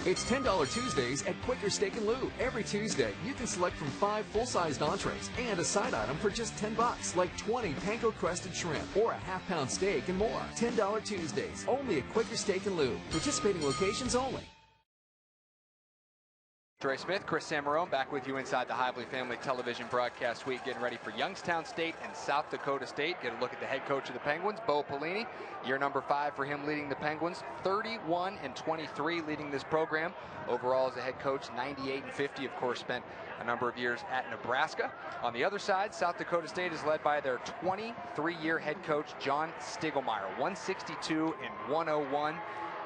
It's $10 Tuesdays at Quaker Steak and Lube. Every Tuesday, you can select from 5 full-sized entrees and a side item for just $10, like 20 panko-crusted shrimp or a half-pound steak and more. $10 Tuesdays, only at Quaker Steak and Lube. Participating locations only. Trey Smith, Chris Samarone back with you inside the Hively Family Television Broadcast Suite, getting ready for Youngstown State and South Dakota State. Get a look at the head coach of the Penguins, Bo Pelini. Year number 5 for him leading the Penguins. 31-23 leading this program. Overall as a head coach, 98-50. Of course, spent a number of years at Nebraska. On the other side, South Dakota State is led by their 23-year head coach, John Stiegelmeier. 162-101.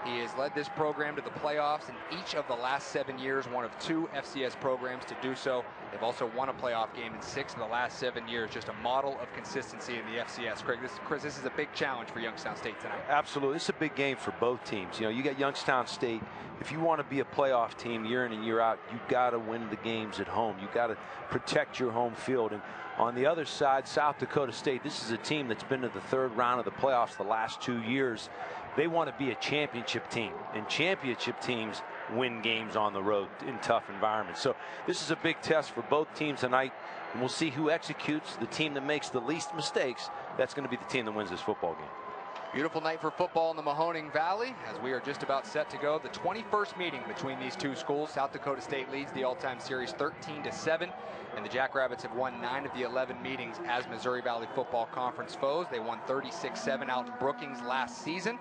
He has led this program to the playoffs in each of the last 7 years, one of 2 FCS programs to do so. They've also won a playoff game in 6 of the last 7 years. Just a model of consistency in the FCS. Chris, this is a big challenge for Youngstown State tonight. Absolutely. It's a big game for both teams. You know, you got Youngstown State. If you want to be a playoff team year in and year out, you got to win the games at home. You got to protect your home field. And on the other side, South Dakota State, this is a team that's been to the 3rd round of the playoffs the last 2 years. They want to be a championship team, and championship teams win games on the road in tough environments. So this is a big test for both teams tonight, and we'll see who executes. The team that makes the least mistakes, that's going to be the team that wins this football game. Beautiful night for football in the Mahoning Valley as we are just about set to go. The 21st meeting between these two schools. South Dakota State leads the all-time series 13-7, and the Jackrabbits have won 9 of the 11 meetings as Missouri Valley Football Conference foes. They won 36-7 out in Brookings last season.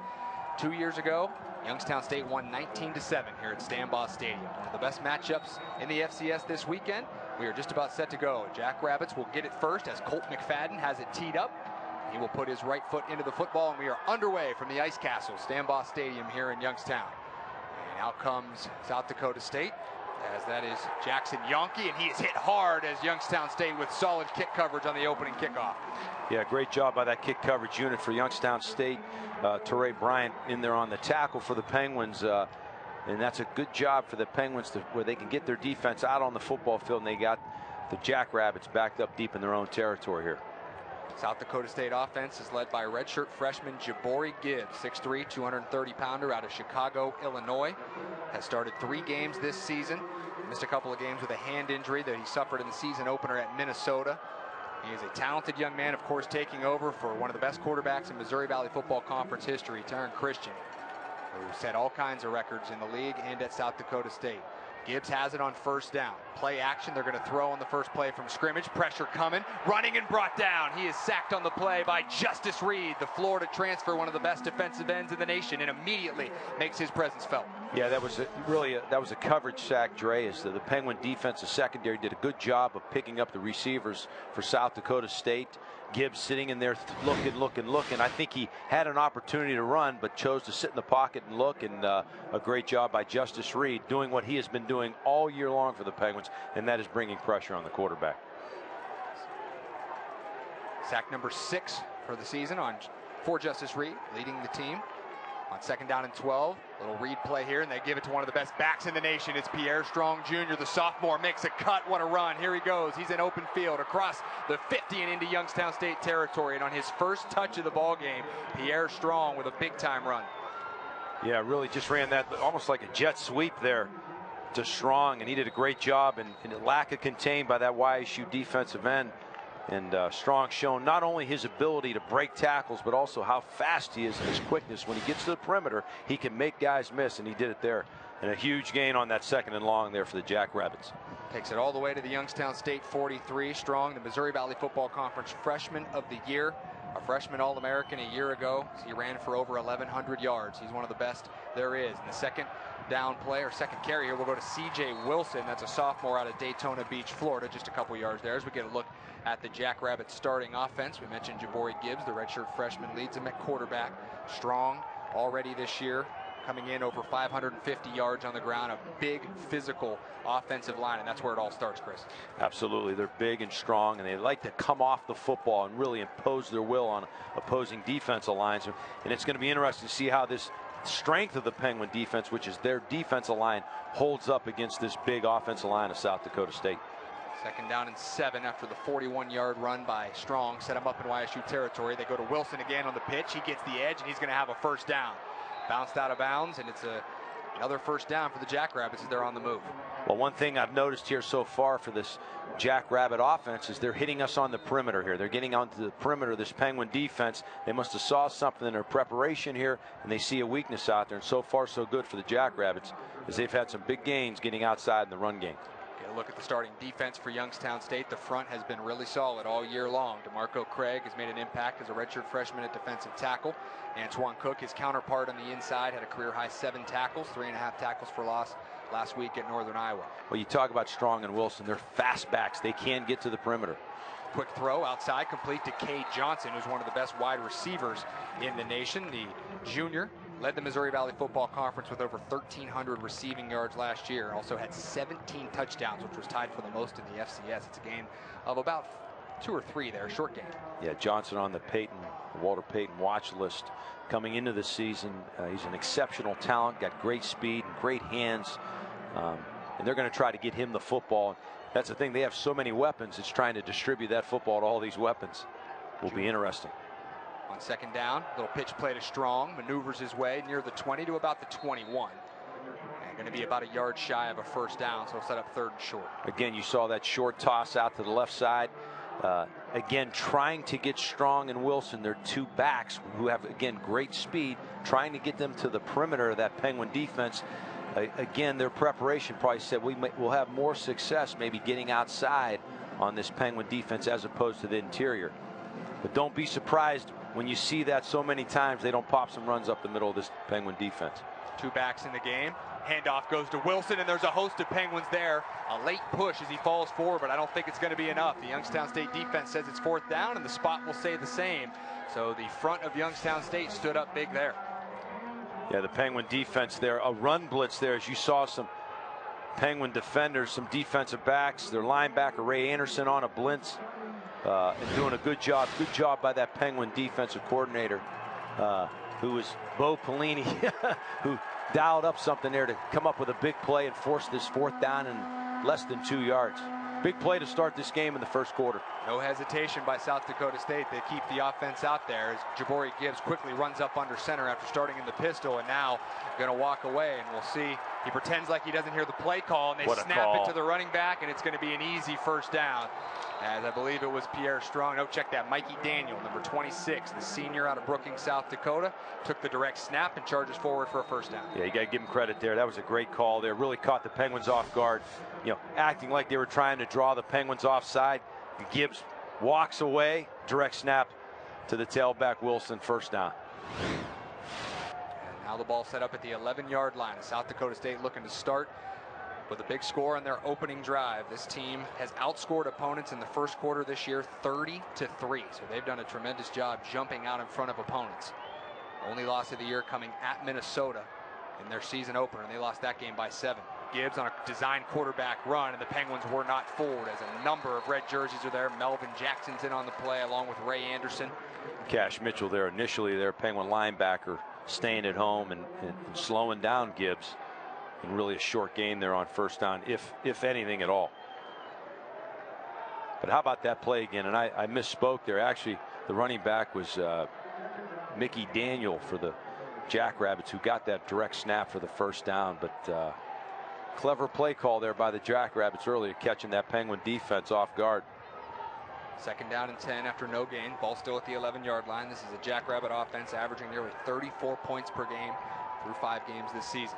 2 years ago, Youngstown State won 19-7 here at Stambaugh Stadium. One of the best matchups in the FCS this weekend. We are just about set to go. Jackrabbits will get it first as Colt McFadden has it teed up. He will put his right foot into the football, and we are underway from the Ice Castle, Stambaugh Stadium here in Youngstown. And out comes South Dakota State, as that is Jackson Yonke, and he is hit hard as Youngstown State with solid kick coverage on the opening kickoff. Yeah, great job by that kick coverage unit for Youngstown State. Teray Bryant in there on the tackle for the Penguins. And that's a good job for the Penguins where they can get their defense out on the football field, and they got the Jackrabbits backed up deep in their own territory here. South Dakota State offense is led by redshirt freshman Jabori Gibbs, 6'3", 230-pounder out of Chicago, Illinois. Has started 3 games this season. Missed a couple of games with a hand injury that he suffered in the season opener at Minnesota. He is a talented young man, of course, taking over for one of the best quarterbacks in Missouri Valley Football Conference history, Taryn Christian, who set all kinds of records in the league and at South Dakota State. Gibbs has it on first down. Play action. They're going to throw on the first play from scrimmage. Pressure coming. Running and brought down. He is sacked on the play by Justice Reed, the Florida transfer, one of the best defensive ends in the nation, and immediately makes his presence felt. Yeah, that was a coverage sack, Dre. As the Penguin defensive secondary did a good job of picking up the receivers for South Dakota State. Gibbs sitting in there looking. I think he had an opportunity to run, but chose to sit in the pocket and look. And a great job by Justice Reed doing what he has been doing all year long for the Penguins, and that is bringing pressure on the quarterback. Sack number 6 for the season for Justice Reed, leading the team. On 2nd down and 12, little read play here, and they give it to one of the best backs in the nation. It's Pierre Strong Jr., the sophomore, makes a cut. What a run. Here he goes. He's in open field across the 50 and into Youngstown State territory. And on his first touch of the ball game, Pierre Strong with a big-time run. Yeah, really just ran that almost like a jet sweep there to Strong, and he did a great job, and lack of contained by that YSU defensive end. And Strong shown not only his ability to break tackles, but also how fast he is and his quickness. When he gets to the perimeter, he can make guys miss, and he did it there. And a huge gain on that 2nd and long there for the Jackrabbits. Takes it all the way to the Youngstown State 43. Strong, the Missouri Valley Football Conference Freshman of the Year. A freshman All-American a year ago. He ran for over 1,100 yards. He's one of the best there is. And the second down play, or second carry here, will go to C.J. Wilson. That's a sophomore out of Daytona Beach, Florida. Just a couple yards there as we get a look at the Jackrabbits starting offense. We mentioned Jabori Gibbs, the redshirt freshman, leads him at quarterback. Strong already this year, coming in over 550 yards on the ground. A big physical offensive line, and that's where it all starts, Chris. Absolutely. They're big and strong, and they like to come off the football and really impose their will on opposing defensive lines. And it's going to be interesting to see how this strength of the Penguin defense, which is their defensive line, holds up against this big offensive line of South Dakota State. 2nd down and 7 after the 41-yard run by Strong. Set him up in YSU territory. They go to Wilson again on the pitch. He gets the edge, and he's going to have a first down. Bounced out of bounds, and it's a Another first down for the Jackrabbits as they're on the move. Well, one thing I've noticed here so far for this Jackrabbit offense is they're hitting us on the perimeter here. They're getting onto the perimeter of this Penguin defense. They must have saw something in their preparation here, and they see a weakness out there. And so far, so good for the Jackrabbits, as they've had some big gains getting outside in the run game. Get a look at the starting defense for Youngstown State. The front has been really solid all year long. DeMarco Craig has made an impact as a redshirt freshman at defensive tackle. Antoine Cook, his counterpart on the inside, had a career-high 7 tackles, 3.5 tackles for loss last week at Northern Iowa. Well, you talk about Strong and Wilson. They're fast backs. They can get to the perimeter. Quick throw outside, complete to Cade Johnson, who's one of the best wide receivers in the nation. The junior led the Missouri Valley Football Conference with over 1,300 receiving yards last year. Also had 17 touchdowns, which was tied for the most in the FCS. It's a gain of about 2 or 3 there, short gain. Yeah, Johnson on the Walter Payton watch list coming into the season. He's an exceptional talent, got great speed and great hands. And they're going to try to get him the football. That's the thing. They have so many weapons. It's trying to distribute that football to all these weapons. Will be interesting. On second down, little pitch play to Strong, maneuvers his way near the 20 to about the 21. And going to be about a yard shy of a first down, so set up 3rd and short. Again, you saw that short toss out to the left side. Again, trying to get Strong and Wilson, they're 2 backs who have, again, great speed, trying to get them to the perimeter of that Penguin defense. Again, their preparation probably said we'll have more success maybe getting outside on this Penguin defense as opposed to the interior. But don't be surprised when you see that so many times they don't pop some runs up the middle of this Penguin defense. 2 backs in the game. Handoff goes to Wilson, and there's a host of Penguins there. A late push as he falls forward, but I don't think it's going to be enough. The Youngstown State defense says it's 4th down, and the spot will stay the same. So the front of Youngstown State stood up big there. Yeah, the Penguin defense there, a run blitz there, as you saw some Penguin defenders, some defensive backs, their linebacker Ray Anderson on a blitz and doing a good job. Good job by that Penguin defensive coordinator, who was Bo Pelini, who dialed up something there to come up with a big play and force this 4th down in less than 2 yards. Big play to start this game in the first quarter. No hesitation by South Dakota State. They keep the offense out there as Jabari Gibbs quickly runs up under center after starting in the pistol, and now going to walk away, and we'll see. He pretends like he doesn't hear the play call, and they snap it to the running back, and it's going to be an easy first down. As I believe it was Pierre Strong. No, check that. Mikey Daniel, number 26, the senior out of Brookings, South Dakota, took the direct snap and charges forward for a first down. Yeah, you got to give him credit there. That was a great call there. Really caught the Penguins off guard. You know, acting like they were trying to draw the Penguins offside. Gibbs walks away, direct snap to the tailback Wilson, first down. And now the ball set up at the 11-yard line. South Dakota State looking to start with a big score on their opening drive. This team has outscored opponents in the first quarter this year 30-3. So they've done a tremendous job jumping out in front of opponents. Only loss of the year coming at Minnesota in their season opener, and they lost that game by 7. Gibbs on a design quarterback run, and the Penguins were not fooled as a number of red jerseys are there. Melvin Jackson's in on the play along with Ray Anderson. Cash Mitchell there initially, their Penguin linebacker, staying at home and slowing down Gibbs. And really a short gain there on first down, if anything at all. But how about that play again? And I misspoke there. Actually, the running back was Mickey Daniel for the Jackrabbits, who got that direct snap for the first down. But clever play call there by the Jackrabbits earlier, catching that Penguin defense off guard. 2nd down and 10 after no gain. Ball still at the 11-yard line. This is a Jackrabbit offense averaging nearly 34 points per game through 5 games this season.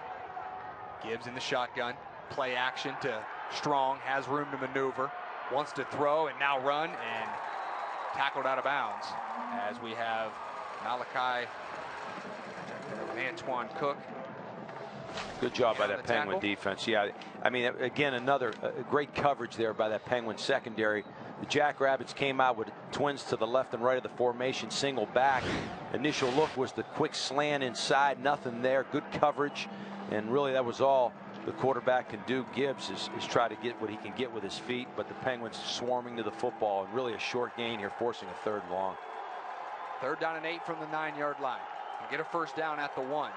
Gibbs in the shotgun, play action to Strong, has room to maneuver, wants to throw and now run, and tackled out of bounds as we have Malachi and Antoine Cook. Good job by that Penguin defense. Yeah, I mean, again, another great coverage there by that Penguin secondary. The Jackrabbits came out with twins to the left and right of the formation, single back. Initial look was the quick slant inside, nothing there, good coverage. And really, that was all the quarterback can do. Gibbs is try to get what he can get with his feet, but the Penguins swarming to the football, and really a short gain here, forcing a 3rd and long. 3rd down and 8 from the 9-yard line. And get a first down at the 1.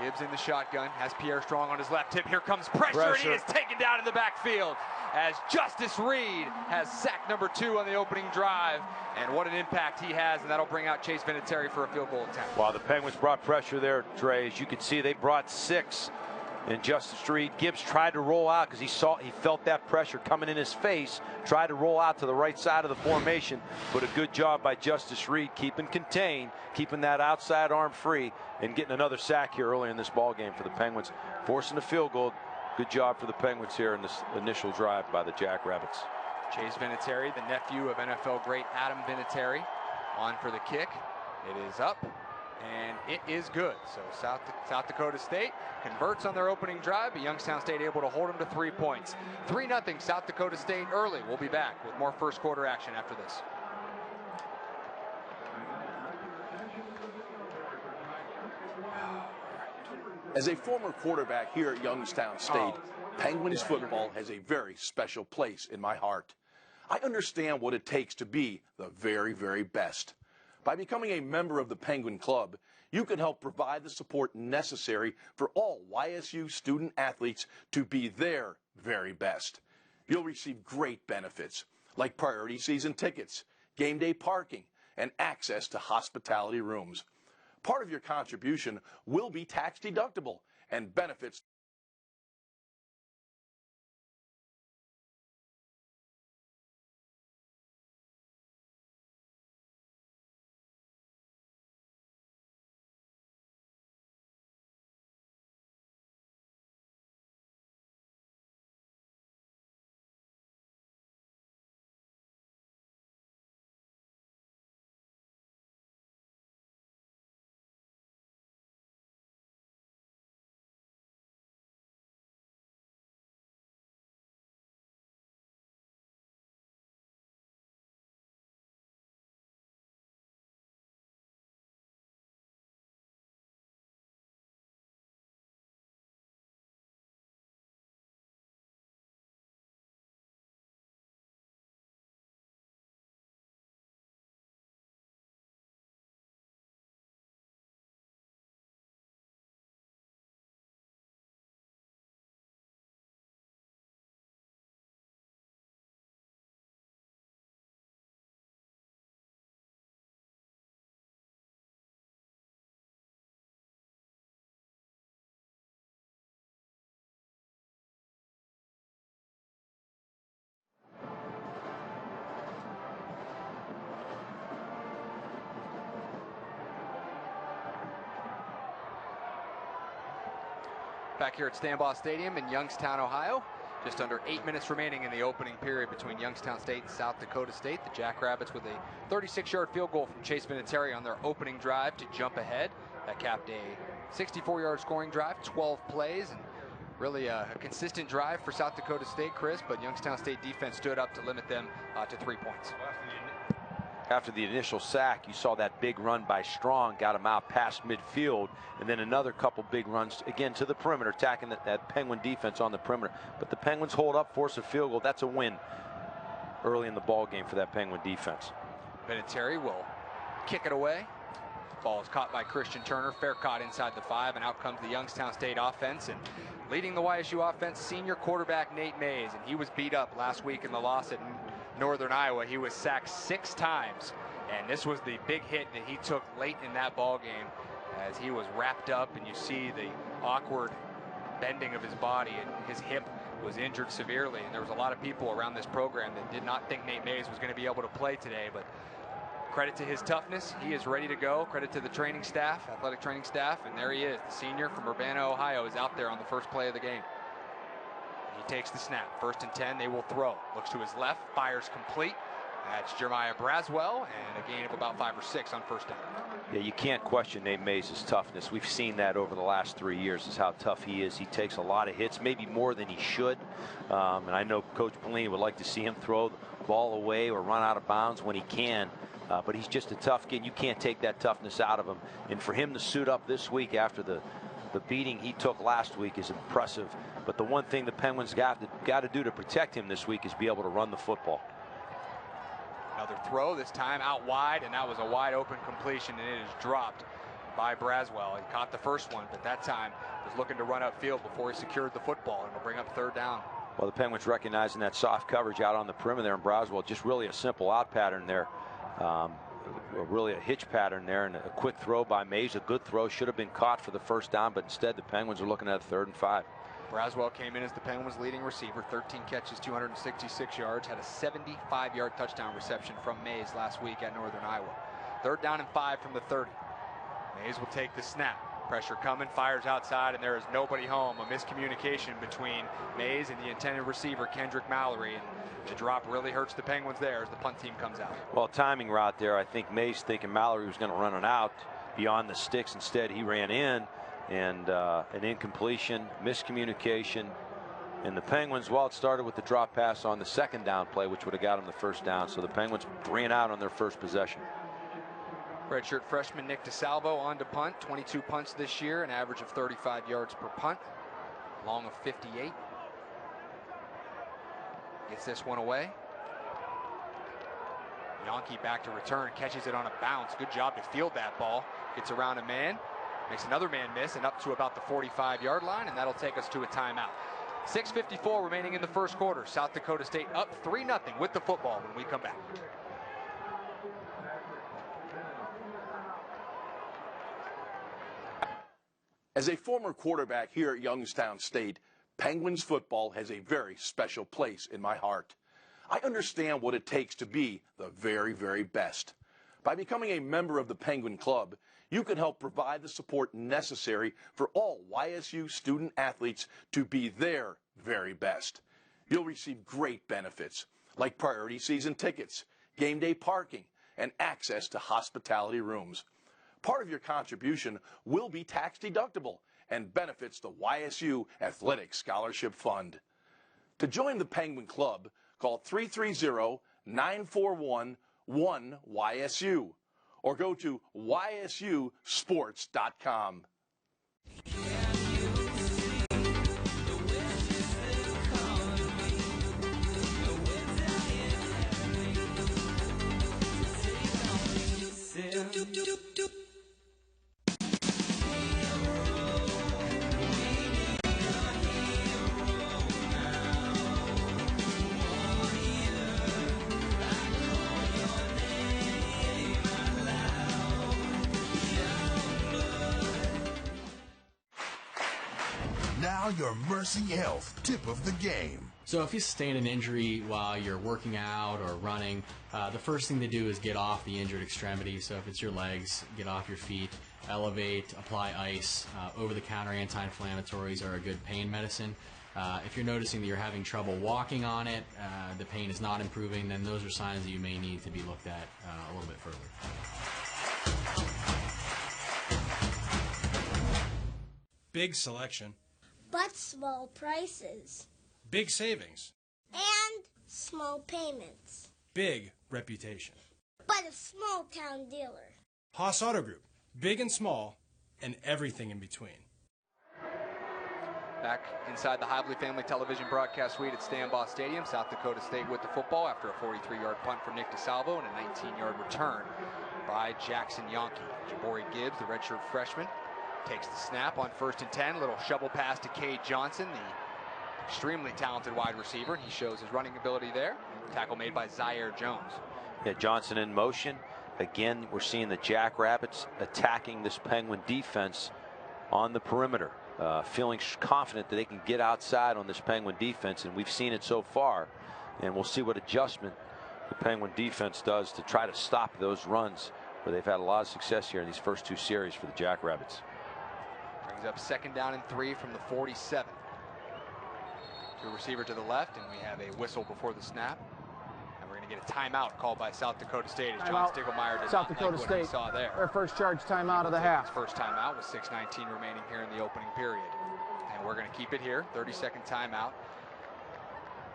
Gibbs in the shotgun, has Pierre Strong on his left hip. Here comes pressure. And he is taken down in the backfield as Justice Reed has sack number 2 on the opening drive. And what an impact he has, and that'll bring out Chase Vinatieri for a field goal attempt. Wow, the Penguins brought pressure there, Trey. As you can see, they brought 6 And Justice Reed, Gibbs tried to roll out because he felt that pressure coming in his face, tried to roll out to the right side of the formation, but a good job by Justice Reed keeping contained, keeping that outside arm free, and getting another sack here early in this ball game for the Penguins, forcing a field goal. Good job for the Penguins here in this initial drive by the Jackrabbits. Chase Vinatieri, the nephew of NFL great Adam Vinatieri, on for the kick. It is up, and it is good. So South Dakota State converts on their opening drive, but Youngstown State able to hold them to 3 points. 3-0 South Dakota State early. We'll be back with more first quarter action after this. As a former quarterback here at Youngstown State, Penguins football has a very special place in my heart. I understand what it takes to be the very, very best. By becoming a member of the Penguin Club, you can help provide the support necessary for all YSU student athletes to be their very best. You'll receive great benefits like priority season tickets, game day parking, and access to hospitality rooms. Part of your contribution will be tax deductible and benefits. Back here at Stambaugh Stadium in Youngstown, Ohio. Just under 8 minutes remaining in the opening period between Youngstown State and South Dakota State. The Jackrabbits with a 36-yard field goal from Chase Vinatieri on their opening drive to jump ahead. That capped a 64-yard scoring drive, 12 plays, and really a consistent drive for South Dakota State, Chris, but Youngstown State defense stood up to limit them to 3 points. After the initial sack, you saw that big run by Strong, got him out past midfield, and then another couple big runs again to the perimeter, attacking that Penguin defense on the perimeter. But the Penguins hold up, force a field goal. That's a win early in the ball game for that Penguin defense. Vinatieri will kick it away. Ball is caught by Christian Turner, fair caught inside the 5, and out comes the Youngstown State offense. And leading the YSU offense, senior quarterback Nate Mays, and he was beat up last week in the loss at Northern Iowa. He was sacked 6 times, and this was the big hit that he took late in that ball game as he was wrapped up, and you see the awkward bending of his body, and his hip was injured severely. And there was a lot of people around this program that did not think Nate Mays was going to be able to play today, but credit to his toughness, he is ready to go. Credit to the training staff, athletic training staff, and there he is. The senior from Urbana, Ohio is out there on the first play of the game. He takes the snap. 1st and 10, they will throw. Looks to his left, fires complete. That's Jeremiah Braswell, and a gain of about 5 or 6 on 1st down. Yeah, you can't question Nate Mays' toughness. We've seen that over the last 3 years, is how tough he is. He takes a lot of hits, maybe more than he should. And I know Coach Pelini would like to see him throw the ball away or run out of bounds when he can. But he's just a tough kid. You can't take that toughness out of him. And for him to suit up this week after the beating he took last week is impressive. But the one thing the Penguins got to do to protect him this week is be able to run the football. Another throw, this time out wide, and that was a wide open completion, and it is dropped by Braswell. He caught the first one, but that time was looking to run upfield before he secured the football, and it'll bring up 3rd down. Well, the Penguins recognizing that soft coverage out on the perimeter, and Braswell just really a simple out pattern there. really a hitch pattern there, and a quick throw by Mays. A good throw, should have been caught for the first down, but instead the Penguins are looking at 3rd and 5. Braswell came in as the Penguins' leading receiver, 13 catches, 266 yards, had a 75-yard touchdown reception from Mays last week at Northern Iowa. 3rd down and 5 from the 30. Mays will take the snap. Pressure coming, fires outside, and there is nobody home. A miscommunication between Mays and the intended receiver, Kendrick Mallory, and the drop really hurts the Penguins there as the punt team comes out. Well, timing route there. I think Mays thinking Mallory was going to run it out beyond the sticks. Instead, he ran in, and an incompletion, miscommunication. And the Penguins, well, it started with the drop pass on the 2nd down play, which would have got them the 1st down. So the Penguins 3 and out on their first possession. Redshirt freshman Nick DeSalvo on to punt. 22 punts this year, an average of 35 yards per punt, long of 58. Gets this one away. Yonke back to return, catches it on a bounce. Good job to field that ball. Gets around a man, makes another man miss, and up to about the 45-yard line, and that'll take us to a timeout. 6:54 remaining in the first quarter. South Dakota State up 3-0 with the football when we come back. As a former quarterback here at Youngstown State, Penguins football has a very special place in my heart. I understand what it takes to be the very, very best. By becoming a member of the Penguin Club, you can help provide the support necessary for all YSU student athletes to be their very best. You'll receive great benefits like priority season tickets, game day parking, and access to hospitality rooms. Part of your contribution will be tax deductible and benefits the YSU Athletic Scholarship Fund. To join the Penguin Club, call 330-941-1YSU or go to ysusports.com. Now your Mercy Health tip of the game. So if you sustain an injury while you're working out or running, the first thing to do is get off the injured extremity. So if it's your legs, get off your feet, elevate, apply ice. Over-the-counter anti-inflammatories are a good pain medicine. If you're noticing that you're having trouble walking on it, the pain is not improving, then those are signs that you may need to be looked at a little bit further. Big selection. But small prices. Big savings. And small payments. Big reputation. But a small town dealer. Haas Auto Group. Big and small, and everything in between. Back inside the Hively Family Television Broadcast Suite at Stanbaugh Stadium, South Dakota State with the football after a 43-yard punt from Nick DeSalvo and a 19-yard return by Jackson Yonke. Jabari Gibbs, the redshirt freshman, takes the snap on 1st and 10. Little shovel pass to Cade Johnson, the extremely talented wide receiver. He shows his running ability there. Tackle made by Zaire Jones. Yeah, Johnson in motion. Again, we're seeing the Jackrabbits attacking this Penguin defense on the perimeter. Feeling confident that they can get outside on this Penguin defense, and we've seen it so far. And we'll see what adjustment the Penguin defense does to try to stop those runs, where they've had a lot of success here in these first 2 series for the Jackrabbits. Brings up 2nd down and 3 from the 47. To a receiver to the left, and we have a whistle before the snap. And we're going to get a timeout called by South Dakota State as John Stiegelmeier did South not Dakota like what State, he saw there. their first charge timeout of the half. His first timeout with 6:19 remaining here in the opening period. And we're going to keep it here, 30-second timeout.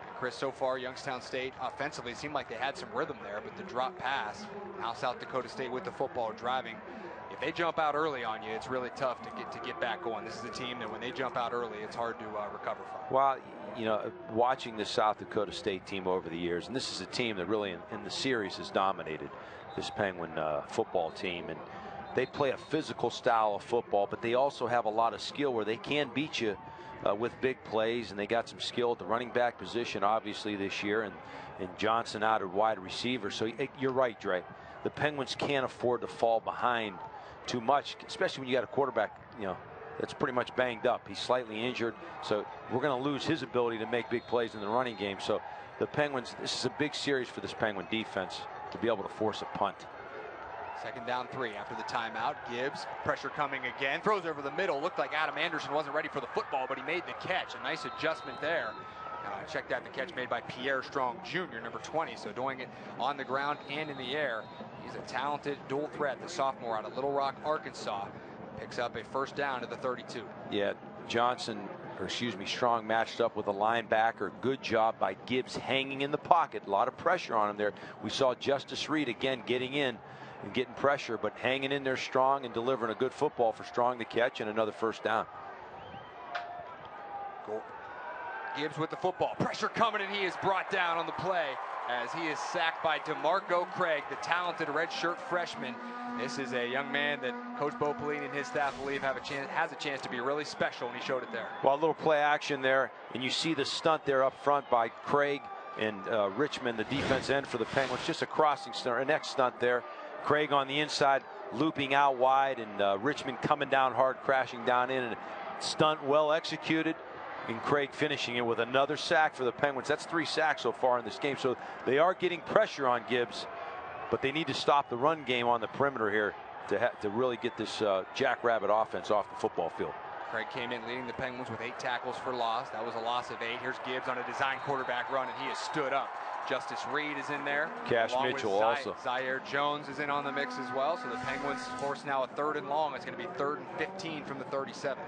And Chris, so far, Youngstown State offensively seemed like they had some rhythm there, but the drop pass, now South Dakota State with the football driving. If they jump out early on you, it's really tough to get back going. This is a team that when they jump out early, it's hard to recover from. Well, you know, watching the South Dakota State team over the years, and this is a team that really in the series has dominated this Penguin football team, and they play a physical style of football, but they also have a lot of skill where they can beat you with big plays, and they got some skill at the running back position obviously this year, and Johnson out at wide receiver. So you're right, Dre. the Penguins can't afford to fall behind too much, especially when you got a quarterback, that's pretty much banged up. He's slightly injured, so we're going to lose his ability to make big plays in the running game. So the Penguins, this is a big series for this Penguin defense to be able to force a punt. 2nd down 3 after the timeout. Gibbs, pressure coming again, throws over the middle. Looked like Adam Anderson wasn't ready for the football, but he made the catch. A nice adjustment there. Checked out the catch made by Pierre Strong Jr., number 20, so doing it on the ground and in the air. He's a talented dual threat, the sophomore out of Little Rock, Arkansas. Picks up a 1st down to the 32. Yeah, Strong matched up with a linebacker. Good job by Gibbs hanging in the pocket. A lot of pressure on him there. We saw Justice Reed again getting in and getting pressure, but hanging in there strong and delivering a good football for Strong to catch and another 1st down. Goal. Gibbs with the football. Pressure coming, and he is brought down on the play as he is sacked by DeMarco Craig, the talented redshirt freshman. This is a young man that Coach Bo Pelini and his staff believe has a chance to be really special, and he showed it there. Well, a little play action there, and you see the stunt there up front by Craig and Richmond, the defense end for the Penguins. Just a crossing stunt, a next stunt there. Craig on the inside, looping out wide, and Richmond coming down hard, crashing down in, and stunt well executed. And Craig finishing it with another sack for the Penguins. That's 3 sacks so far in this game. So they are getting pressure on Gibbs, but they need to stop the run game on the perimeter here to really get this Jackrabbit offense off the football field. Craig came in leading the Penguins with 8 tackles for loss. That was a loss of 8. Here's Gibbs on a design quarterback run, and he has stood up. Justice Reed is in there. Cash Mitchell also. Zaire Jones is in on the mix as well. So the Penguins force now a 3rd and long. It's going to be 3rd and 15 from the 37.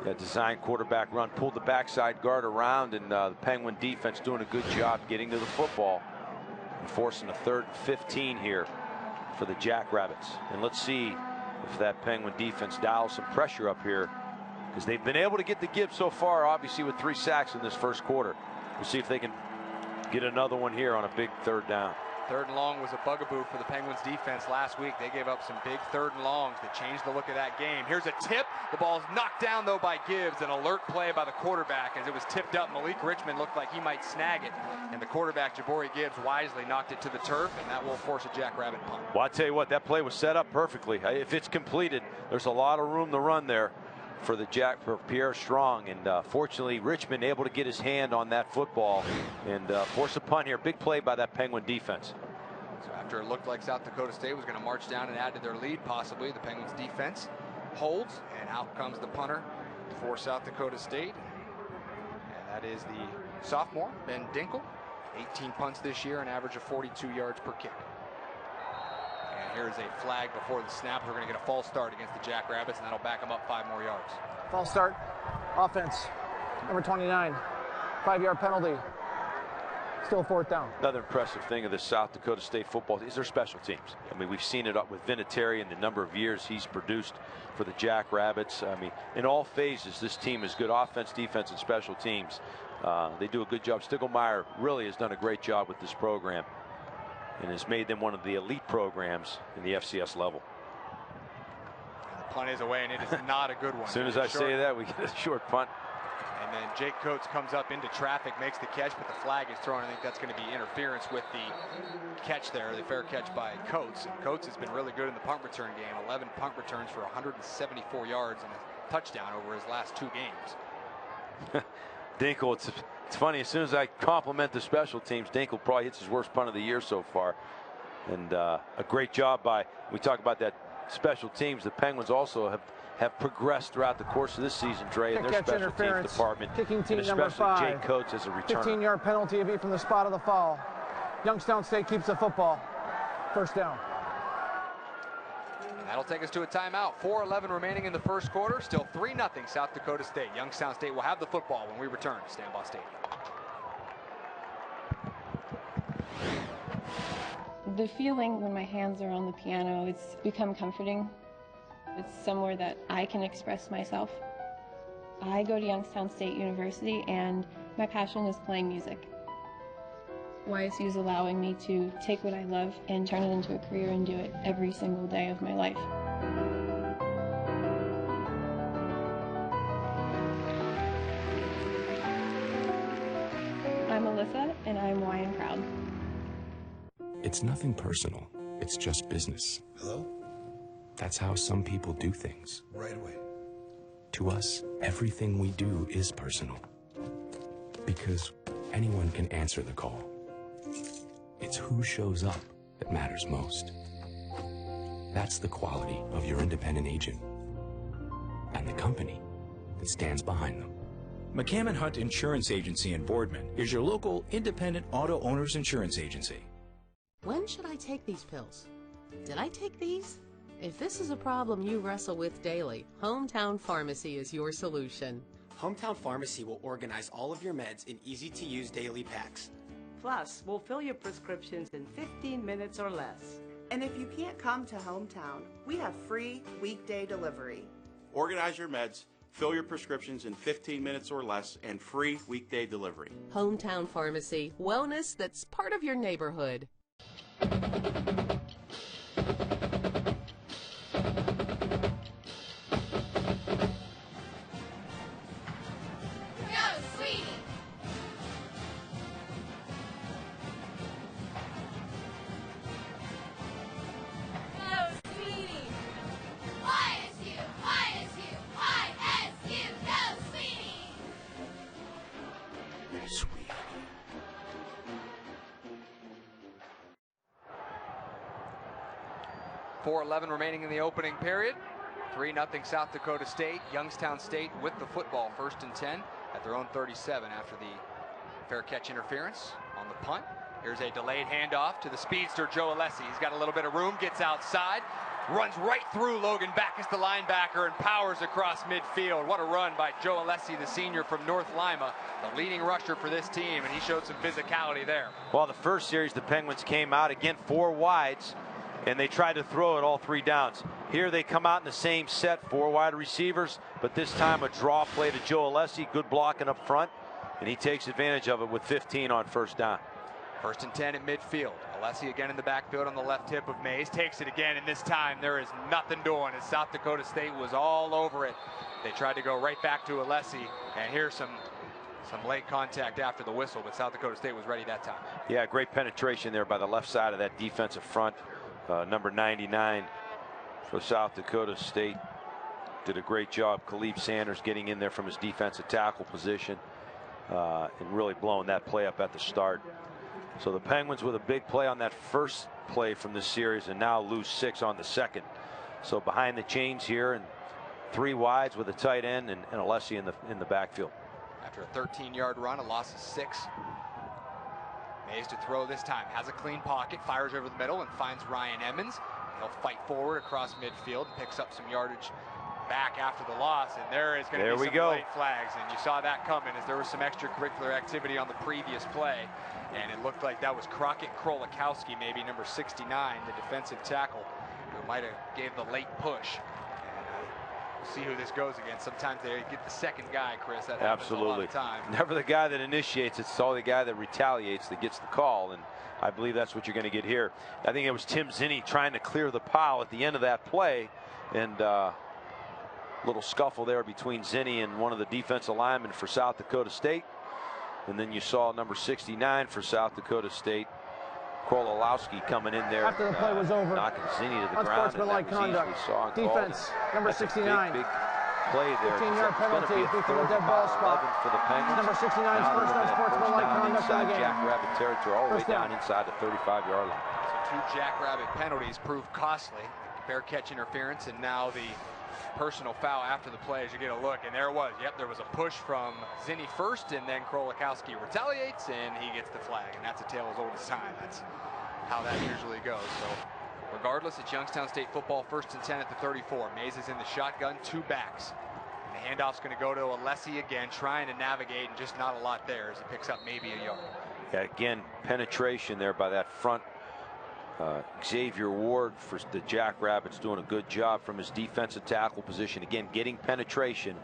Yeah, design quarterback run, pulled the backside guard around, and the Penguin defense doing a good job getting to the football and forcing a 3rd and 15 here for the Jackrabbits. And let's see if that Penguin defense dials some pressure up here, because they've been able to get the Gibbs so far, obviously with 3 sacks in this 1st quarter. We'll see if they can get another one here on a big 3rd down. 3rd and long was a bugaboo for the Penguins defense last week. They gave up some big 3rd and longs that changed the look of that game. Here's a tip. The ball's knocked down though by Gibbs. An alert play by the quarterback as it was tipped up. Malik Richmond looked like he might snag it, and the quarterback Jabari Gibbs wisely knocked it to the turf, and that will force a Jackrabbit punt. Well, I tell you what, that play was set up perfectly. If it's completed, there's a lot of room to run there for Pierre Strong, and fortunately Richmond able to get his hand on that football and force a punt here. Big play by that Penguin defense. So after it looked like South Dakota State was going to march down and add to their lead, possibly, the Penguins defense holds, and out comes the punter for South Dakota State, and that is the sophomore Ben Dinkel. 18 punts this year, an average of 42 yards per kick. And here's a flag before the snap. We're going to get a false start against the Jackrabbits, and that'll back them up 5 more yards. False start, offense, number 29, 5-yard penalty. Still 4th down. Another impressive thing of the South Dakota State football is their special teams. I mean, we've seen it up with Vinatieri and the number of years he's produced for the Jackrabbits. I mean, in all phases, this team is good offense, defense, and special teams. They do a good job. Stiglmeyer really has done a great job with this program and has made them one of the elite programs in the FCS level. And the punt is away, and it is not a good one. As soon as I say that, we get a short punt. And then Jake Coates comes up into traffic, makes the catch, but the flag is thrown. I think that's going to be interference with the catch there, the fair catch by Coates. And Coates has been really good in the punt return game. 11 punt returns for 174 yards and a touchdown over his last 2 games. Dinkel, it's funny, as soon as I compliment the special teams, Dinkel probably hits his worst punt of the year so far. And a great job by, we talk about that special teams, the Penguins also have progressed throughout the course of this season, Dre, in their special teams department. Kicking team and number 5. Jake Coates as a returner. 15-yard penalty if he from the spot of the foul. Youngstown State keeps the football. 1st down. And that'll take us to a timeout. 4:11 remaining in the 1st quarter. Still 3-0 South Dakota State. Youngstown State will have the football when we return to Stanbaugh Stadium. The feeling when my hands are on the piano, it's become comforting. It's somewhere that I can express myself. I go to Youngstown State University, and my passion is playing music. YSU is allowing me to take what I love and turn it into a career and do it every single day of my life. I'm Alyssa, and I'm Y and proud. It's nothing personal. It's just business. Hello? That's how some people do things. Right away. To us, everything we do is personal. Because anyone can answer the call. It's who shows up that matters most. That's the quality of your independent agent. And the company that stands behind them. McCammon Hunt Insurance Agency in Boardman is your local independent auto owners insurance agency. When should I take these pills? Did I take these? If this is a problem you wrestle with daily, Hometown Pharmacy is your solution. Hometown Pharmacy will organize all of your meds in easy-to-use daily packs. Plus, we'll fill your prescriptions in 15 minutes or less. And if you can't come to Hometown, we have free weekday delivery. Organize your meds, fill your prescriptions in 15 minutes or less, and free weekday delivery. Hometown Pharmacy, wellness that's part of your neighborhood. .4:11 remaining in the opening period. 3-0 South Dakota State. Youngstown State with the football, 1st and 10 at their own 37 after the fair catch interference on the punt. Here's a delayed handoff to the speedster Joe Alessi. He's got a little bit of room, gets outside, runs right through Logan Backus, the linebacker, and powers across midfield. What a run by Joe Alessi, the senior from North Lima, the leading rusher for this team, and he showed some physicality there. Well, the first series, the Penguins came out, again, 4 wides, and they tried to throw it all 3 downs. Here they come out in the same set, 4 wide receivers, but this time a draw play to Joe Alessi, good blocking up front, and he takes advantage of it with 15 on 1st down. 1st and 10 at midfield. Alessi again in the backfield on the left hip of Mays. Takes it again, and this time there is nothing doing as South Dakota State was all over it. They tried to go right back to Alessi, and here's some late contact after the whistle, but South Dakota State was ready that time. Yeah, great penetration there by the left side of that defensive front. Number 99 for South Dakota State did a great job. Khalib Sanders getting in there from his defensive tackle position and really blowing that play up at the start. So the Penguins with a big play on that first play from this series, and now lose 6 on the second. So behind the chains here, and 3 wides with a tight end and Alessi in the backfield. After a 13-yard run, a loss of 6. Mays to throw this time, has a clean pocket, fires over the middle and finds Ryan Emmons. He'll fight forward across midfield and picks up some yardage back after the loss, and there is going to be some late flags, and you saw that coming as there was some extracurricular activity on the previous play, and it looked like that was Crockett Krolikowski, maybe number 69, the defensive tackle, who might have gave the late push. We'll see who this goes against. Sometimes they get the second guy, Chris. That happens a lot of times. Never the guy that initiates, it's all the guy that retaliates that gets the call, and I believe that's what you're going to get here. I think it was Tim Zinni trying to clear the pile at the end of that play, and little scuffle there between Zinni and one of the defensive linemen for South Dakota State. And then you saw number 69 for South Dakota State, Krolikowski, coming in there. After the play was over, knocking Zinni to the ground. Unsportsmanlike conduct. Defense, number 69. Big play there. 15-yard penalty before the dead ball spot. For the Penguins. Number 69's first unsportsmanlike conduct in the game. Jackrabbit territory, all the way down inside the 35-yard line. So 2 Jackrabbit penalties proved costly. Fair catch interference, and now the personal foul after the play as you get a look, and there it was. Yep, there was a push from Zinni first, and then Krolikowski retaliates, and he gets the flag, and that's a tale as old as time. That's how that usually goes. So regardless, it's Youngstown State football, 1st and 10 at the 34. Mays is in the shotgun, 2 backs. And the handoff's going to go to Alessi again, trying to navigate, and just not a lot there as he picks up maybe a yard. Yeah, again, penetration there by that front. Xavier Ward for the Jackrabbits doing a good job from his defensive tackle position. Again, getting penetration.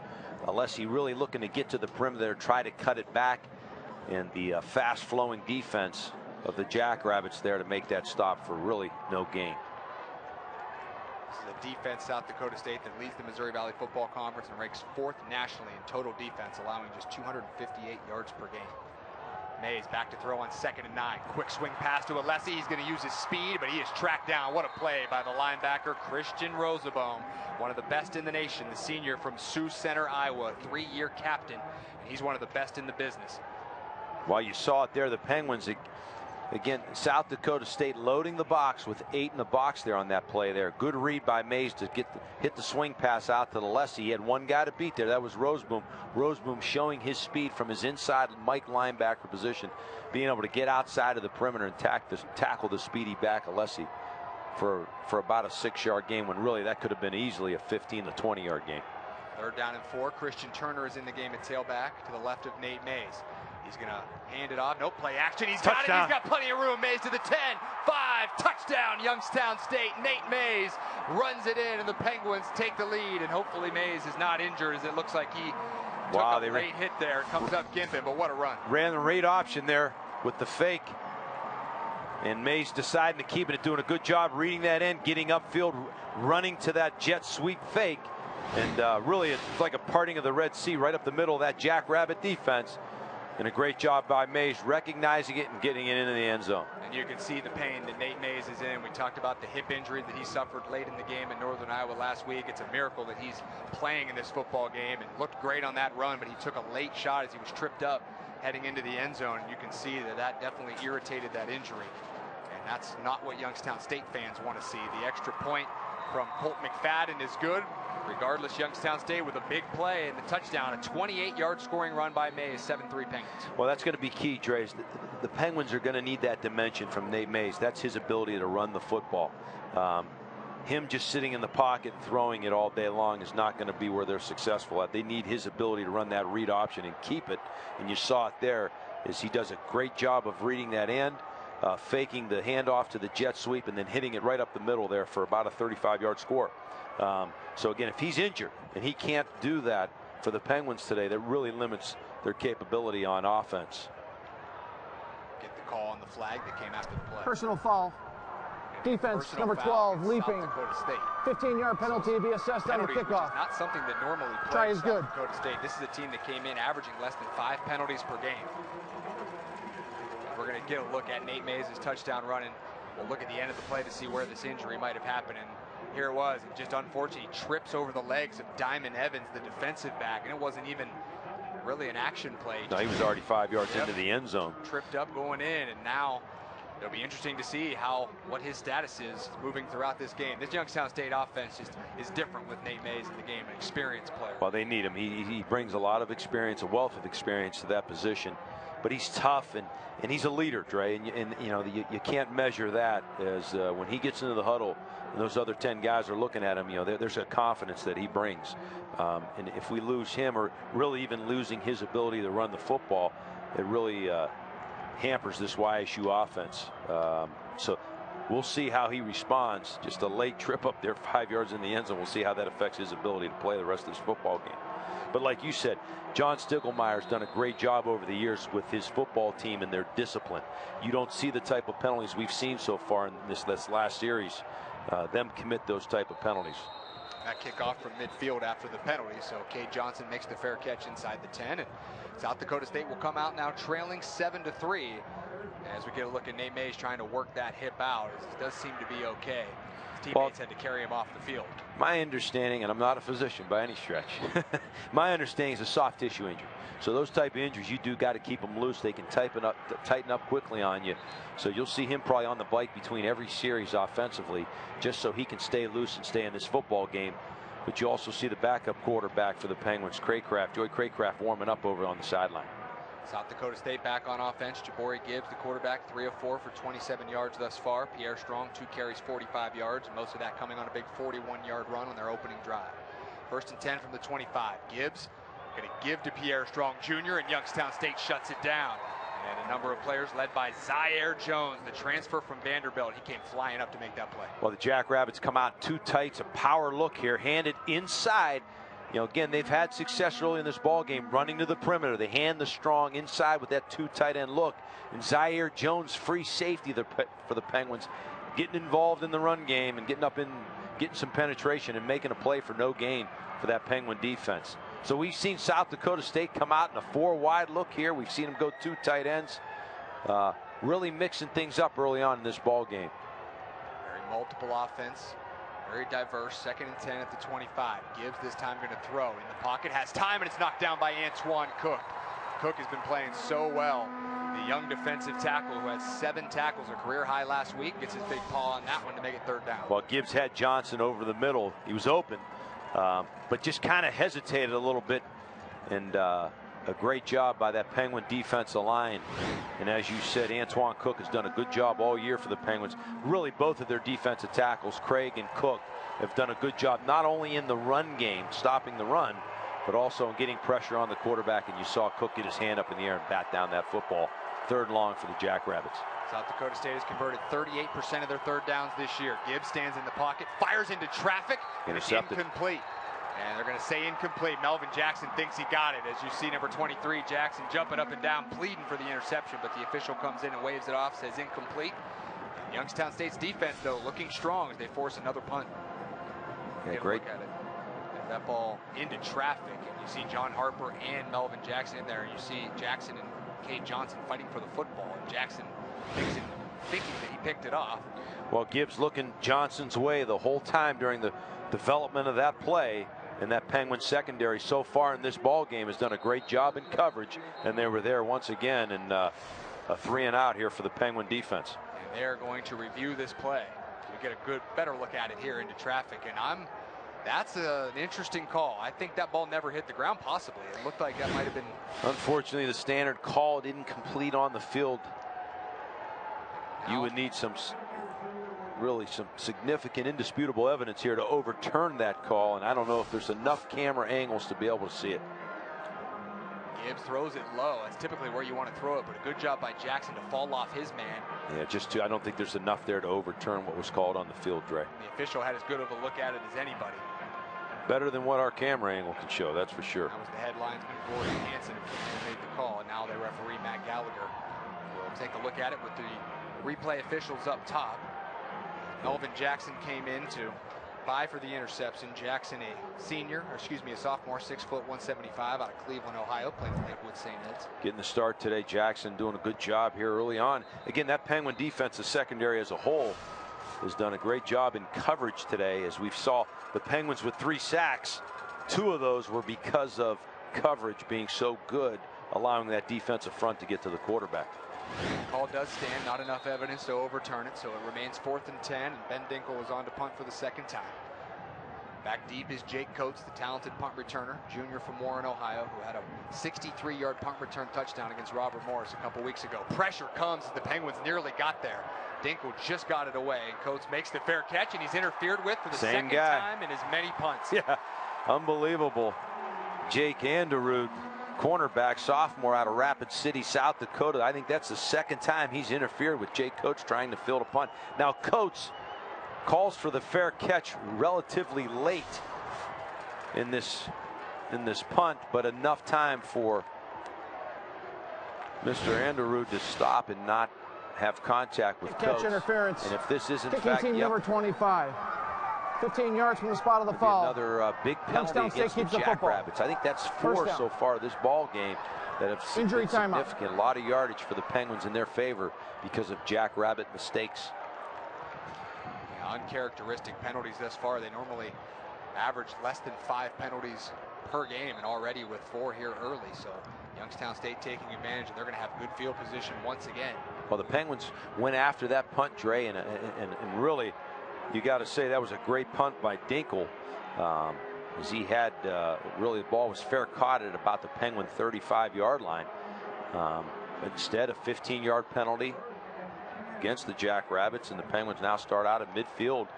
Alessi really looking to get to the perimeter, try to cut it back. And the fast-flowing defense of the Jackrabbits there to make that stop for really no gain. This is a defense, South Dakota State, that leads the Missouri Valley Football Conference and ranks 4th nationally in total defense, allowing just 258 yards per game. Mays back to throw on 2nd and 9. Quick swing pass to Alessi. He's going to use his speed, but he is tracked down. What a play by the linebacker, Christian Rosenbaum, one of the best in the nation, the senior from Sioux Center, Iowa, 3-year captain, and he's one of the best in the business. Well, you saw it there, the Penguins, again, South Dakota State loading the box with 8 in the box there on that play there. Good read by Mays to hit the swing pass out to the Alessi. He had one guy to beat there. That was Rosenbaum. Rosenbaum showing his speed from his inside Mike linebacker position, being able to get outside of the perimeter and tackle the speedy back Alessi for about a 6-yard gain, when really that could have been easily a 15 to 20-yard game. 3rd down and 4. Christian Turner is in the game at tailback to the left of Nate Mays. He's going to hand it off. No play action. He's got it. He's got plenty of room. Mays to the 10, 5, touchdown, Youngstown State. Nate Mays runs it in, and the Penguins take the lead. And hopefully Mays is not injured, as it looks like he took a great hit there. Comes up gimping, but what a run. Ran the read option there with the fake. And Mays deciding to keep it, doing a good job reading that in, getting upfield, running to that jet sweep fake. And really, it's like a parting of the Red Sea right up the middle of that Jackrabbit defense. And a great job by Mays recognizing it and getting it into the end zone. And you can see the pain that Nate Mays is in. We talked about the hip injury that he suffered late in the game in Northern Iowa last week. It's a miracle that he's playing in this football game, and looked great on that run, but he took a late shot as he was tripped up heading into the end zone. And you can see that definitely irritated that injury. And that's not what Youngstown State fans want to see. The extra point from Colt McFadden is good. Regardless, Youngstown State with a big play and the touchdown, a 28-yard scoring run by Mays, 7-3 Penguins. Well, that's going to be key, Dre. The Penguins are going to need that dimension from Nate Mays. That's his ability to run the football. Him just sitting in the pocket and throwing it all day long is not going to be where they're successful at. They need his ability to run that read option and keep it. And you saw it there, as he does a great job of reading that end, faking the handoff to the jet sweep, and then hitting it right up the middle there for about a 35-yard score. So again, if he's injured and he can't do that for the Penguins today, that really limits their capability on offense. Get the call on the flag that came after the play. Personal foul. Defense, number 12, leaping. 15-yard penalty to be assessed on the kickoff. Not something that normally plays. Try is good. Dakota State. This is a team that came in averaging less than 5 penalties per game. We're going to get a look at Nate Mays' touchdown run, and we'll look at the end of the play to see where this injury might have happened. And here it was. And just unfortunately, he trips over the legs of Diamond Evans, the defensive back, and it wasn't even really an action play. No, he was already 5 yards into the end zone. Tripped up going in, and now it'll be interesting to see what his status is moving throughout this game. This Youngstown State offense just is different with Nate Mays in the game, an experienced player. Well, they need him. He brings a lot of experience, a wealth of experience to that position. But he's tough, and he's a leader, Dre. And you know, you can't measure that as when he gets into the huddle and those other 10 guys are looking at him. You know, there's a confidence that he brings. And if we lose him, or really even losing his ability to run the football, it really hampers this YSU offense. So we'll see how he responds. Just a late trip up there 5 yards in the end zone. We'll see how that affects his ability to play the rest of this football game. But like you said, John Stickelmeyer's done a great job over the years with his football team and their discipline. You don't see the type of penalties we've seen so far in this last series, them commit those type of penalties. That kickoff from midfield after the penalty. So Cade Johnson makes the fair catch inside the 10. And South Dakota State will come out now trailing 7-3. As we get a look at Nate Mays trying to work that hip out. It does seem to be okay. His teammates had to carry him off the field. My understanding, and I'm not a physician by any stretch, my understanding is a soft tissue injury. So those type of injuries, you do got to keep them loose. They can tighten up quickly on you. So you'll see him probably on the bike between every series offensively, just so he can stay loose and stay in this football game. But you also see the backup quarterback for the Penguins, Joey Craycraft, warming up over on the sideline. South Dakota State back on offense. Jabari Gibbs, the quarterback, 3 of 4 for 27 yards thus far. Pierre Strong, 2 carries, 45 yards. Most of that coming on a big 41-yard run on their opening drive. 1st and 10 from the 25. Gibbs going to give to Pierre Strong Jr., and Youngstown State shuts it down. And a number of players led by Zaire Jones, the transfer from Vanderbilt. He came flying up to make that play. Well, the Jackrabbits come out too tight. It's a power look here, handed inside. You know, again, they've had success early in this ball game running to the perimeter. They hand the Strong inside with that 2 tight end look. And Zaire Jones, free safety for the Penguins, getting involved in the run game and getting some penetration and making a play for no gain for that Penguin defense. So we've seen South Dakota State come out in a 4-wide look here. We've seen them go 2 tight ends. Really mixing things up early on in this ball game. Very multiple offense. Very diverse. 2nd and 10 at the 25. Gibbs this time going to throw in the pocket. Has time, and it's knocked down by Antoine Cook. Cook has been playing so well. The young defensive tackle who had 7 tackles, a career high last week, gets his big paw on that one to make it 3rd down. Well, Gibbs had Johnson over the middle. He was open, but just kind of hesitated a little bit. And a great job by that Penguin defensive line. And as you said, Antoine Cook has done a good job all year for the Penguins. Really, both of their defensive tackles, Craig and Cook, have done a good job not only in the run game, stopping the run, but also in getting pressure on the quarterback. And you saw Cook get his hand up in the air and bat down that football. 3rd long for the Jackrabbits. South Dakota State has converted 38% of their 3rd downs this year. Gibbs stands in the pocket, fires into traffic, and it's incomplete. And they're going to say incomplete. Melvin Jackson thinks he got it. As you see number 23, Jackson jumping up and down, pleading for the interception, but the official comes in and waves it off, says incomplete. Youngstown State's defense, though, looking strong as they force another punt. Yeah, great. Look at it. And that ball into traffic, and you see John Harper and Melvin Jackson in there. And you see Jackson and Cade Johnson fighting for the football, and Jackson thinking that he picked it off. Well, Gibbs looking Johnson's way the whole time during the development of that play. And that Penguin secondary so far in this ball game has done a great job in coverage, and they were there once again, and a 3-and-out here for the Penguin defense. And they're going to review this play to get a better look at it here into traffic. And that's an interesting call. I think that ball never hit the ground. Possibly, it looked like that might have been. Unfortunately, the standard call didn't complete on the field. You would need some significant, indisputable evidence here to overturn that call, and I don't know if there's enough camera angles to be able to see it. Gibbs throws it low. That's typically where you want to throw it, but a good job by Jackson to fall off his man. Yeah, I don't think there's enough there to overturn what was called on the field, Dre. The official had as good of a look at it as anybody. Better than what our camera angle can show, that's for sure. That was the headlinesman Gordon Hansen who made the call, and now the referee Matt Gallagher will take a look at it with the replay officials up top. Melvin Jackson came in to vie for the interception. Jackson, a sophomore, 6 foot 175 out of Cleveland, Ohio, playing for Lakewood St. Ed's. Getting the start today. Jackson doing a good job here early on. Again, that Penguin defensive secondary as a whole has done a great job in coverage today, as we saw the Penguins with 3 sacks. 2 of those were because of coverage being so good, allowing that defensive front to get to the quarterback. Call does stand, not enough evidence to overturn it, so it remains 4th and 10, and Ben Dinkle is on to punt for the 2nd time. Back deep is Jake Coates, the talented punt returner, junior from Warren, Ohio, who had a 63-yard punt return touchdown against Robert Morris a couple weeks ago. Pressure comes as the Penguins nearly got there. Dinkle just got it away, and Coates makes the fair catch, and he's interfered with for the second time in as many punts. Yeah, unbelievable. Jake Anderud, cornerback, sophomore out of Rapid City, South Dakota. I think that's the 2nd time he's interfered with Jake Coates trying to field a punt. Now Coates calls for the fair catch relatively late in this punt, but enough time for Mr. Anderud to stop and not have contact with Coates. Catch interference. And if this isn't kicking team number 25. 15 yards from the spot of the foul. Another big penalty against the Jackrabbits. I think that's 4 so far this ball game that have been significant. A lot of yardage for the Penguins in their favor because of Jackrabbit mistakes. Yeah, uncharacteristic penalties thus far. They normally average less than 5 penalties per game, and already with 4 here early. So Youngstown State taking advantage, and they're going to have good field position once again. Well, the Penguins went after that punt, Dre, and really, you got to say that was a great punt by Dinkle, as he had really the ball was fair caught at about the Penguin 35-yard line. Instead, a 15-yard penalty against the Jackrabbits, and the Penguins now start out at midfield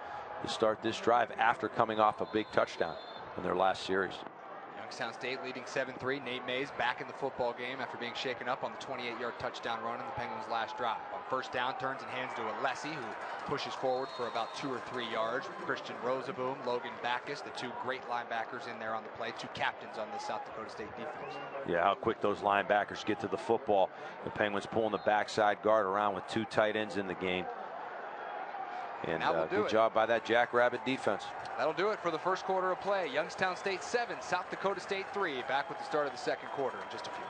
to start this drive after coming off a big touchdown in their last series. Youngstown State leading 7-3. Nate Mays back in the football game after being shaken up on the 28-yard touchdown run in the Penguins' last drive. On 1st down, turns and hands to Alessi, who pushes forward for about 2 or 3 yards. Christian Rosaboom, Logan Backus, the 2 great linebackers in there on the play, 2 captains on the South Dakota State defense. Yeah, how quick those linebackers get to the football. The Penguins pulling the backside guard around with 2 tight ends in the game. And that will do good job by that Jackrabbit defense. That'll do it for the first quarter of play. Youngstown State 7, South Dakota State 3. Back with the start of the second quarter in just a few.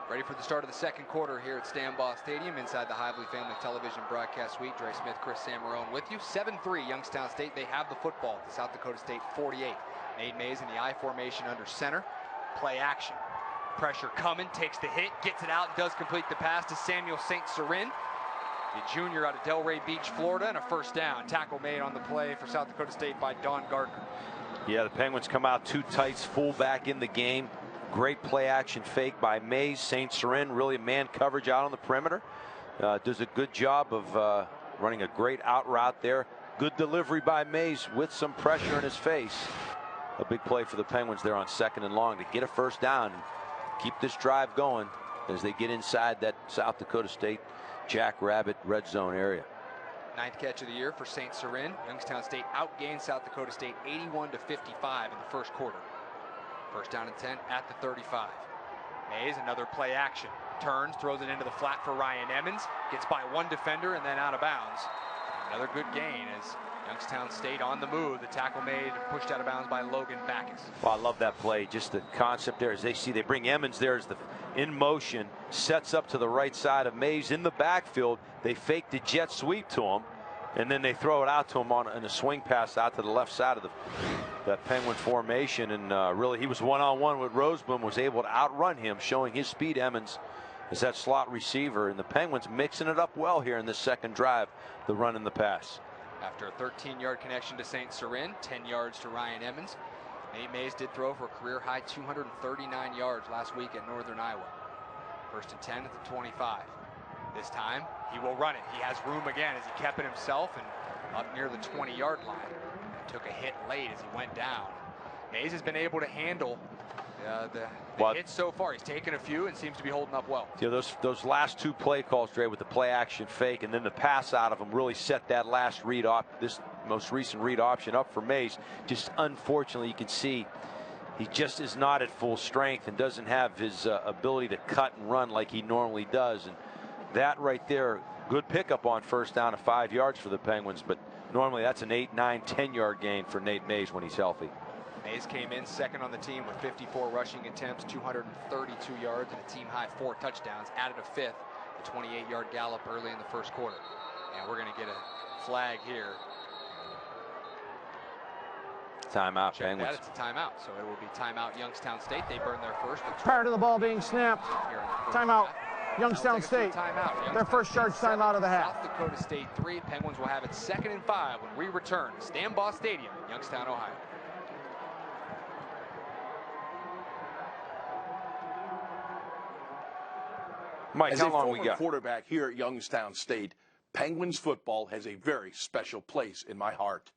Ready for the start of the second quarter here at Stambaugh Stadium inside the Hively Family Television Broadcast Suite. Dre Smith, Chris Samarone with you. 7-3 Youngstown State. They have the football at the South Dakota State 48. Nate Mays in the I formation under center. Play action. Pressure coming, takes the hit, gets it out, and does complete the pass to Samuel St. Cyrin, the junior out of Delray Beach, Florida, and a first down. Tackle made on the play for South Dakota State by Don Gardner. Yeah, the Penguins come out two tights, fullback in the game. Great play action fake by Mays. St. Cyrin, really man coverage out on the perimeter. Does a good job of running a great out route there. Good delivery by Mays with some pressure in his face. A big play for the Penguins there on 2nd and long to get a first down and keep this drive going as they get inside that South Dakota State Jackrabbit red zone area. 9th catch of the year for St. Cyrin. Youngstown State outgained South Dakota State 81-55 in the first quarter. First down and 10 at the 35. Mays, another play action. Turns, throws it into the flat for Ryan Emmons. Gets by one defender and then out of bounds. Another good gain as Youngstown State on the move. The tackle made, pushed out of bounds by Logan Backus. Well, I love that play. Just the concept there as they bring Emmons there as the in motion, sets up to the right side of Mays in the backfield. They fake the jet sweep to him, and then they throw it out to him in a swing pass out to the left side of that Penguin formation. And really, he was one-on-one with Roseboom, was able to outrun him, showing his speed. Emmons is that slot receiver, and the Penguins mixing it up well here in this second drive, the run and the pass. After a 13-yard connection to St. Cyrin, 10 yards to Ryan Emmons. Nate Mays did throw for a career-high 239 yards last week at Northern Iowa. 1st and 10 at the 25. This time, he will run it. He has room again as he kept it himself and up near the 20-yard line. Took a hit late as he went down. Mays has been able to handle the hits so far. He's taken a few and seems to be holding up well. You know, those last two play calls, Dre, with the play action fake and then the pass out of him really set that last read off, this most recent read option up for Mays. Just unfortunately, you can see he just is not at full strength and doesn't have his ability to cut and run like he normally does. And that right there, good pickup on 1st down of 5 yards for the Penguins, but normally that's an 8, 9, 10-yard gain for Nate Mays when he's healthy. Mays came in second on the team with 54 rushing attempts, 232 yards, and a team-high 4 touchdowns. Added a 5th, a 28-yard gallop early in the 1st quarter. And we're going to get a flag here. Timeout, Check Penguins. that, it's a timeout. So it will be timeout Youngstown State. They burn their first. Prior to the ball being snapped, timeout Youngstown State. Their first charge timeout of the half. South Dakota State 3. Penguins will have it 2nd and 5 when we return to Stambaugh Stadium in Youngstown, Ohio. Mike, as how a long we former got? quarterback here at Youngstown State, Penguins football has a very special place in my heart.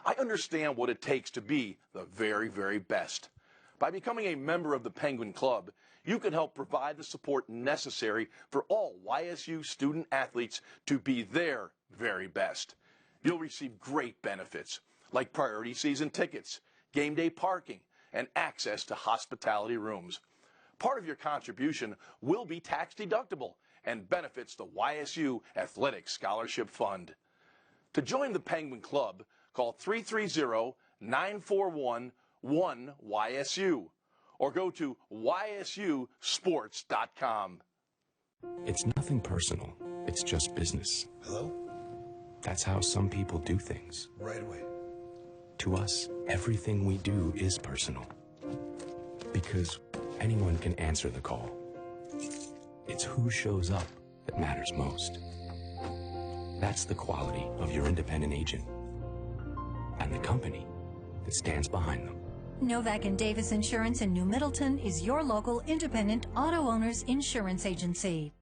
I understand what it takes to be the very, very best. By becoming a member of the Penguin Club, you can help provide the support necessary for all YSU student athletes to be their very best. You'll receive great benefits like priority season tickets, game day parking, and access to hospitality rooms. Part of your contribution will be tax deductible and benefits the YSU Athletic Scholarship Fund. To join the Penguin Club, call 330-941-1YSU or go to ysusports.com. It's nothing personal. It's just business. Hello? That's how some people do things. Right away. To us, everything we do is personal. Because anyone can answer the call. It's who shows up that matters most. That's the quality of your independent agent and the company that stands behind them. Novak and Davis Insurance in New Middleton is your local independent auto owners insurance agency.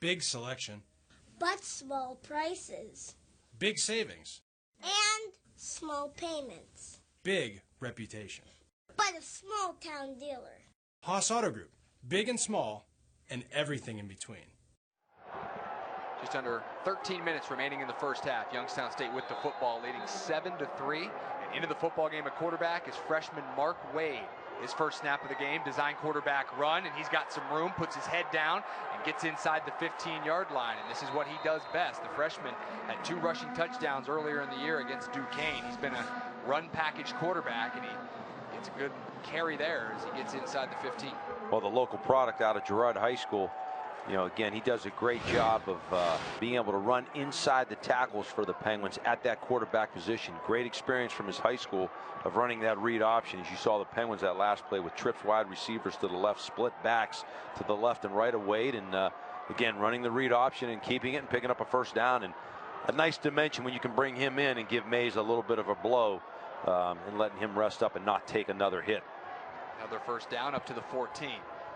Big selection. But small prices. Big savings. And small payments. Big reputation. But a small town dealer. Haas Auto Group. Big and small, and everything in between. Just under 13 minutes remaining in the 1st half. Youngstown State with the football, leading 7-3. And into the football game at quarterback is freshman Mark Wade. His first snap of the game, design quarterback run, and he's got some room, puts his head down, and gets inside the 15-yard line. And this is what he does best. The freshman had 2 rushing touchdowns earlier in the year against Duquesne. He's been a run package quarterback, and he gets a good carry there as he gets inside the 15. Well, the local product out of Girard High School, you know, again, he does a great job of being able to run inside the tackles for the Penguins at that quarterback position. Great experience from his high school of running that read option. As you saw the Penguins that last play with trips wide receivers to the left, split backs to the left and right of Wade. And again, running the read option and keeping it and picking up a 1st down. And a nice dimension when you can bring him in and give Mays a little bit of a blow and letting him rest up and not take another hit. Another 1st down up to the 14.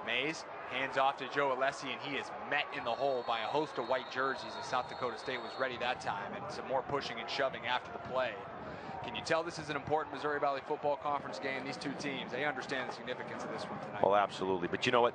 Mays hands off to Joe Alessi, and he is met in the hole by a host of white jerseys as South Dakota State was ready that time, and some more pushing and shoving after the play. Can you tell this is an important Missouri Valley Football Conference game? These two teams, they understand the significance of this one tonight. Well, absolutely. But you know what?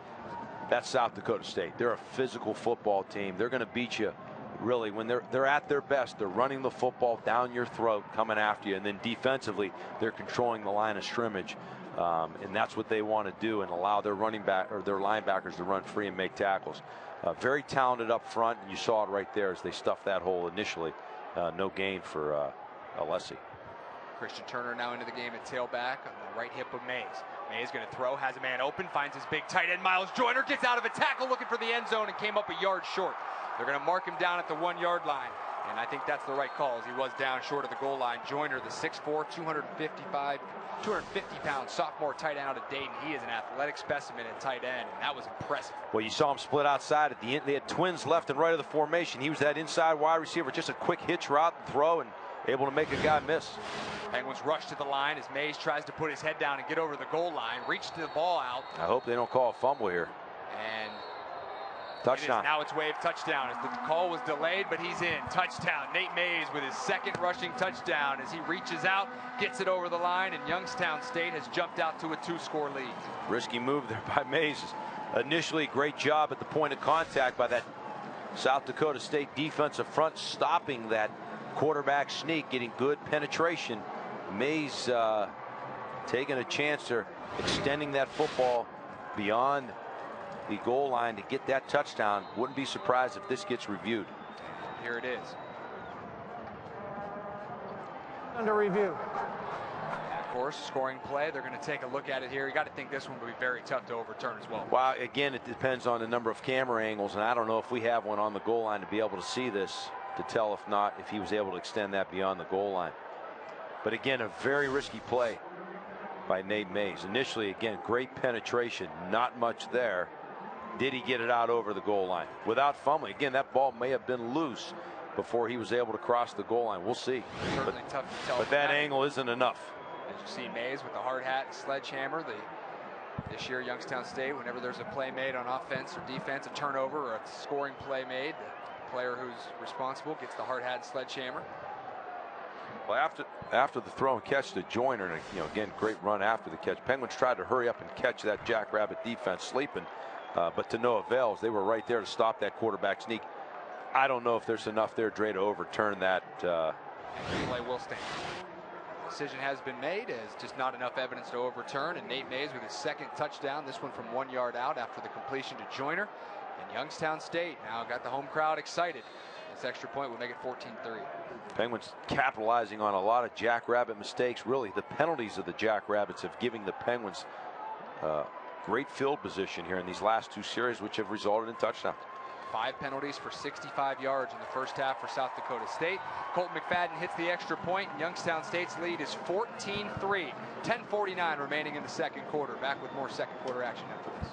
That's South Dakota State. They're a physical football team. They're going to beat you, really, when they're at their best. They're running the football down your throat, coming after you, and then defensively, they're controlling the line of scrimmage. And that's what they want to do and allow their running back or their linebackers to run free and make tackles. Very talented up front, and you saw it right there as they stuffed that hole initially. No gain for Alessi. Christian Turner now into the game at tailback on the right hip of Mays. Mays going to throw, has a man open, finds his big tight end Miles Joyner, gets out of a tackle looking for the end zone and came up a yard short. They're going to mark him down at the 1 yard line. And I think that's the right call, as he was down short of the goal line. Joyner, the 6'4", 250-pound sophomore tight end out of Dayton. He is an athletic specimen at tight end, and that was impressive. Well, you saw him split outside at the end. They had twins left and right of the formation. He was that inside wide receiver, just a quick hitch route and throw, and able to make a guy miss. Penguins rush to the line as Mays tries to put his head down and get over the goal line, reach the ball out. I hope they don't call a fumble here. And touchdown. Now it's waved touchdown as the call was delayed, but he's in. Touchdown. Nate Mays with his second rushing touchdown as he reaches out, gets it over the line, and Youngstown State has jumped out to a 2-score lead. Risky move there by Mays. Initially, great job at the point of contact by that South Dakota State defensive front, stopping that quarterback sneak, getting good penetration. Mays taking a chance there, extending that football beyond the goal line to get that touchdown. Wouldn't be surprised if this gets reviewed. Here it is. Under review. Of course, scoring play. They're going to take a look at it here. You got to think this one will be very tough to overturn as well. Well, again, it depends on the number of camera angles, and I don't know if we have one on the goal line to be able to see this, to tell if he was able to extend that beyond the goal line. But again, a very risky play by Nate Mays. Initially, again, great penetration, not much there. Did he get it out over the goal line without fumbling? Again, that ball may have been loose before he was able to cross the goal line. We'll see. Certainly tough to tell. But that angle isn't enough. As you see Mays with the hard hat and sledgehammer. This year, Youngstown State, whenever there's a play made on offense or defense, a turnover or a scoring play made, the player who's responsible gets the hard hat and sledgehammer. Well, after the throw and catch to Joyner, and again, great run after the catch. Penguins tried to hurry up and catch that Jackrabbit defense sleeping. But to no avail, as they were right there to stop that quarterback sneak. I don't know if there's enough there, Dre, to overturn that. Play will stand. Decision has been made, as just not enough evidence to overturn. And Nate Mays with his second touchdown, this one from 1 yard out after the completion to Joyner. And Youngstown State now got the home crowd excited. This extra point will make it 14-3. Penguins capitalizing on a lot of Jackrabbit mistakes. Really, the penalties of the Jackrabbits have given the Penguins great field position here in these last two series, which have resulted in touchdowns. 5 penalties for 65 yards in the first half for South Dakota State. Colton McFadden hits the extra point. Youngstown State's lead is 14-3. 10:49 remaining in the second quarter. Back with more second quarter action after this.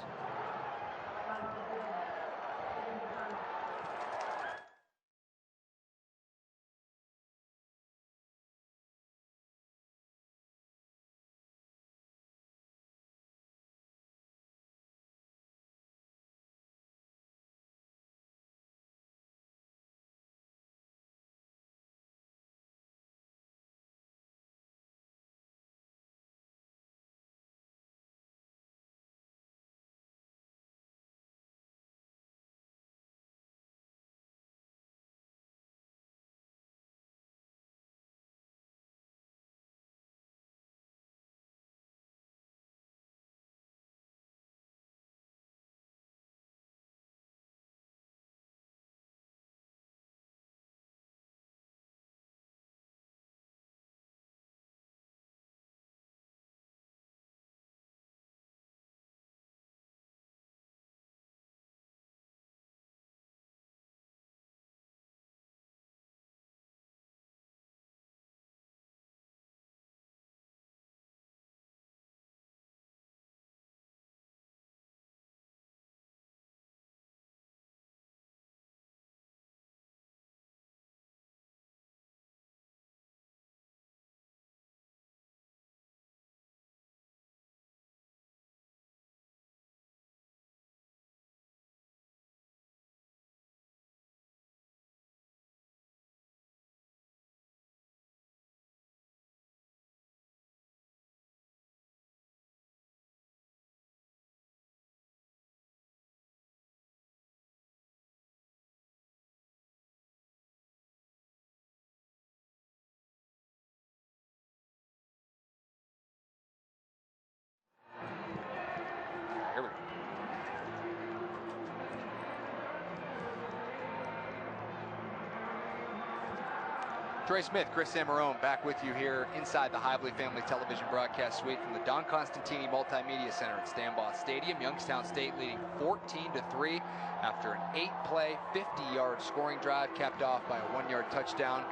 Trey Smith, Chris Samarone back with you here inside the Hively Family Television Broadcast Suite from the Don Constantini Multimedia Center at Stambaugh Stadium. Youngstown State leading 14-3 after an 8-play, 50-yard scoring drive capped off by a 1-yard touchdown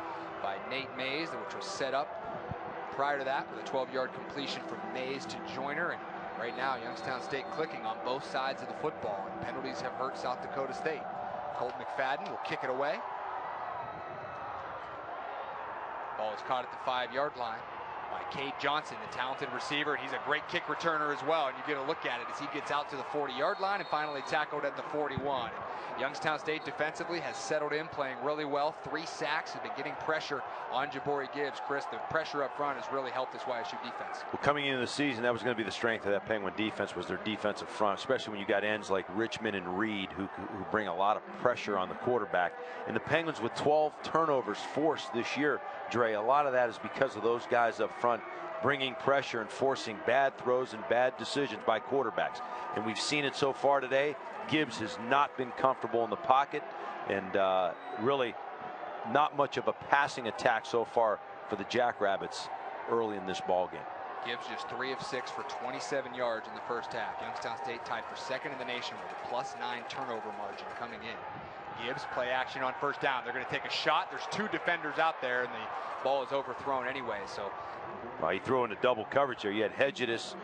by Nate Mays, which was set up prior to that with a 12-yard completion from Mays to Joyner. And right now, Youngstown State clicking on both sides of the football, and penalties have hurt South Dakota State. Colt McFadden will kick it away. Ball is caught at the 5-yard line by Cade Johnson, the talented receiver, and he's a great kick returner as well. And you get a look at it as he gets out to the 40-yard line and finally tackled at the 41. Youngstown State defensively has settled in, playing really well. 3 sacks, have been getting pressure on Jabari Gibbs. Chris, the pressure up front has really helped this YSU defense. Well, coming into the season, that was going to be the strength of that Penguin defense, was their defensive front, especially when you got ends like Richmond and Reed who bring a lot of pressure on the quarterback. And the Penguins with 12 turnovers forced this year, Dre, a lot of that is because of those guys up front bringing pressure and forcing bad throws and bad decisions by quarterbacks. And we've seen it so far today. Gibbs has not been comfortable in the pocket, and really not much of a passing attack so far for the Jackrabbits early in this ball game. Gibbs just 3 of 6 for 27 yards in the first half. Youngstown State tied for second in the nation with a +9 turnover margin coming in. Gibbs play action on first down. They're going to take a shot. There's 2 defenders out there, and the ball is overthrown anyway. So, well, he threw into double coverage there. You had Hedges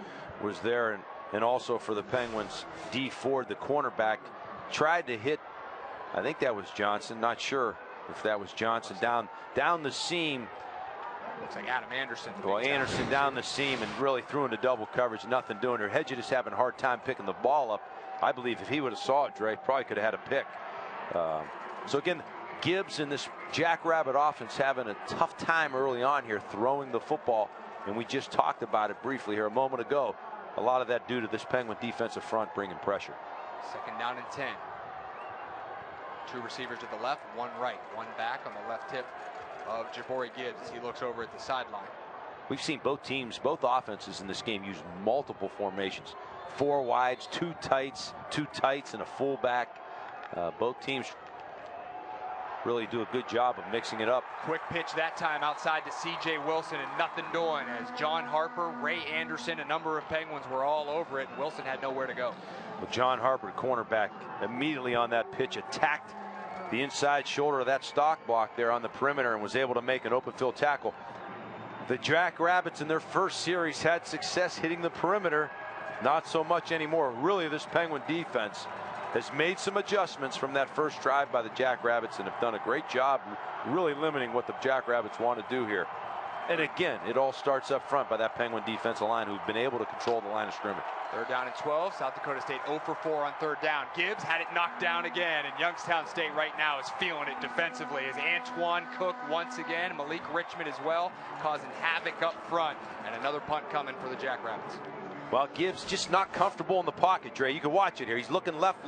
was there, and also for the Penguins, D. Ford, the cornerback, tried to hit, I think that was Johnson, not sure if that was Johnson, down the seam. Looks like Adam Anderson. Well, Anderson down the seam and really threw into double coverage, nothing doing there. Hedges having a hard time picking the ball up. I believe if he would have saw it, Dre, probably could have had a pick. So again, Gibbs and this Jackrabbit offense having a tough time early on here throwing the football, and we just talked about it briefly here a moment ago. A lot of that due to this Penguin defensive front bringing pressure. 2nd down and 10. 2 receivers to the left, 1 right, 1 back on the left hip of Jabari Gibbs as he looks over at the sideline. We've seen both teams, both offenses in this game use multiple formations. 4 wides, 2 tights, and a fullback. Both teams really do a good job of mixing it up. Quick pitch that time outside to C.J. Wilson, and nothing doing as John Harper, Ray Anderson, a number of Penguins were all over it, and Wilson had nowhere to go. Well, John Harper, cornerback, immediately on that pitch attacked the inside shoulder of that stock block there on the perimeter and was able to make an open field tackle. The Jackrabbits in their first series had success hitting the perimeter. Not so much anymore. Really, this Penguin defense has made some adjustments from that first drive by the Jackrabbits and have done a great job really limiting what the Jackrabbits want to do here. And again, it all starts up front by that Penguin defensive line who've been able to control the line of scrimmage. 3rd down and 12. South Dakota State 0 for 4 on 3rd down. Gibbs had it knocked down again, and Youngstown State right now is feeling it defensively as Antoine Cook once again, Malik Richmond as well, causing havoc up front, and another punt coming for the Jackrabbits. Well, Gibbs just not comfortable in the pocket, Dre. You can watch it here. He's looking left,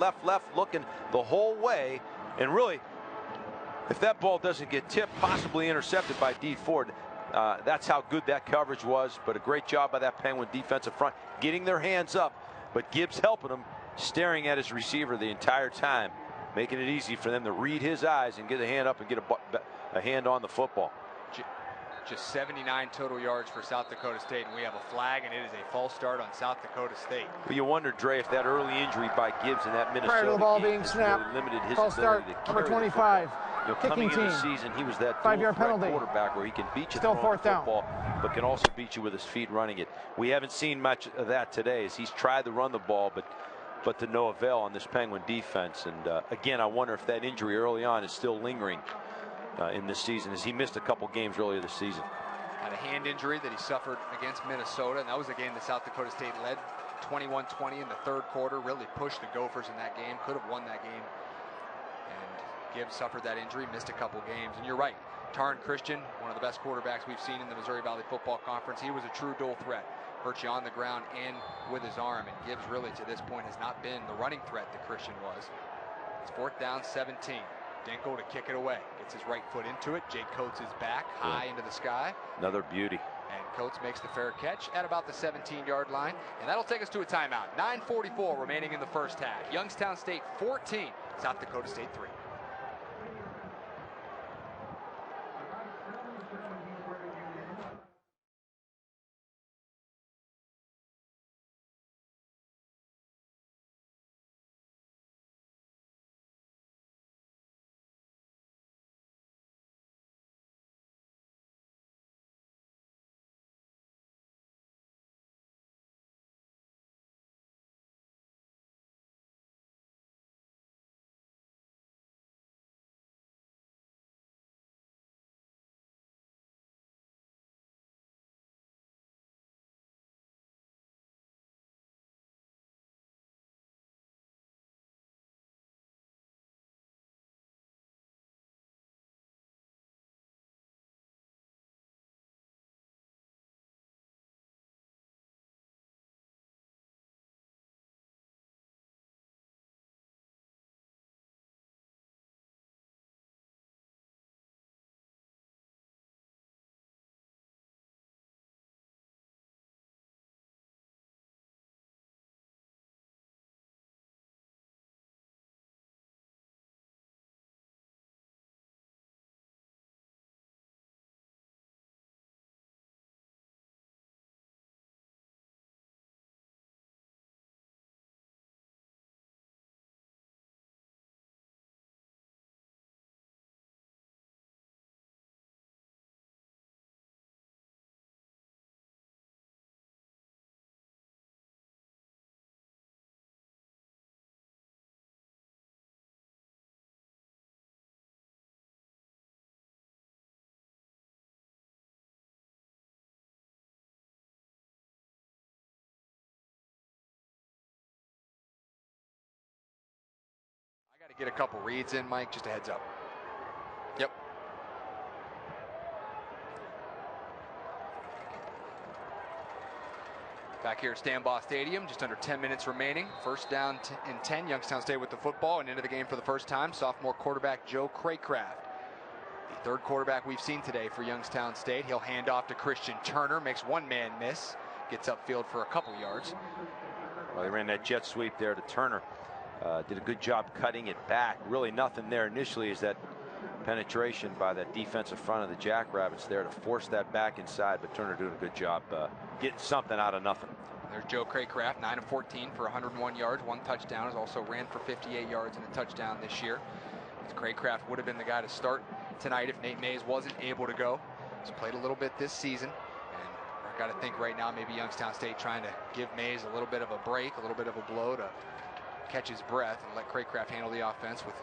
looking the whole way. And really, if that ball doesn't get tipped, possibly intercepted by D. Ford, that's how good that coverage was. But a great job by that Penguin defensive front, getting their hands up. But Gibbs helping him, staring at his receiver the entire time, making it easy for them to read his eyes and get a hand up and get a hand on the football. Just 79 total yards for South Dakota State, and we have a flag, and it is a false start on South Dakota State. Well, you wonder, Dre, if that early injury by Gibbs in that Minnesota prior to the ball game being snapped, really limited his false start, ability to number carry 25, the coming into the season, he was that 5-yard penalty quarterback where he can beat you still throwing 4th the down, football, but can also beat you with his feet running it. We haven't seen much of that today as he's tried to run the ball, but to no avail on this Penguin defense. And again, I wonder if that injury early on is still lingering in this season, as he missed a couple games earlier this season. Had a hand injury that he suffered against Minnesota, and that was a game that South Dakota State led 21-20 in the 3rd quarter, really pushed the Gophers in that game, could have won that game. And Gibbs suffered that injury, missed a couple games. And you're right, Taryn Christian, one of the best quarterbacks we've seen in the Missouri Valley Football Conference. He was a true dual threat, hurt you on the ground and with his arm. And Gibbs really to this point has not been the running threat that Christian was. It's 4th down, 17. Dinkel to kick it away. Gets his right foot into it. Jake Coates is back high into the sky. Another beauty. And Coates makes the fair catch at about the 17-yard line. And that'll take us to a timeout. 9:44 remaining in the first half. Youngstown State 14, South Dakota State 3. Get a couple reads in, Mike, just a heads up. Yep. Back here at Stambaugh Stadium, just under 10 minutes remaining. First down and 10. Youngstown State with the football and into the game for the first time. Sophomore quarterback Joe Craycraft. The third quarterback we've seen today for Youngstown State. He'll hand off to Christian Turner, makes one man miss, gets upfield for a couple yards. Well, they ran that jet sweep there to Turner. Did a good job cutting it back. Really nothing there initially is that penetration by that defensive front of the Jackrabbits there to force that back inside, but Turner doing a good job getting something out of nothing. There's Joe Craycraft, 9 of 14 for 101 yards, 1 touchdown. Has also ran for 58 yards and a touchdown this year. As Craycraft would have been the guy to start tonight if Nate Mays wasn't able to go. He's played a little bit this season, and I got to think right now maybe Youngstown State trying to give Mays a little bit of a break, a little bit of a blow to catch his breath and let Craycraft handle the offense with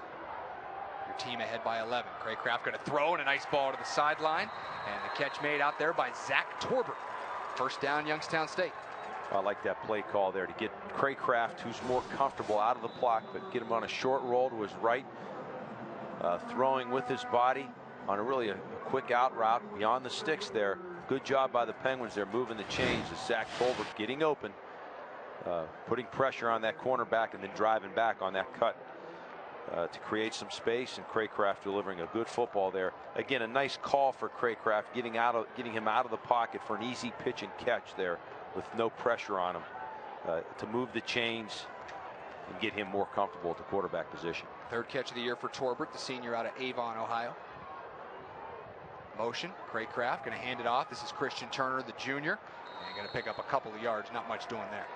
your team ahead by 11. Craycraft going to throw and a nice ball to the sideline, and the catch made out there by Zach Torbert. First down, Youngstown State. I like that play call there to get Craycraft, who's more comfortable out of the block, but get him on a short roll to his right, throwing with his body on a quick out route beyond the sticks there. Good job by the Penguins there, moving the chains as Zach Torbert getting open, putting pressure on that cornerback and then driving back on that cut to create some space, and Craycraft delivering a good football there. Again, a nice call for Craycraft, getting him out of the pocket for an easy pitch and catch there with no pressure on him to move the chains and get him more comfortable at the quarterback position. Third catch of the year for Torbert, the senior out of Avon, Ohio. Motion, Craycraft going to hand it off. This is Christian Turner, the junior, and going to pick up a couple of yards. Not much doing there.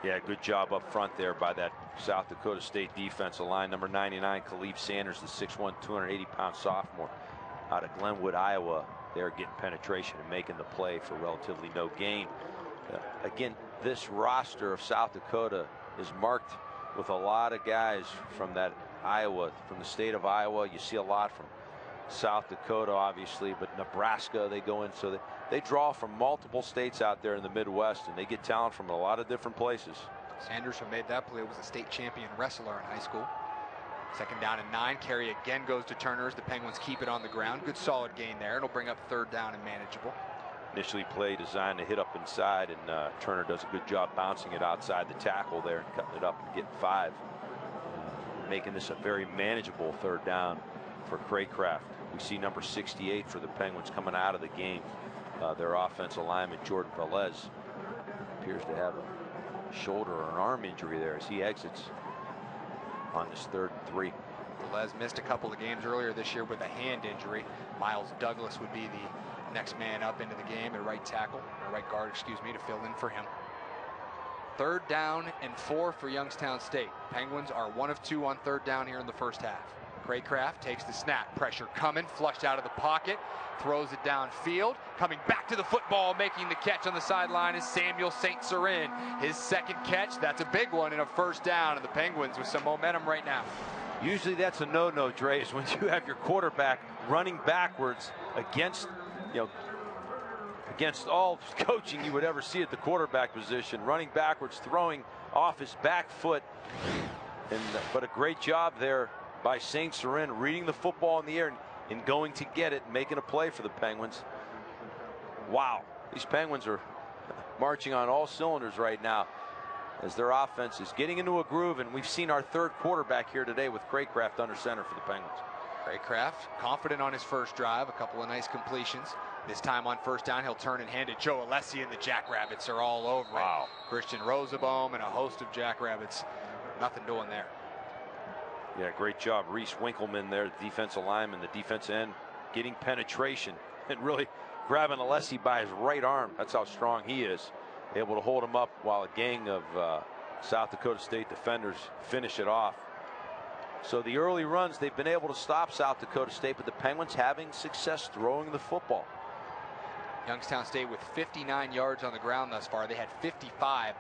Yeah, good job up front there by that South Dakota State defensive line. Number 99, Khalif Sanders, the 6'1", 280-pound sophomore out of Glenwood, Iowa. They're getting penetration and making the play for relatively no gain. Again, this roster of South Dakota is marked with a lot of guys from that Iowa, from the state of Iowa. You see a lot from South Dakota, obviously, but Nebraska, they go in. So they draw from multiple states out there in the Midwest, and they get talent from a lot of different places. Sanders, who made that play, was a state champion wrestler in high school. Second down and 9. Carry again goes to Turner as the Penguins keep it on the ground. Good solid gain there. It'll bring up third down and manageable. Initially play designed to hit up inside, and Turner does a good job bouncing it outside the tackle there and cutting it up and getting 5. Making this a very manageable third down for Craycraft. We see number 68 for the Penguins coming out of the game. Their offensive lineman, Jordan Velez, appears to have a shoulder or an arm injury there as he exits on this 3rd and 3. Velez missed a couple of games earlier this year with a hand injury. Miles Douglas would be the next man up into the game at right tackle, or right guard, excuse me, to fill in for him. 3rd down and 4 for Youngstown State. Penguins are 1 of 2 on 3rd down here in the first half. Craycraft takes the snap, pressure coming, flushed out of the pocket, throws it downfield, coming back to the football, making the catch on the sideline is Samuel St. Cyrin. His second catch, that's a big one, and a first down, and the Penguins with some momentum right now. Usually that's a no-no, Dre, is when you have your quarterback running backwards against, against all coaching you would ever see at the quarterback position, running backwards, throwing off his back foot. But a great job there by St. Cyrin, reading the football in the air and going to get it, and making a play for the Penguins. Wow, these Penguins are marching on all cylinders right now as their offense is getting into a groove, and we've seen our 3rd quarterback here today with Craycraft under center for the Penguins. Craycraft confident on his first drive, a couple of nice completions. This time on first down, he'll turn and hand it. Joe Alessi and the Jackrabbits are all over it. Christian Rosenbaum and a host of Jackrabbits. Nothing doing there. Yeah, great job. Reese Winkleman there, the defensive lineman, the defensive end, getting penetration and really grabbing Alessi by his right arm. That's how strong he is. Able to hold him up while a gang of South Dakota State defenders finish it off. So the early runs, they've been able to stop South Dakota State, but the Penguins having success throwing the football. Youngstown State with 59 yards on the ground thus far. They had 55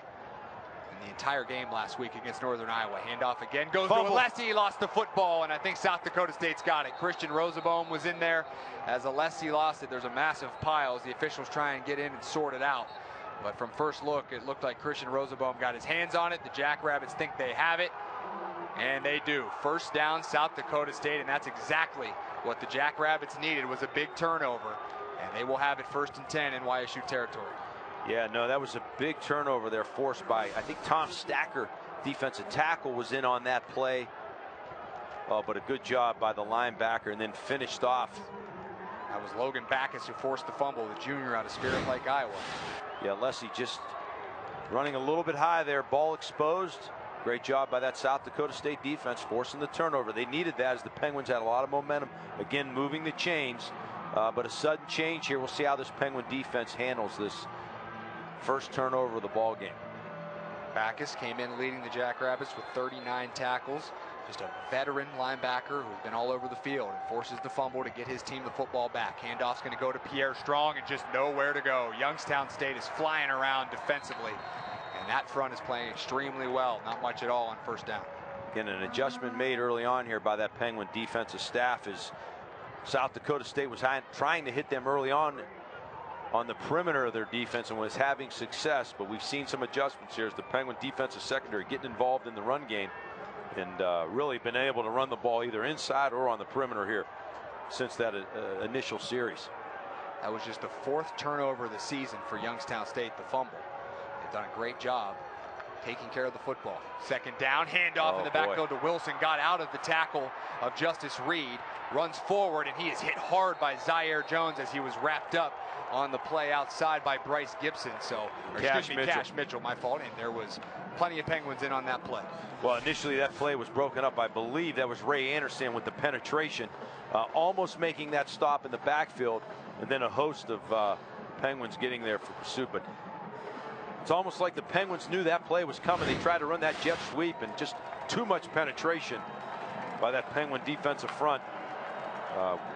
in the entire game last week against Northern Iowa. Handoff again goes to Alessi, lost the football, and I think South Dakota State's got it. Christian Rosenbaum was in there. As Alessi lost it, there's a massive pile as the officials try and get in and sort it out. But from first look, it looked like Christian Rosenbaum got his hands on it. The Jackrabbits think they have it. And they do. First down, South Dakota State, and that's exactly what the Jackrabbits needed, was a big turnover. And they will have it 1st and 10 in YSU territory. Yeah, no, that was a big turnover there forced by, I think Tom Stacker, defensive tackle, was in on that play. Oh, but a good job by the linebacker, and then finished off. That was Logan Backus who forced the fumble, the junior out of Spirit Lake, Iowa. Yeah, Leslie just running a little bit high there, ball exposed. Great job by that South Dakota State defense, forcing the turnover. They needed that as the Penguins had a lot of momentum. Again, moving the chains, but a sudden change here. We'll see how this Penguin defense handles this first turnover of the ball game. Backus came in leading the Jackrabbits with 39 tackles. Just a veteran linebacker who's been all over the field and forces the fumble to get his team the football back. Handoff's going to go to Pierre Strong and just nowhere to go. Youngstown State is flying around defensively, and that front is playing extremely well. Not much at all on first down. Again, an adjustment made early on here by that Penguin defensive staff as South Dakota State was trying to hit them early on the perimeter of their defense and was having success. But we've seen some adjustments here as the Penguin defensive secondary getting involved in the run game and really been able to run the ball either inside or on the perimeter here since that initial series. That was just the 4th turnover of the season for Youngstown State, the fumble. They've done a great job taking care of the football. 2nd down, handoff in the backfield to Wilson. Got out of the tackle of Justice Reed. Runs forward, and he is hit hard by Zaire Jones as he was wrapped up on the play outside by Bryce Gibson. Cash Mitchell, my fault. And there was plenty of Penguins in on that play. Well, initially that play was broken up. I believe that was Ray Anderson with the penetration, almost making that stop in the backfield, and then a host of Penguins getting there for pursuit. But it's almost like the Penguins knew that play was coming. They tried to run that jet sweep, and just too much penetration by that Penguin defensive front.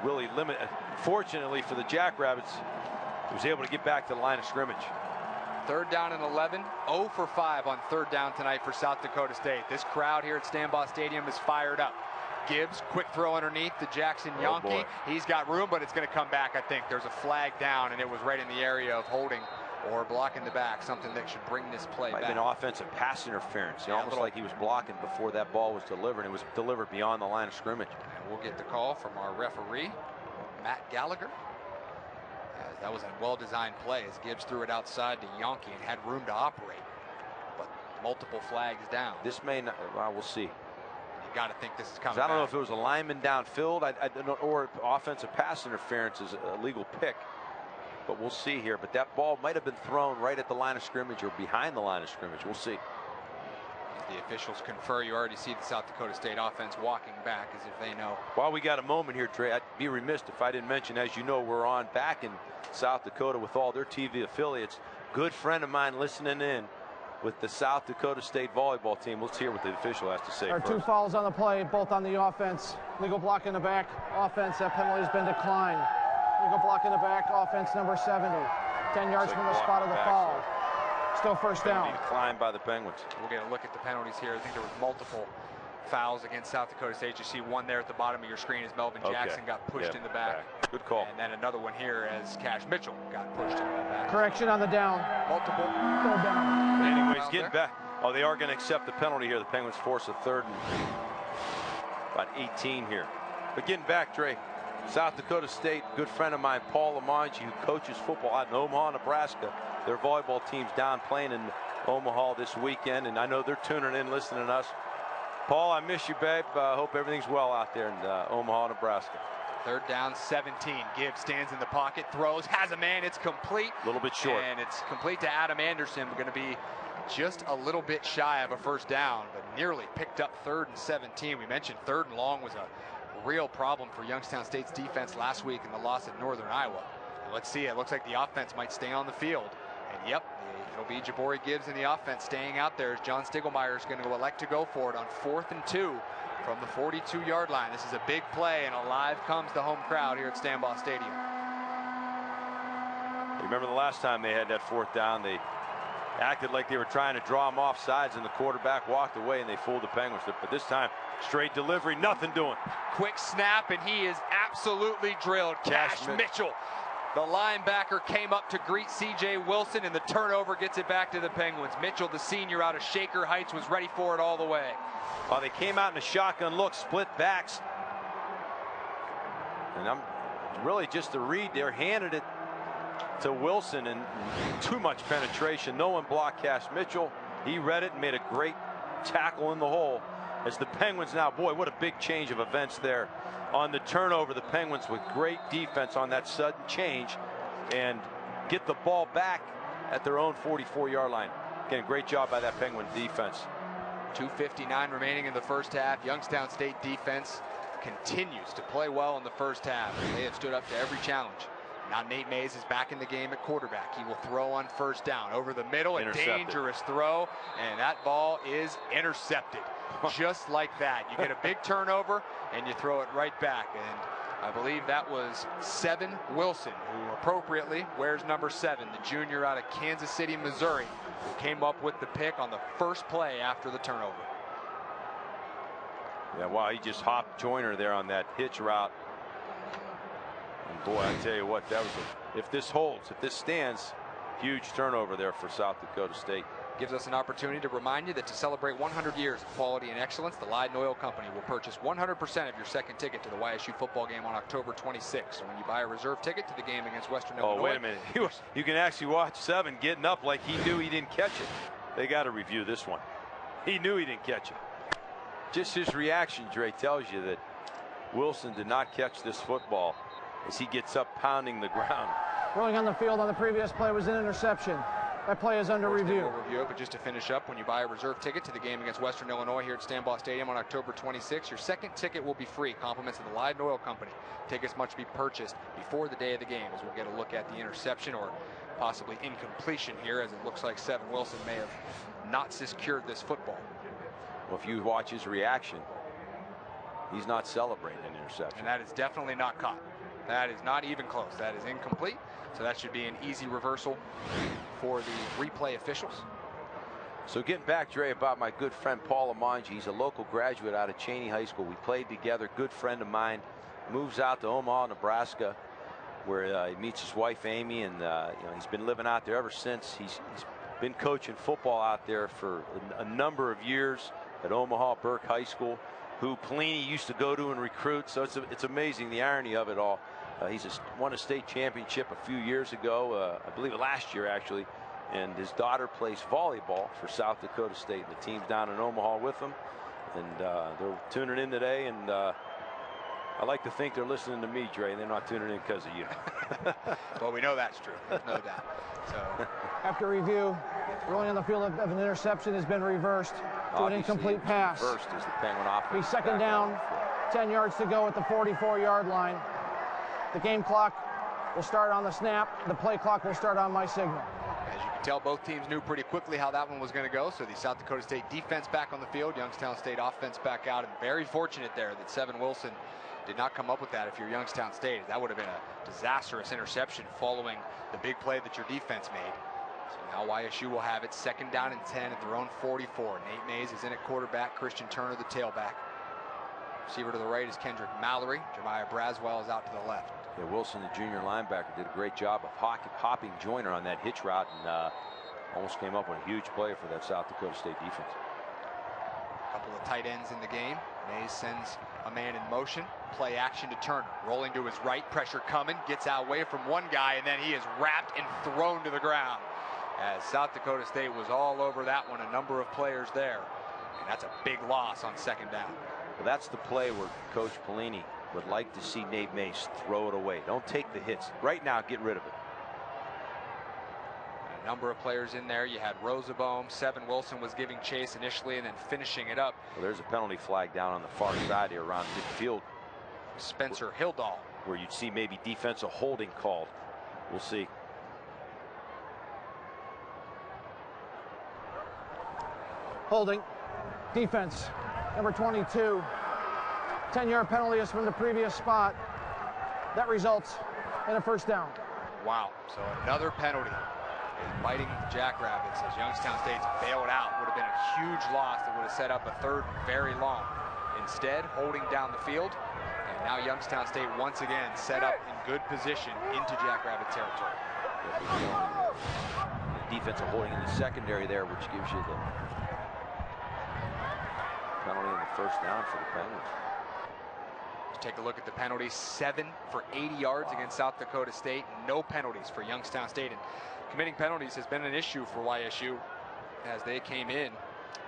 Really limited. Fortunately for the Jackrabbits, he was able to get back to the line of scrimmage. 3rd down and 11, 0 for 5 on 3rd down tonight for South Dakota State. This crowd here at Stanbaugh Stadium is fired up. Gibbs, quick throw underneath to Jackson Yonke. He's got room, but it's going to come back, I think. There's a flag down, and it was right in the area of holding or blocking the back, something that should bring this play back. An offensive pass interference, almost like he was blocking before that ball was delivered. It was delivered beyond the line of scrimmage. And we'll get the call from our referee, Matt Gallagher. That was a well-designed play as Gibbs threw it outside to Yonke and had room to operate, but multiple flags down. This may not. Well, we'll see. You got to think this is coming. I don't know if it was a lineman downfield, I don't know, or offensive pass interference is a legal pick. But we'll see here. But that ball might have been thrown right at the line of scrimmage or behind the line of scrimmage. We'll see. As the officials confer, you already see the South Dakota State offense walking back as if they know. While we got a moment here, Trey, I'd be remiss if I didn't mention, as you know, we're on back in South Dakota with all their TV affiliates. Good friend of mine listening in with the South Dakota State volleyball team. Let's hear what the official has to say. There are first. 2 fouls on the play, both on the offense. Legal block in the back, offense. That penalty has been declined. Legal block in the back, offense number 70. 10 yards from the spot of the foul. Still first down. Declined by the Penguins. We'll get a look at the penalties here. I think there was multiple fouls against South Dakota State. You see one there at the bottom of your screen as Melvin Jackson got pushed in the back. Good call. And then another one here as Cash Mitchell got pushed in the back. Correction on the down. Multiple. Third down. But anyways, getting back. Oh, they are going to accept the penalty here. The Penguins force a 3rd and about 18 here. But getting back, Trey. South Dakota State, good friend of mine, Paul Lamonge, who coaches football out in Omaha, Nebraska. Their volleyball team's down playing in Omaha this weekend, and I know they're tuning in, listening to us. Paul, I miss you, babe. Hope everything's well out there in Omaha, Nebraska. 3rd down, 17. Gibbs stands in the pocket, throws, has a man. It's complete. A little bit short. And it's complete to Adam Anderson. We're going to be just a little bit shy of a first down, but nearly picked up 3rd and 17. We mentioned 3rd and long was a real problem for Youngstown State's defense last week in the loss at Northern Iowa. And let's see, it looks like the offense might stay on the field. And yep, it'll be Jabari Gibbs in the offense staying out there as John Stiglmeyer is going to elect to go for it on 4th and 2 from the 42-yard line. This is a big play, and alive comes the home crowd here at Stanbaugh Stadium. You remember the last time they had that 4th down, they acted like they were trying to draw them off sides, and the quarterback walked away, and they fooled the Penguins. But this time, straight delivery, nothing doing. Quick snap, and he is absolutely drilled. Cash Mitchell The linebacker came up to greet C.J. Wilson, and the turnover gets it back to the Penguins. Mitchell, the senior out of Shaker Heights, was ready for it all the way. Oh, they came out in a shotgun look, split backs. And I'm really just the read there, handed it to Wilson, and too much penetration. No one blocked Cash Mitchell. He read it and made a great tackle in the hole. As the Penguins now, boy, what a big change of events there. On the turnover, the Penguins with great defense on that sudden change and get the ball back at their own 44-yard line. Again, great job by that Penguin defense. 2:59 remaining in the first half. Youngstown State defense continues to play well in the first half. They have stood up to every challenge. Now Nate Mays is back in the game at quarterback. He will throw on first down. Over the middle, a dangerous throw, and that ball is intercepted. Just like that. You get a big turnover, and you throw it right back. And I believe that was Seven Wilson, who appropriately wears number 7, the junior out of Kansas City, Missouri, who came up with the pick on the first play after the turnover. Yeah, wow, he just hopped Joyner there on that hitch route. And boy, I tell you what, that was if this holds, if this stands, huge turnover there for South Dakota State. Gives us an opportunity to remind you that to celebrate 100 years of quality and excellence, the Leyden Oil Company will purchase 100% of your second ticket to the YSU football game on October 26th. So when you buy a reserve ticket to the game against Western Illinois. Oh, wait a minute. You can actually watch Seven getting up like he knew he didn't catch it. They got to review this one. He knew he didn't catch it. Just his reaction, Dre, tells you that Wilson did not catch this football as he gets up pounding the ground. Rolling on the field on the previous play was an interception. That play is under review. We'll review it, but just to finish up, when you buy a reserve ticket to the game against Western Illinois here at Stanbaugh Stadium on October 26th, your second ticket will be free. Compliments of the Leyden Oil Company. Tickets must be purchased before the day of the game, as we'll get a look at the interception or possibly incompletion here, as it looks like Seven Wilson may have not secured this football. Well, if you watch his reaction, he's not celebrating an interception. And that is definitely not caught. That is not even close. That is incomplete. So that should be an easy reversal for the replay officials. So getting back, Dre, about my good friend Paul Amanji. He's a local graduate out of Cheney High School. We played together. Good friend of mine. Moves out to Omaha, Nebraska, where he meets his wife Amy, and he's been living out there ever since. He's been coaching football out there for a number of years at Omaha Burke High School, who Pelini used to go to and recruit. So it's amazing the irony of it all. He's won a state championship a few years ago, I believe last year actually, and his daughter plays volleyball for South Dakota State. The team's down in Omaha with them, and they're tuning in today, and I like to think they're listening to me, Dre. They're not tuning in because of you. Well, we know that's true. There's no doubt. So after review, rolling on the field of an interception has been reversed to an incomplete pass. First is the Penguin offense. Be second down, 10 yards to go at the 44-yard line. The game clock will start on the snap. The play clock will start on my signal. As you can tell, both teams knew pretty quickly how that one was going to go. So the South Dakota State defense back on the field, Youngstown State offense back out, and very fortunate there that Seven Wilson did not come up with that if you're Youngstown State. That would have been a disastrous interception following the big play that your defense made. So now YSU will have it second down and 10 at their own 44. Nate Mays is in at quarterback. Christian Turner, the tailback. Receiver to the right is Kendrick Mallory. Jemiah Braswell is out to the left. Yeah, Wilson, the junior linebacker, did a great job of hopping Joyner on that hitch route, and almost came up with a huge play for that South Dakota State defense. A couple of tight ends in the game. Mays sends a man in motion. Play action to Turner. Rolling to his right. Pressure coming. Gets out away from one guy, and then he is wrapped and thrown to the ground. As South Dakota State was all over that one. A number of players there. And that's a big loss on second down. Well, that's the play where Coach Pelini would like to see Nate Mays throw it away. Don't take the hits. Right now, get rid of it. A number of players in there. You had Rosaboam. Seven Wilson was giving chase initially and then finishing it up. Well, there's a penalty flag down on the far side here around midfield. Spencer Hildahl. Where you'd see maybe defensive holding called. We'll see. Holding. Defense. Number 22. 10-yard penalty is from the previous spot. That results in a first down. Wow. So another penalty is biting the Jackrabbits as Youngstown State's bailed out. Would have been a huge loss that would have set up a third very long. Instead, holding down the field. And now Youngstown State once again set up in good position into Jackrabbit territory. The defensive holding in the secondary there, which gives you the penalty in the first down for the Penguins. Let's take a look at the penalties. 7 for 80 yards against South Dakota State. No penalties for Youngstown State. And committing penalties has been an issue for YSU as they came in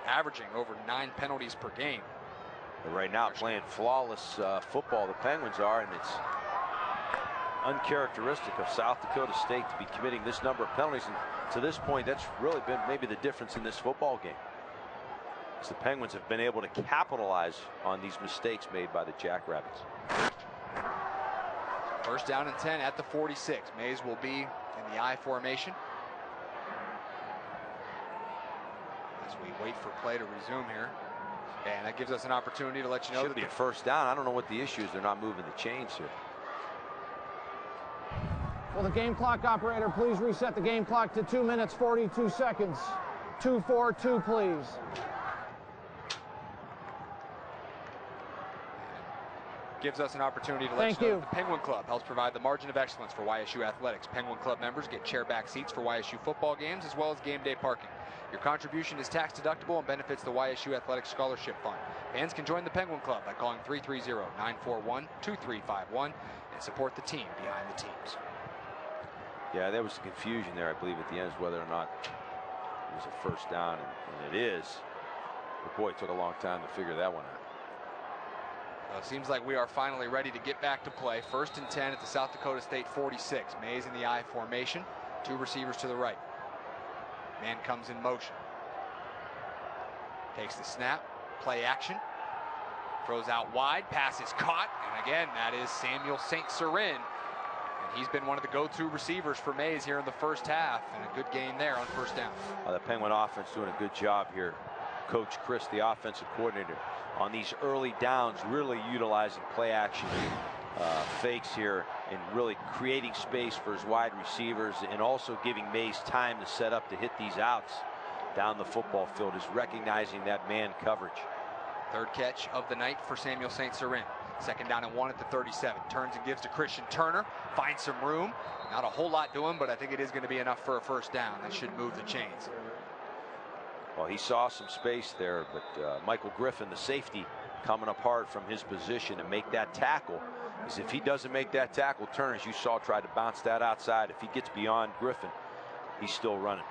averaging over 9 penalties per game. But right now playing flawless football, the Penguins are, and it's uncharacteristic of South Dakota State to be committing this number of penalties. And to this point, that's really been maybe the difference in this football game. As the Penguins have been able to capitalize on these mistakes made by the Jackrabbits. First down and 10 at the 46. Mays will be in the I formation as we wait for play to resume here. And that gives us an opportunity to let you know Should be a first down. I don't know what the issue is. They're not moving the chains here. Will the game clock operator please reset the game clock to 2 minutes 42 seconds. 2:42, please. Gives us an opportunity to let you know that the Penguin Club helps provide the margin of excellence for YSU athletics. Penguin Club members get chair-back seats for YSU football games as well as game day parking. Your contribution is tax deductible and benefits the YSU Athletics Scholarship Fund. Fans can join the Penguin Club by calling 330-941-2351 and support the team behind the teams. Yeah, there was some confusion there, I believe, at the end, as whether or not it was a first down, and it is. But boy, it took a long time to figure that one out. Well, it seems like we are finally ready to get back to play. First and 10 at the South Dakota State 46. Mays in the I formation. 2 receivers to the right. Man comes in motion. Takes the snap. Play action. Throws out wide. Pass is caught. And again, that is Samuel St. Cyrin. And he's been one of the go-to receivers for Mays here in the first half. And a good gain there on first down. The Penguin offense doing a good job here. Coach Chris, the offensive coordinator, on these early downs, really utilizing play action fakes here and really creating space for his wide receivers, and also giving Mays time to set up to hit these outs down the football field, is recognizing that man coverage. Third catch of the night for Samuel St. Cyrin. Second down and 1 at the 37. Turns and gives to Christian Turner. Finds some room. Not a whole lot doing, but I think it is going to be enough for a first down. That should move the chains. Well, he saw some space there, but Michael Griffin, the safety, coming up hard from his position to make that tackle. Because if he doesn't make that tackle, Turner, as you saw, tried to bounce that outside. If he gets beyond Griffin, he's still running.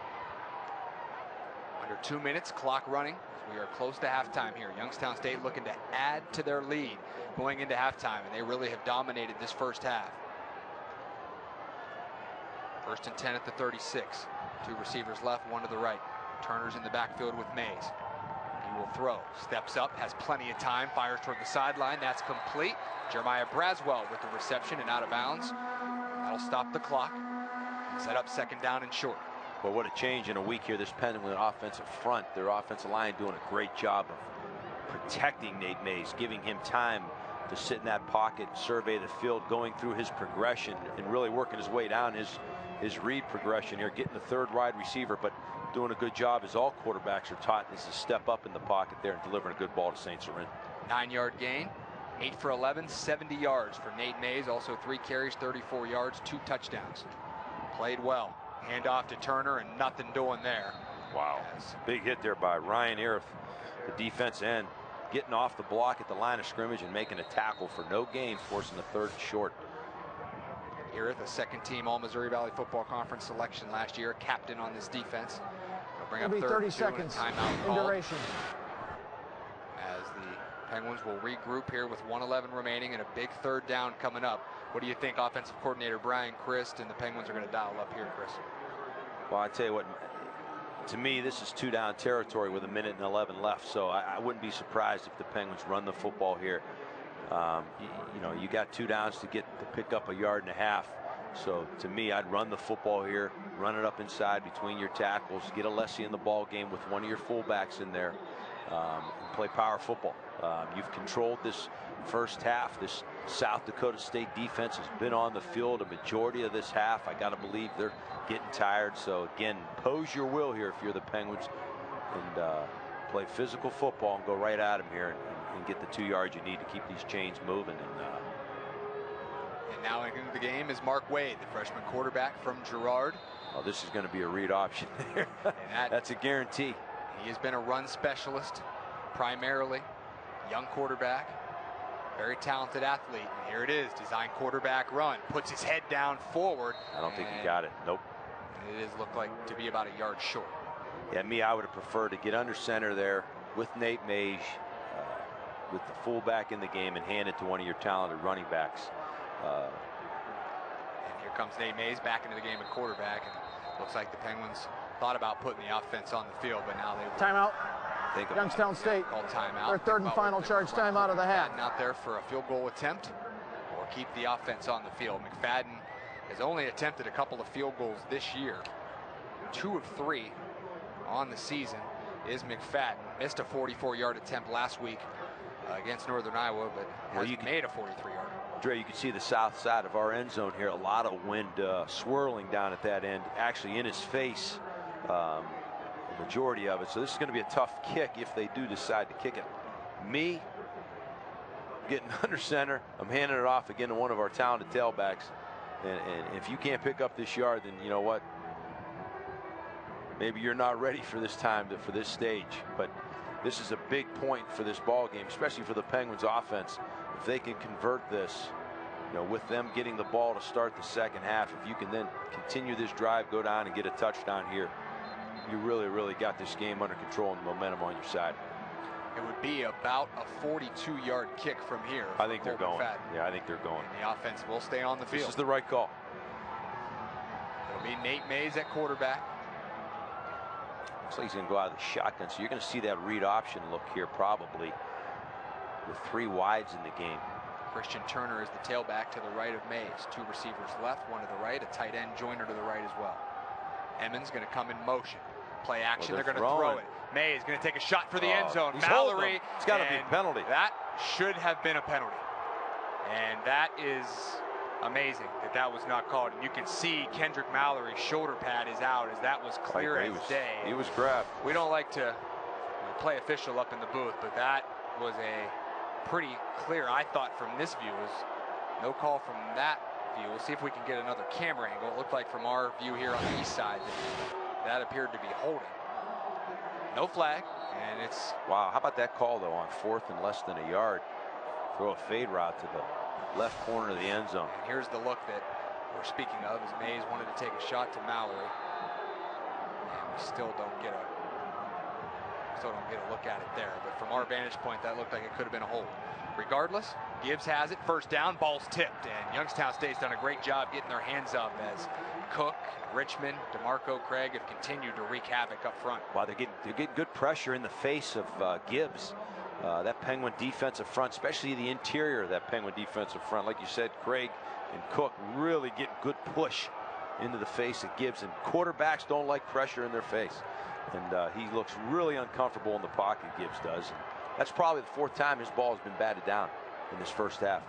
Under 2 minutes, clock running as we are close to halftime here. Youngstown State looking to add to their lead going into halftime, and they really have dominated this first half. First and 10 at the 36. 2 receivers left, 1 to the right. Turner's in the backfield with Mays. He will throw. Steps up, has plenty of time, fires toward the sideline. That's complete. Jeremiah Braswell with the reception and out of bounds. That'll stop the clock and set up second down and short. Well, what a change in a week here. This Penguin offensive front, their offensive line doing a great job of protecting Nate Mays, giving him time to sit in that pocket, survey the field, going through his progression and really working his way down his read progression here, getting the third wide receiver, but doing a good job, as all quarterbacks are taught, is to step up in the pocket there and delivering a good ball to St. Cyrin. 9-yard gain, 8 for 11, 70 yards for Nate Mays. Also 3 carries, 34 yards, 2 touchdowns. Played well. Handoff to Turner and nothing doing there. Wow. Big hit there by Ryan Irith, the defense end, getting off the block at the line of scrimmage and making a tackle for no gain, forcing the third short. Irith, a second-team All-Missouri Valley Football Conference selection last year, captain on this defense. They'll bring up 30 seconds timeout in duration. As the Penguins will regroup here with 1:11 remaining and a big third down coming up. What do you think offensive coordinator Brian Christ and the Penguins are going to dial up here, Chris? Well, I tell you what, to me, this is 2-down territory with 1:11 left, so I wouldn't be surprised if the Penguins run the football here. You know, you got 2 downs to pick up 1.5 yards. So to me, I'd run the football here, run it up inside between your tackles, get Alessi in the ball game with one of your fullbacks in there, and play power football. You've controlled this first half. This South Dakota State defense has been on the field a majority of this half. I got to believe they're getting tired. So again, pose your will here if you're the Penguins, and play physical football and go right at them here and and get the 2 yards you need to keep these chains moving. And now into the game is Mark Wade, the freshman quarterback from Girard. Oh, this is going to be a read option there. That's a guarantee. He has been a run specialist primarily. Young quarterback, very talented athlete. And here it is, design quarterback run. Puts his head down forward. I don't think he got it. Nope. It does look like to be about a yard short. Yeah, I would have preferred to get under center there with Nate Mage, with the fullback in the game, and hand it to one of your talented running backs. And here comes Nate Mays back into the game at quarterback, and looks like the Penguins thought about putting the offense on the field, but now they timeout. Youngstown State. Call timeout. Their third and final charge timeout of the half. Out there for a field goal attempt, or keep the offense on the field. McFadden has only attempted a couple of field goals this year. 2 of 3 on the season is McFadden. Missed a 44-yard attempt last week against Northern Iowa, but has made a 43-yarder. Dre, you can see the south side of our end zone here. A lot of wind swirling down at that end, actually in his face, the majority of it. So this is going to be a tough kick if they do decide to kick it. Me getting under center, I'm handing it off again to one of our talented tailbacks. And if you can't pick up this yard, then you know what? Maybe you're not ready for this time, for this stage. But this is a big point for this ball game, especially for the Penguins offense. If they can convert this, with them getting the ball to start the second half, if you can then continue this drive, go down and get a touchdown here, you really, really got this game under control and the momentum on your side. It would be about a 42-yard kick from here. I think they're going. Yeah, I think they're going. And the offense will stay on the field. This is the right call. It'll be Nate Mays at quarterback. Looks like he's going to go out of the shotgun, so you're going to see that read option look here probably with 3 wides in the game. Christian Turner is the tailback to the right of Mays. 2 receivers left, 1 to the right, a tight end Joyner to the right as well. Emmons going to come in motion. Play action, they're going to throw it. Mays going to take a shot for the end zone. Mallory. It's got to be a penalty. That should have been a penalty. And that is amazing that was not called. And you can see Kendrick Mallory's shoulder pad is out, as that was clear as day. He was grabbed. We don't like to play official up in the booth, but that was a pretty clear, I thought, from this view. Was no call from that view. We'll see if we can get another camera angle. It looked like from our view here on the east side that appeared to be holding. No flag, and it's... Wow, how about that call, though, on 4th and less than a yard? Throw a fade route to the left corner of the end zone. And here's the look that we're speaking of, as Mays wanted to take a shot to Mallory. And we still don't get a look at it there. But from our vantage point, that looked like it could have been a hold. Regardless, Gibbs has it. First down, ball's tipped. And Youngstown State's done a great job getting their hands up, as Cook, Richmond, DeMarco Craig have continued to wreak havoc up front. Wow, they're getting good pressure in the face of Gibbs. That Penguin defensive front, especially the interior of that Penguin defensive front. Like you said, Craig and Cook really get good push into the face of Gibbs. And quarterbacks don't like pressure in their face. And he looks really uncomfortable in the pocket, Gibbs does. And that's probably the 4th time his ball has been batted down in this first half.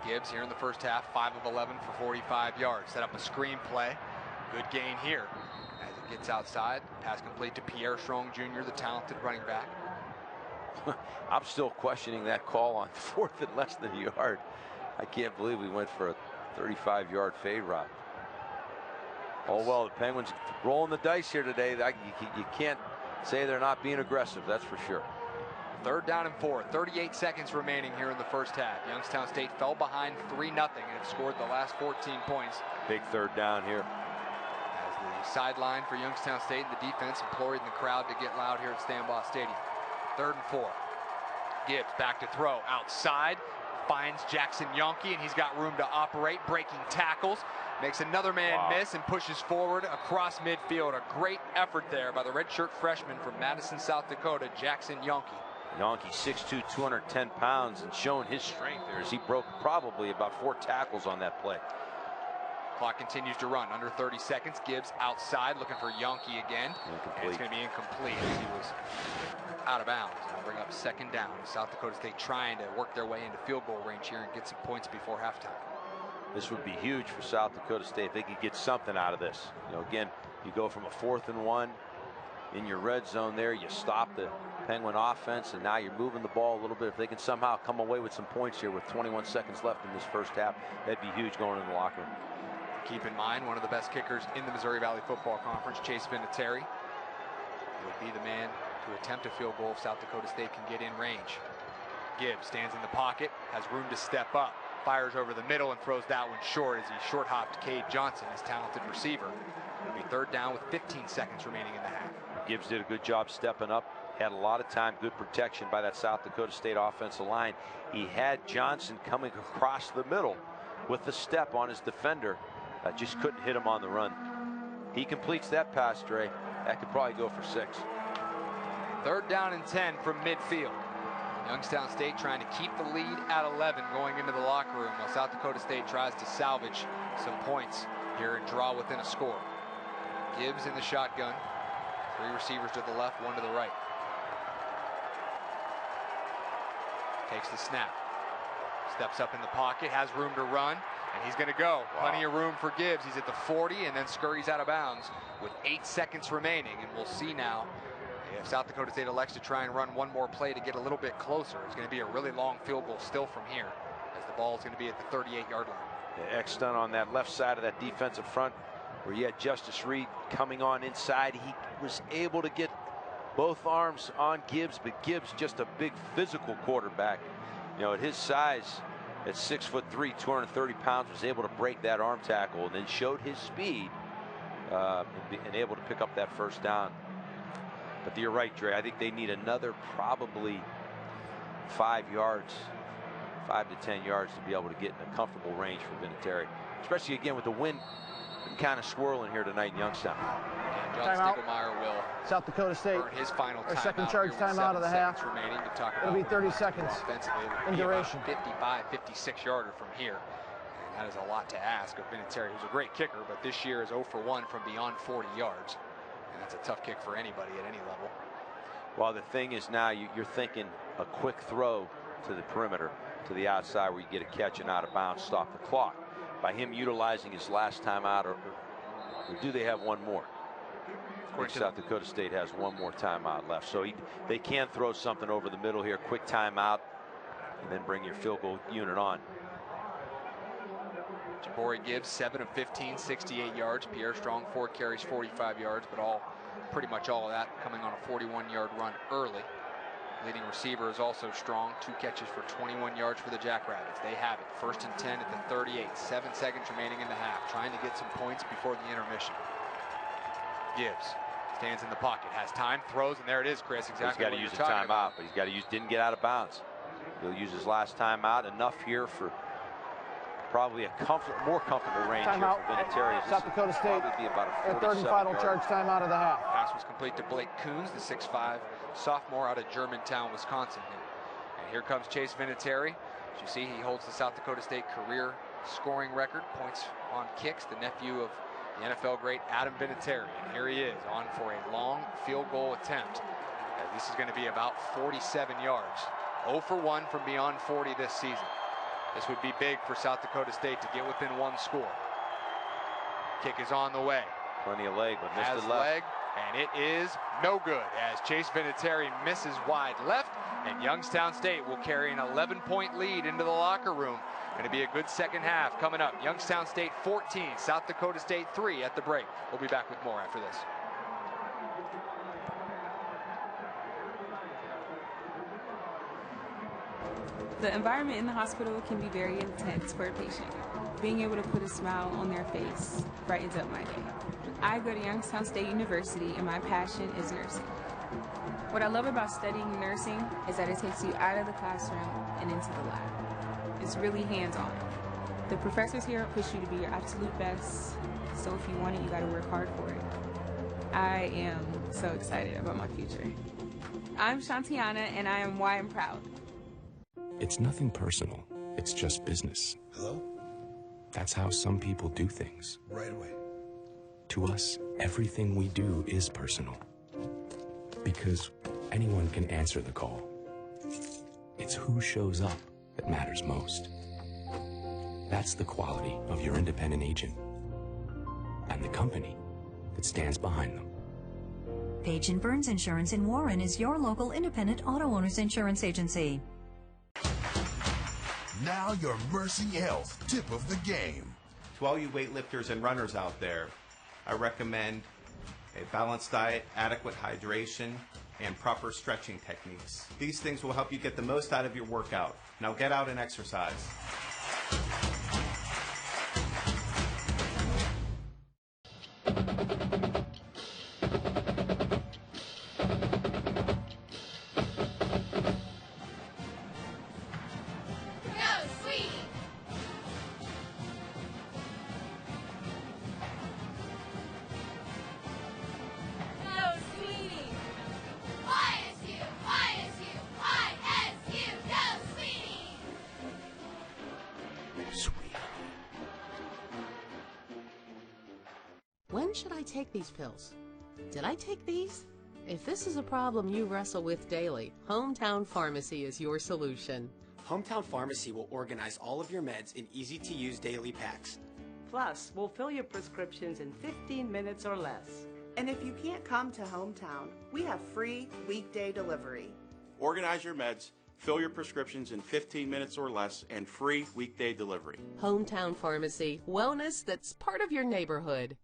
Gibbs here in the first half, 5 of 11 for 45 yards. Set up a screen play. Good gain here as it gets outside. Pass complete to Pierre Strong Jr., the talented running back. I'm still questioning that call on 4th and less than a yard. I can't believe we went for a 35-yard fade route. Oh, well, the Penguins rolling the dice here today. You can't say they're not being aggressive, that's for sure. 3rd down and 4. 38 seconds remaining here in the first half. Youngstown State fell behind 3-0 and have scored the last 14 points. Big 3rd down here. As the sideline for Youngstown State and the defense imploring the crowd to get loud here at Stambaugh Stadium. 3rd and 4. Gibbs back to throw outside. Finds Jackson Yonke, and he's got room to operate, breaking tackles. Makes another man miss and pushes forward across midfield. A great effort there by the redshirt freshman from Madison, South Dakota, Jackson Yonke. Yonke, 6'2", 210 pounds, and showing his strength there as he broke probably about 4 tackles on that play. Clock continues to run. Under 30 seconds. Gibbs outside looking for Yonke again. And it's going to be incomplete as he was out of bounds. It'll bring up 2nd down. South Dakota State trying to work their way into field goal range here and get some points before halftime. This would be huge for South Dakota State if they could get something out of this. Again, you go from a 4th and 1 in your red zone there. You stop the Penguin offense, and now you're moving the ball a little bit. If they can somehow come away with some points here with 21 seconds left in this first half, that'd be huge going in the locker room. Keep in mind, one of the best kickers in the Missouri Valley Football Conference, Chase Vinatieri, would be the man to attempt a field goal if South Dakota State can get in range. Gibbs stands in the pocket, has room to step up, fires over the middle and throws that one short as he short hopped Cade Johnson, his talented receiver. It'll be third down with 15 seconds remaining in the half. Gibbs did a good job stepping up. Had a lot of time, good protection by that South Dakota State offensive line. He had Johnson coming across the middle with the step on his defender. Just couldn't hit him on the run. He completes that pass, Dre. That could probably go for 6. Third down and 10 from midfield. Youngstown State trying to keep the lead at 11 going into the locker room, while South Dakota State tries to salvage some points here and draw within a score. Gibbs in the shotgun. 3 receivers to the left, 1 to the right. Takes the snap. Steps up in the pocket, has room to run, and he's going to go. Wow. Plenty of room for Gibbs. He's at the 40 and then scurries out of bounds with 8 seconds remaining. And we'll see now if South Dakota State elects to try and run one more play to get a little bit closer. It's going to be a really long field goal still from here, as the ball is going to be at the 38-yard line. The X-Stun on that left side of that defensive front, where you had Justice Reed coming on inside. He was able to get both arms on Gibbs, but Gibbs just a big physical quarterback. You know, at his size, at 6'3", 230 pounds, was able to break that arm tackle and then showed his speed and able to pick up that first down. But you're right, Dre. I think they need another probably 5 yards, 5 to 10 yards to be able to get in a comfortable range for Vinatieri, especially again with the wind kind of swirling here tonight in Youngstown. And John Stiegelmeier will South Dakota State earn his final our second timeout charge timeout of the half. Remaining to talk It'll about be 30 seconds in duration. 55, 56-yarder from here. And that is a lot to ask of Vinatieri, who's a great kicker, but this year is 0 for 1 from beyond 40 yards. And that's a tough kick for anybody at any level. Well, the thing is now you're thinking a quick throw to the perimeter, to the outside where you get a catch and out of bounds, stop the clock. By him utilizing his last timeout, or do they have one more? South Dakota State has one more timeout left, so they can throw something over the middle here, quick timeout, and then bring your field goal unit on. Jabari Gibbs, 7 of 15, 68 yards. Pierre Strong, 4 carries, 45 yards, but pretty much all of that coming on a 41-yard run early. Leading receiver is also Strong, 2 catches for 21 yards for the Jackrabbits. They have it. 1st and 10 at the 38. 7 seconds remaining in the half. Trying to get some points before the intermission. Gibbs stands in the pocket, has time, throws, and there it is, Chris. Exactly. He's got to use a timeout, but he's got to use. Didn't get out of bounds. He'll use his last timeout. Enough here for probably a more comfortable range timeout here for Vinatieri. South Dakota State. Be about a their 3rd and final charge timeout of the half. Pass was complete to Blake Coons, the 6'5" sophomore out of Germantown, Wisconsin. And here comes Chase Vinatieri. As you see, he holds the South Dakota State career scoring record, points on kicks, the nephew of the NFL great Adam Vinatieri. And here he is on for a long field goal attempt. As this is going to be about 47 yards. 0 for 1 from beyond 40 this season. This would be big for South Dakota State to get within 1 score. Kick is on the way. Plenty of leg, but missed the leg. And it is no good as Chase Vinatieri misses wide left, and Youngstown State will carry an 11-point lead into the locker room. Going to be a good second half coming up. Youngstown State 14, South Dakota State 3 at the break. We'll be back with more after this. The environment in the hospital can be very intense for a patient. Being able to put a smile on their face brightens up my day. I go to Youngstown State University and my passion is nursing. What I love about studying nursing is that it takes you out of the classroom and into the lab. It's really hands-on. The professors here push you to be your absolute best, so if you want it, you gotta work hard for it. I am so excited about my future. I'm Shantiana and I am why I'm proud. It's nothing personal, it's just business. Hello? That's how some people do things. Right away. To us, everything we do is personal. Because anyone can answer the call. It's who shows up that matters most. That's the quality of your independent agent. And the company that stands behind them. Page & Burns Insurance in Warren is your local independent auto owners insurance agency. Now your Mercy Health tip of the game. To all you weightlifters and runners out there, I recommend a balanced diet, adequate hydration, and proper stretching techniques. These things will help you get the most out of your workout. Now get out and exercise. When should I take these pills? Did I take these? If this is a problem you wrestle with daily, Hometown Pharmacy is your solution. Hometown Pharmacy will organize all of your meds in easy-to-use daily packs. Plus, we'll fill your prescriptions in 15 minutes or less. And if you can't come to Hometown, we have free weekday delivery. Organize your meds, fill your prescriptions in 15 minutes or less, and free weekday delivery. Hometown Pharmacy, wellness that's part of your neighborhood.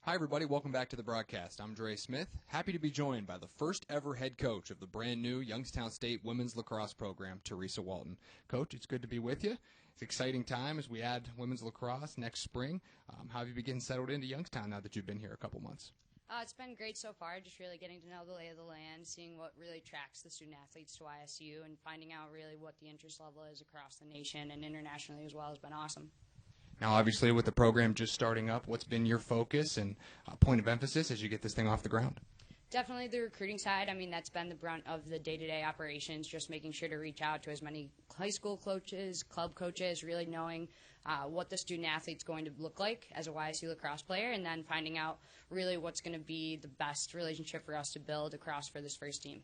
Hi, everybody. Welcome back to the broadcast. I'm Dre Smith. Happy to be joined by the first ever head coach of the brand new Youngstown State women's lacrosse program, Teresa Walton. Coach, it's good to be with you. It's an exciting time as we add women's lacrosse next spring. How have you been settled into Youngstown now that you've been here a couple months? It's been great so far, just really getting to know the lay of the land, seeing what really attracts the student athletes to YSU, and finding out really what the interest level is across the nation and internationally as well has been awesome. Now, obviously, with the program just starting up, what's been your focus and point of emphasis as you get this thing off the ground? Definitely the recruiting side. I mean, that's been the brunt of the day-to-day operations, just making sure to reach out to as many high school coaches, club coaches, really knowing what the student-athlete's going to look like as a YSU lacrosse player, and then finding out really what's going to be the best relationship for us to build across for this first team.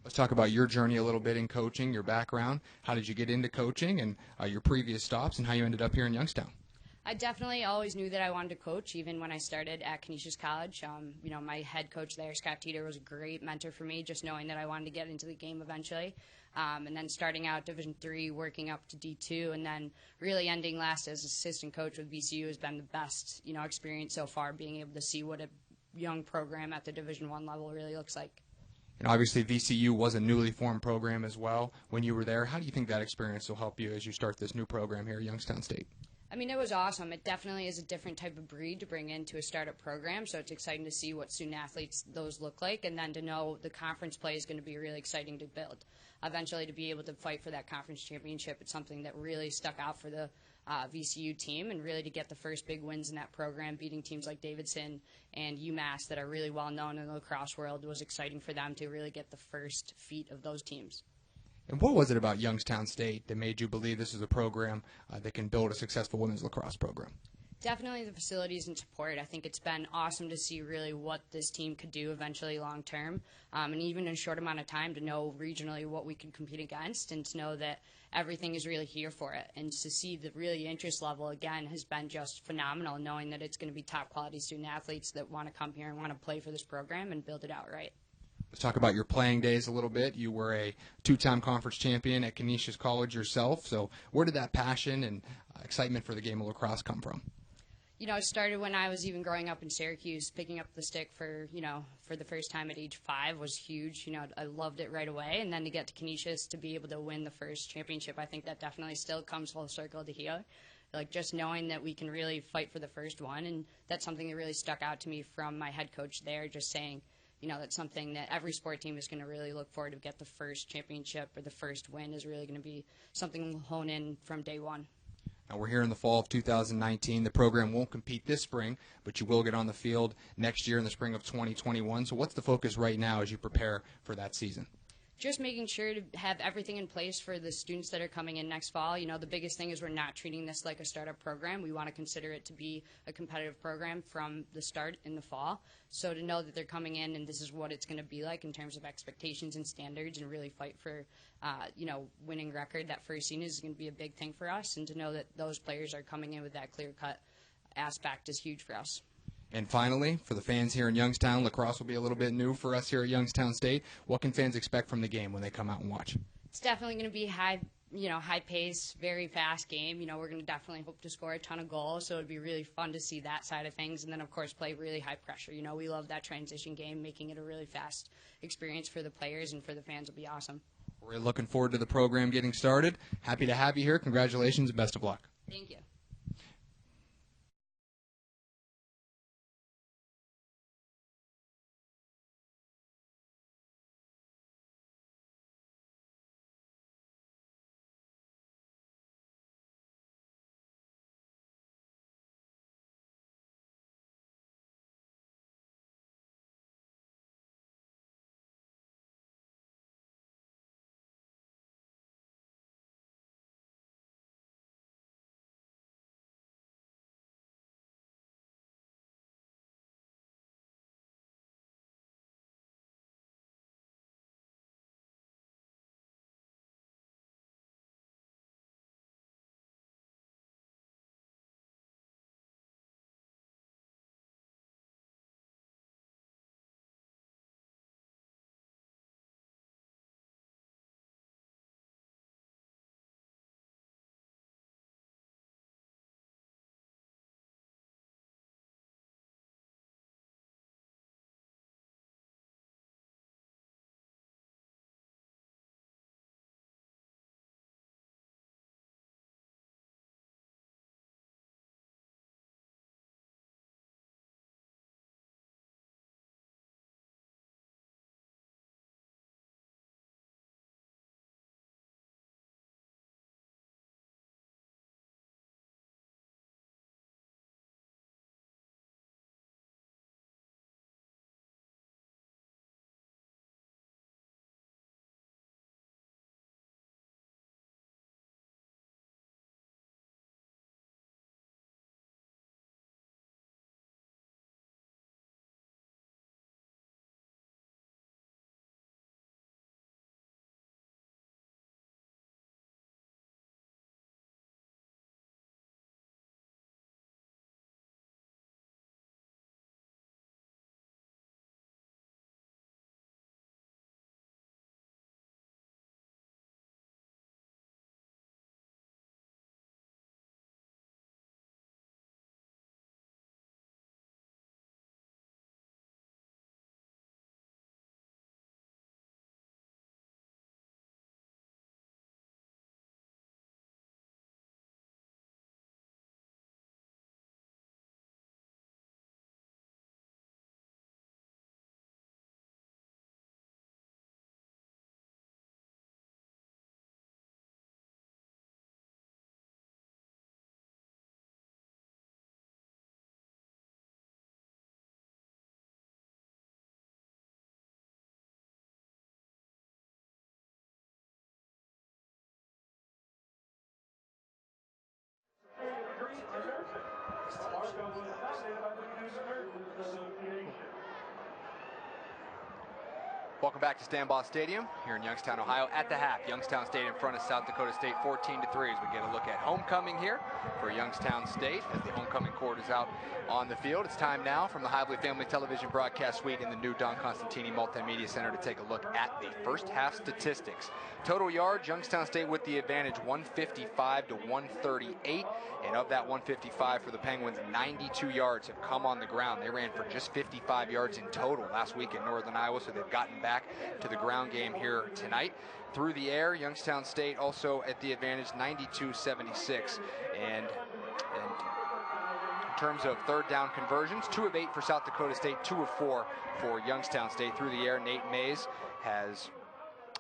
Let's talk about your journey a little bit in coaching, your background. How did you get into coaching and your previous stops and how you ended up here in Youngstown? I definitely always knew that I wanted to coach, even when I started at Canisius College. My head coach there, Scott Teeter, was a great mentor for me, just knowing that I wanted to get into the game eventually. And then starting out Division III, working up to D2, and then really ending last as assistant coach with VCU has been the best, experience so far, being able to see what a young program at the Division I level really looks like. And obviously VCU was a newly formed program as well. When you were there, how do you think that experience will help you as you start this new program here at Youngstown State? I mean, it was awesome. It definitely is a different type of breed to bring into a startup program, so it's exciting to see what student-athletes those look like, and then to know the conference play is going to be really exciting to build. Eventually, to be able to fight for that conference championship, it's something that really stuck out for the VCU team, and really to get the first big wins in that program, beating teams like Davidson and UMass that are really well-known in the lacrosse world, was exciting for them to really get the first feat of those teams. And what was it about Youngstown State that made you believe this is a program that can build a successful women's lacrosse program? Definitely the facilities and support. I think it's been awesome to see really what this team could do eventually long term, and even in a short amount of time to know regionally what we could compete against, and to know that everything is really here for it. And to see the really interest level, again, has been just phenomenal, knowing that it's going to be top quality student athletes that want to come here and want to play for this program and build it out right. Let's talk about your playing days a little bit. You were a two-time conference champion at Canisius College yourself. So where did that passion and excitement for the game of lacrosse come from? It started when I was even growing up in Syracuse. Picking up the stick for the first time at age 5 was huge. I loved it right away. And then to get to Canisius to be able to win the first championship, I think that definitely still comes full circle to here. Like, just knowing that we can really fight for the first one. And that's something that really stuck out to me from my head coach there, just saying, that's something that every sport team is going to really look forward to. Get the first championship or the first win is really going to be something we'll hone in from day one. Now we're here in the fall of 2019. The program won't compete this spring, but you will get on the field next year in the spring of 2021. So what's the focus right now as you prepare for that season? Just making sure to have everything in place for the students that are coming in next fall. The biggest thing is we're not treating this like a startup program. We want to consider it to be a competitive program from the start in the fall. So to know that they're coming in and this is what it's going to be like in terms of expectations and standards, and really fight for, winning record that first season is going to be a big thing for us. And to know that those players are coming in with that clear-cut aspect is huge for us. And finally, for the fans here in Youngstown, lacrosse will be a little bit new for us here at Youngstown State. What can fans expect from the game when they come out and watch? It's definitely going to be high pace, very fast game. We're going to definitely hope to score a ton of goals, so it'd be really fun to see that side of things. And then, of course, play really high pressure. We love that transition game. Making it a really fast experience for the players and for the fans will be awesome. We're looking forward to the program getting started. Happy to have you here. Congratulations and best of luck. Thank you. Welcome back to Stanbaugh Stadium here in Youngstown, Ohio. At the half, Youngstown State in front of South Dakota State 14-3 as we get a look at homecoming here for Youngstown State as the homecoming court is out on the field. It's time now from the Hively Family Television Broadcast Suite in the new Don Constantini Multimedia Center to take a look at the first half statistics. Total yards, Youngstown State with the advantage, 155 to 138. And of that 155 for the Penguins, 92 yards have come on the ground. They ran for just 55 yards in total last week in Northern Iowa, so they've gotten back to the ground game here tonight. Through the air, Youngstown State also at the advantage, 92-76. And in terms of third down conversions. 2 of 8 for South Dakota State, 2 of 4 for Youngstown State. Through the air, Nate Mays has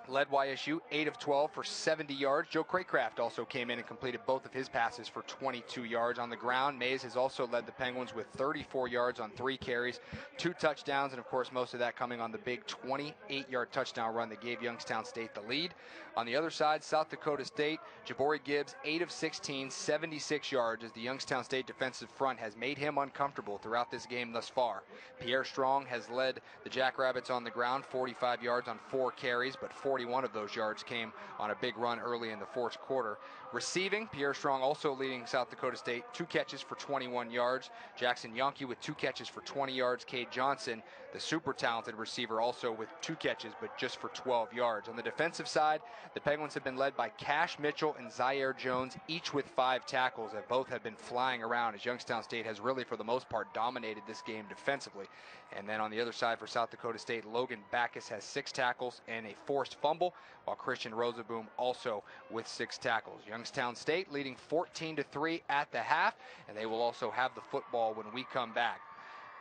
led YSU 8 of 12 for 70 yards. Joe Craycraft also came in and completed both of his passes for 22 yards. On the ground, Mays has also led the Penguins with 34 yards on 3 carries, 2 touchdowns, and of course most of that coming on the big 28-yard touchdown run that gave Youngstown State the lead. On the other side, South Dakota State, Jabari Gibbs 8 of 16, 76 yards, as the Youngstown State defensive front has made him uncomfortable throughout this game thus far. Pierre Strong has led the Jackrabbits on the ground, 45 yards on 4 carries, but 41 of those yards came on a big run early in the fourth quarter. Receiving, Pierre Strong also leading South Dakota State, 2 catches for 21 yards. Jackson Yonke with 2 catches for 20 yards. Cade Johnson, the super talented receiver, also with 2 catches, but just for 12 yards. On the defensive side, the Penguins have been led by Cash Mitchell and Zaire Jones, each with 5 tackles, that both have been flying around, as Youngstown State has really, for the most part, dominated this game defensively. And then on the other side for South Dakota State, Logan Backus has 6 tackles and a forced fumble, while Christian Rosaboom also with 6 tackles. Youngstown State leading 14-3 at the half, and they will also have the football when we come back.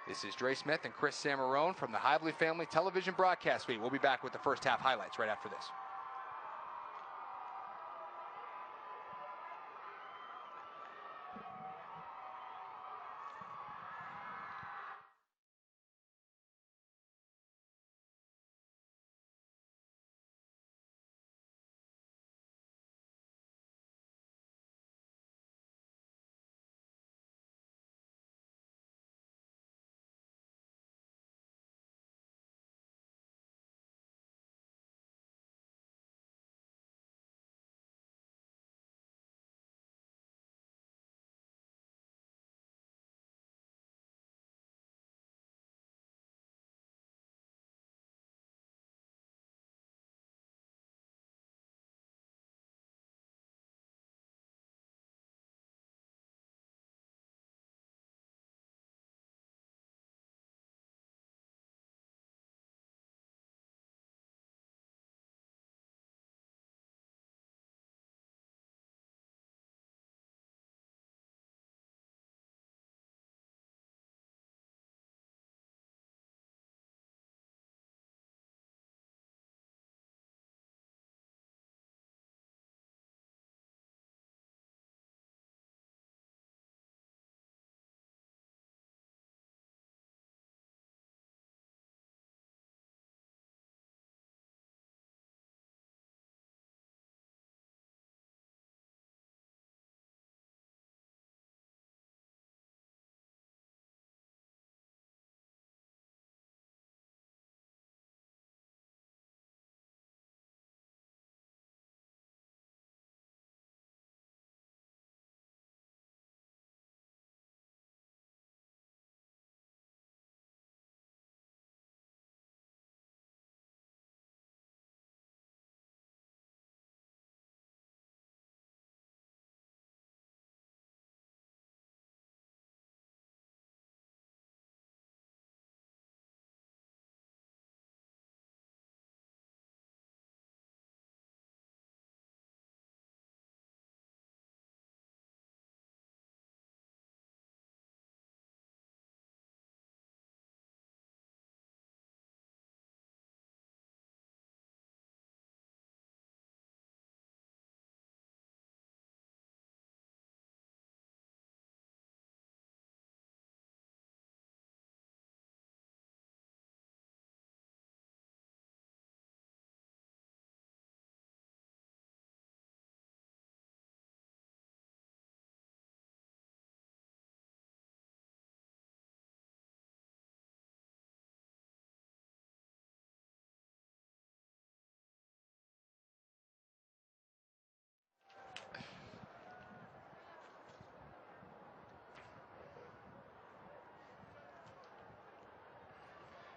This is Dre Smith and Chris Samarone from the Hively Family Television Broadcast Suite. We'll be back with the first half highlights right after this.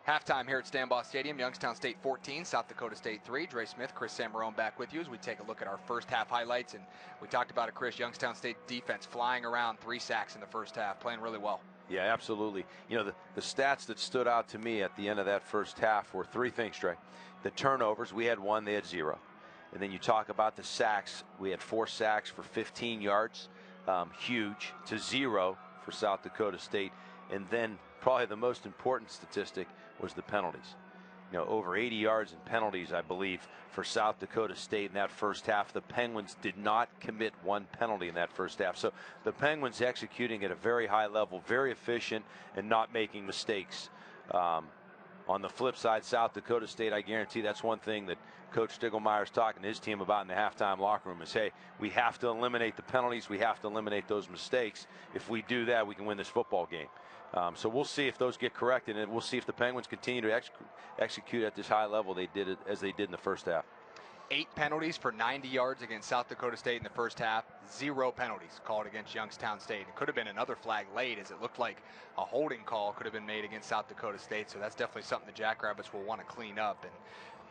Halftime here at Stambaugh Stadium. Youngstown State 14, South Dakota State 3. Dre Smith, Chris Samarone back with you as we take a look at our first half highlights. And we talked about it, Chris. Youngstown State defense flying around, 3 sacks in the first half, playing really well. Yeah, absolutely. You know, the stats that stood out to me at the end of that first half were 3 things, Dre. The turnovers, we had 1, they had 0. And then you talk about the sacks. We had 4 sacks for 15 yards, huge, to 0 for South Dakota State. And then probably the most important statistic was the penalties. You know, over 80 yards in penalties, I believe, for South Dakota State in that first half. The Penguins did not commit one penalty in that first half. So the Penguins executing at a very high level, very efficient, and not making mistakes. On the flip side, South Dakota State, I guarantee that's one thing that Coach Stiegelmeier's talking to his team about in the halftime locker room is, hey, we have to eliminate the penalties. We have to eliminate those mistakes. If we do that, we can win this football game. So we'll see if those get corrected, and we'll see if the Penguins continue to execute at this high level they did it as they did in the first half. 8 penalties for 90 yards against South Dakota State in the first half. 0 penalties called against Youngstown State. It could have been another flag late, as it looked like a holding call could have been made against South Dakota State. So that's definitely something the Jackrabbits will want to clean up. And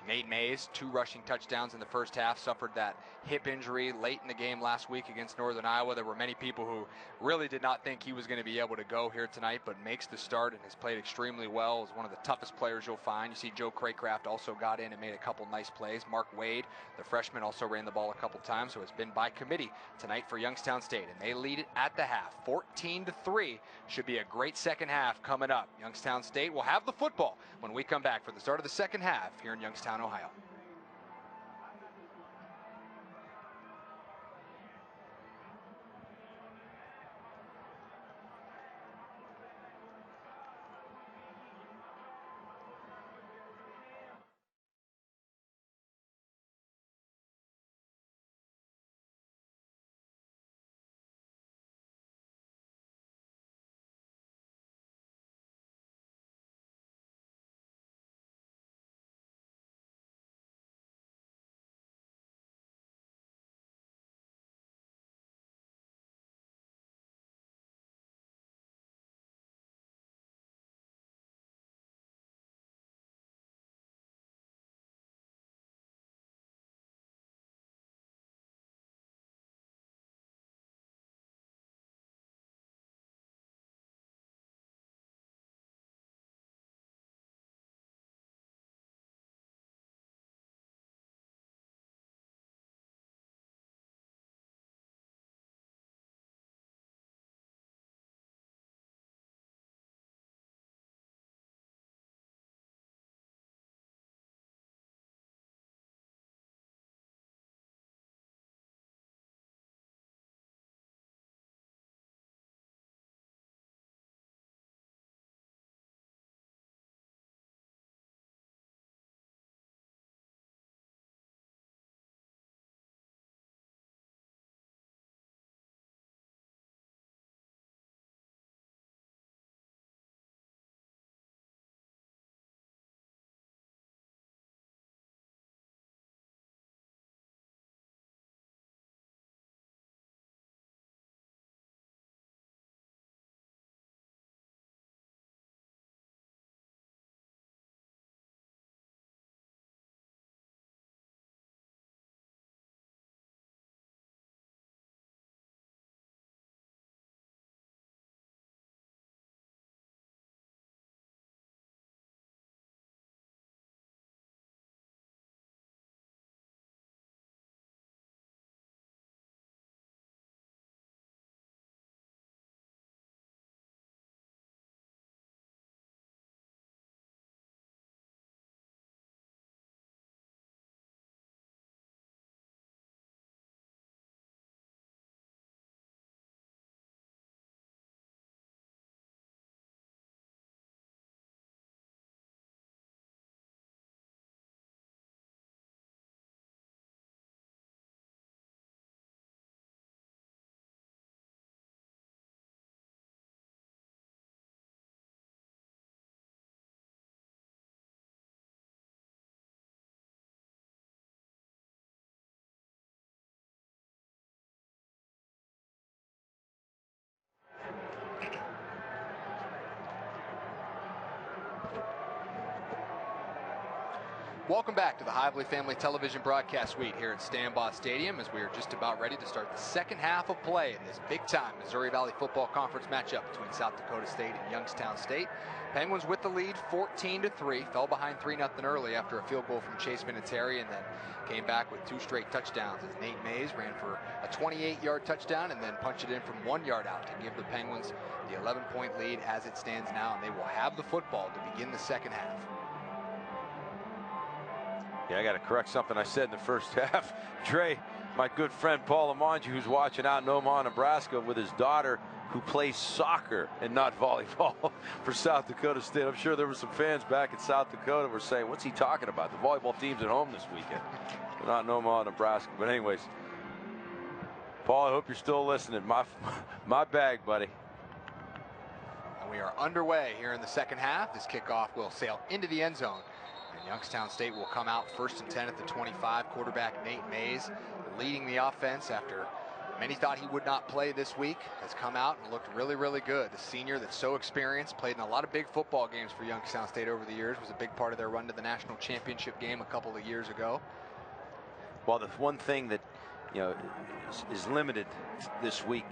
Nate Mays, 2 rushing touchdowns in the first half, suffered that hip injury late in the game last week against Northern Iowa. There were many people who really did not think he was going to be able to go here tonight, but makes the start and has played extremely well. Is one of the toughest players you'll find. You see Joe Craycraft also got in and made a couple nice plays. Mark Wade, the freshman, also ran the ball a couple times, so it's been by committee tonight for Youngstown State, and they lead it at the half, 14-3. Should be a great second half coming up. Youngstown State will have the football when we come back for the start of the second half here in Youngstown, Ohio. Welcome back to the Hively Family Television Broadcast Suite here at Stambaugh Stadium as we are just about ready to start the second half of play in this big-time Missouri Valley Football Conference matchup between South Dakota State and Youngstown State. Penguins with the lead 14-3, fell behind 3-0 early after a field goal from Chase Vinatieri and then came back with 2 straight touchdowns as Nate Mays ran for a 28-yard touchdown and then punched it in from 1 yard out to give the Penguins the 11-point lead as it stands now, and they will have the football to begin the second half. Yeah, I got to correct something I said in the first half. Dre, my good friend Paul Amanji, who's watching out in Omaha, Nebraska with his daughter who plays soccer and not volleyball for South Dakota State. I'm sure there were some fans back in South Dakota who were saying, what's he talking about? The volleyball team's at home this weekend. They're not in Omaha, Nebraska. But anyways, Paul, I hope you're still listening. My bag, buddy. And we are underway here in the second half. This kickoff will sail into the end zone. And Youngstown State will come out 1st and 10 at the 25. Quarterback Nate Mays leading the offense after many thought he would not play this week, has come out and looked really, really good. The senior that's so experienced, played in a lot of big football games for Youngstown State over the years, was a big part of their run to the national championship game a couple of years ago. Well, the one thing that is limited this week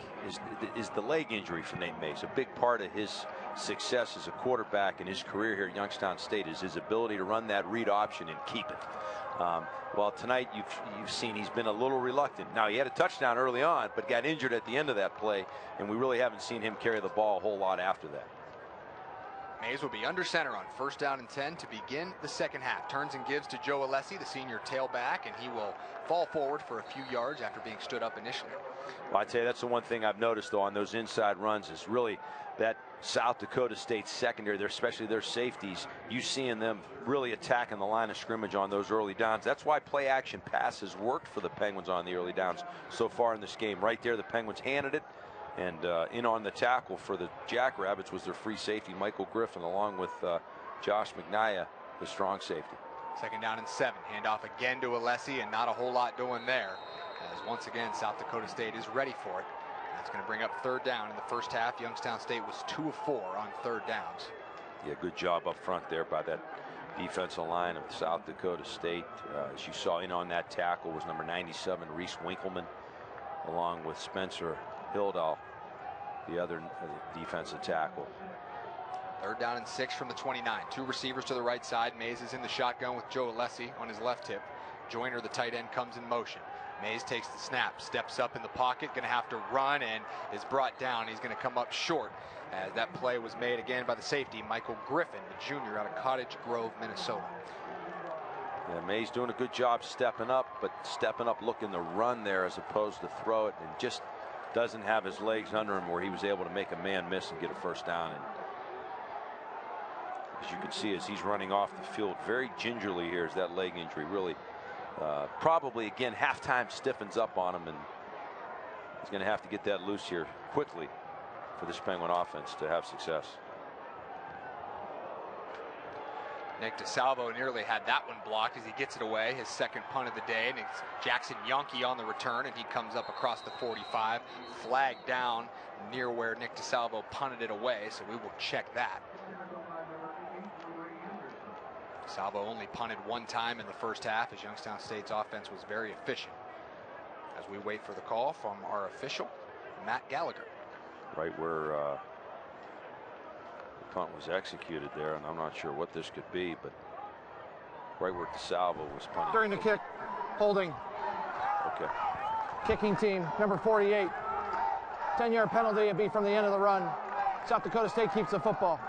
is the leg injury for Nate Mays. A big part of his success as a quarterback in his career here at Youngstown State is his ability to run that read option and keep it. Well, tonight you've seen he's been a little reluctant. Now, he had a touchdown early on, but got injured at the end of that play, and we really haven't seen him carry the ball a whole lot after that. Mays will be under center on 1st down and 10 to begin the second half. Turns and gives to Joe Alessi, the senior tailback, and he will fall forward for a few yards after being stood up initially. Well, I tell you, that's the one thing I've noticed, though, on those inside runs is really that South Dakota State secondary, especially their safeties, you seeing them really attacking the line of scrimmage on those early downs. That's why play action passes worked for the Penguins on the early downs so far in this game. Right there, the Penguins handed it. And in on the tackle for the Jackrabbits was their free safety, Michael Griffin, along with Josh McNaya, the strong safety. 2nd down and 7. Handoff again to Alessi, and not a whole lot doing there. As once again, South Dakota State is ready for it. That's going to bring up 3rd down. In the first half, Youngstown State was 2 of 4 on 3rd downs. Yeah, good job up front there by that defensive line of South Dakota State. As you saw, in on that tackle was number 97, Reese Winkleman, along with Spencer Hildahl, the other defensive tackle. 3rd down and 6 from the 29. 2 receivers to the right side. Mays is in the shotgun with Joe Alessi on his left hip. Joyner, the tight end, comes in motion. Mays takes the snap, steps up in the pocket, going to have to run, and is brought down. He's going to come up short as that play was made again by the safety, Michael Griffin, the junior out of Cottage Grove, Minnesota. Yeah, Mays doing a good job stepping up, but stepping up looking to run there as opposed to throw it, and just doesn't have his legs under him where he was able to make a man miss and get a 1st down. And as you can see, as he's running off the field very gingerly here, as that leg injury really probably again halftime stiffens up on him, and he's going to have to get that loose here quickly for this Penguin offense to have success. Nick DeSalvo nearly had that one blocked as he gets it away, his 2nd punt of the day, and it's Jackson Yonke on the return, and he comes up across the 45, flagged down near where Nick DeSalvo punted it away, so we will check that. DeSalvo only punted 1 time in the first half as Youngstown State's offense was very efficient. As we wait for the call from our official, Matt Gallagher. Right where punt was executed there, and I'm not sure what this could be, but right where DeSalvo was punting. During the kick, holding. Okay. Kicking team, number 48. 10-yard penalty, it'd be from the end of the run. South Dakota State keeps the football.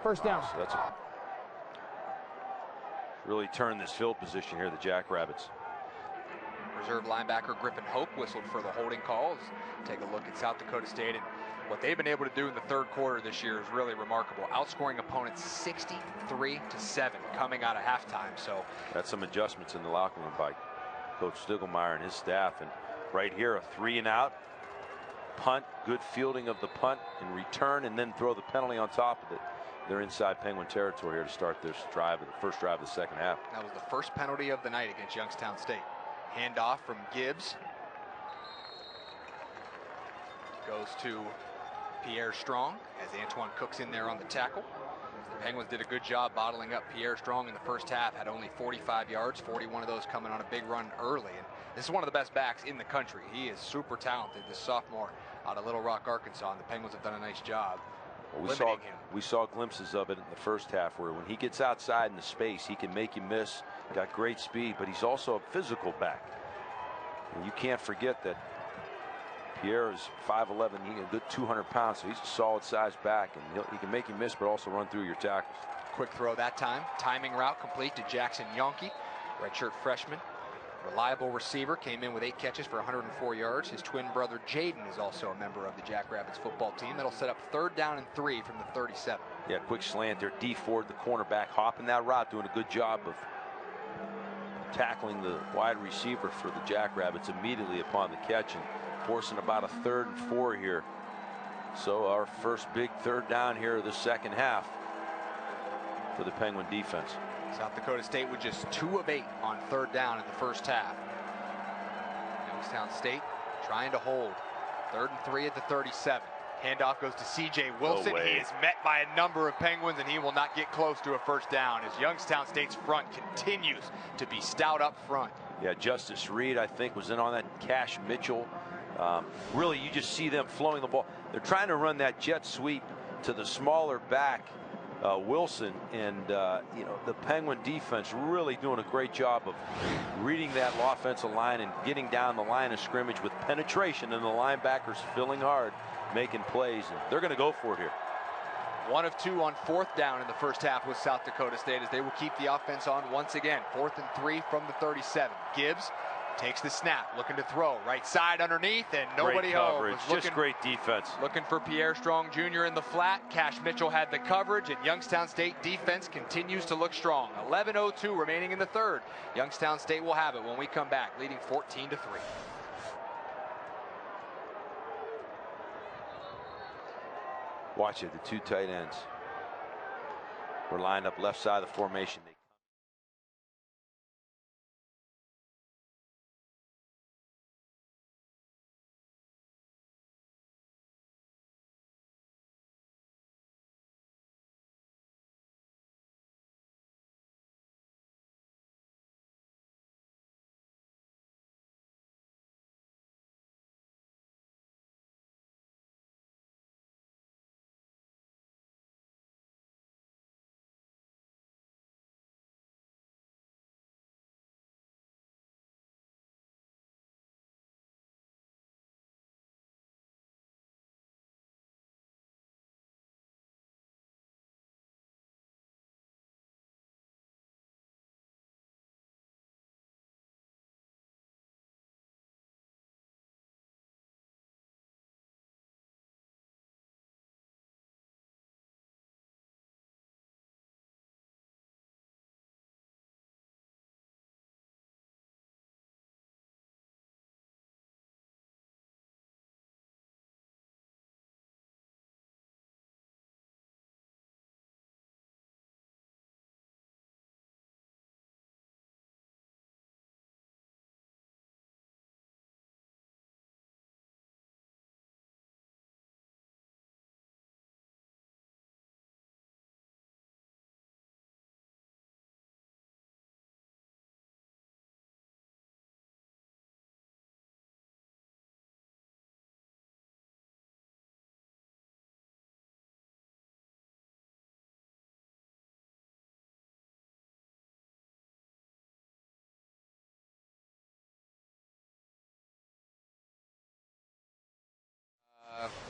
1st down. So that's really turned this field position here, the Jackrabbits. Reserve linebacker Griffin Hope whistled for the holding calls. Take a look at South Dakota State, and what they've been able to do in the 3rd quarter this year is really remarkable. Outscoring opponents 63-7 coming out of halftime. So that's some adjustments in the locker room by Coach Stiglmeyer and his staff. And right here, a 3-and-out punt, good fielding of the punt and return, and then throw the penalty on top of it. They're inside Penguin territory here to start this drive, the first drive of the second half. That was the first penalty of the night against Youngstown State. Handoff from Gibbs. Goes to Pierre Strong as Antoine Cook's in there on the tackle. The Penguins did a good job bottling up Pierre Strong in the first half, had only 45 yards, 41 of those coming on a big run early. And this is one of the best backs in the country. He is super talented, this sophomore out of Little Rock, Arkansas, and the Penguins have done a nice job. Well, we saw glimpses of it in the first half, where when he gets outside in the space, he can make you miss. Got great speed, but he's also a physical back. And you can't forget that Pierre is 5'11", he's a good 200 pounds, so he's a solid sized back, and he can make you miss, but also run through your tackles. Quick throw that time. Timing route complete to Jackson Yonke, redshirt freshman. Reliable receiver, came in with 8 catches for 104 yards. His twin brother Jaden is also a member of the Jackrabbits football team. That'll set up 3rd down and 3 from the 37. Yeah, quick slant there. D Ford, the cornerback, hopping that route, doing a good job of tackling the wide receiver for the Jackrabbits immediately upon the catch and forcing about a 3rd and 4 here. So our first big 3rd down here of the second half for the Penguin defense. South Dakota State with just 2 of 8 on 3rd down in the first half. Youngstown State trying to hold. 3rd and 3 at the 37. Handoff goes to C.J. Wilson. No way. He is met by a number of Penguins, and he will not get close to a first down as Youngstown State's front continues to be stout up front. Yeah, Justice Reed, I think, was in on that. Cash Mitchell. Really, you just see them flowing the ball. They're trying to run that jet sweep to the smaller back, Wilson, and you know, the Penguin defense really doing a great job of reading that offensive line and getting down the line of scrimmage with penetration, and the linebackers filling hard, making plays, and they're going to go for it here. 1 of 2 on 4th down in the first half with South Dakota State as they will keep the offense on once again. 4th and 3 from the 37. Gibbs takes the snap, looking to throw right side underneath, and nobody home. Just great defense. Looking for Pierre Strong Jr. in the flat. Cash Mitchell had the coverage, and Youngstown State defense continues to look strong. 11:02 remaining in the 3rd. Youngstown State will have it when we come back, leading 14-3. Watch it, the 2 tight ends were lined up left side of the formation.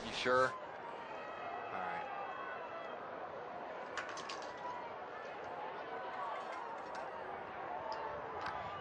You sure? All right.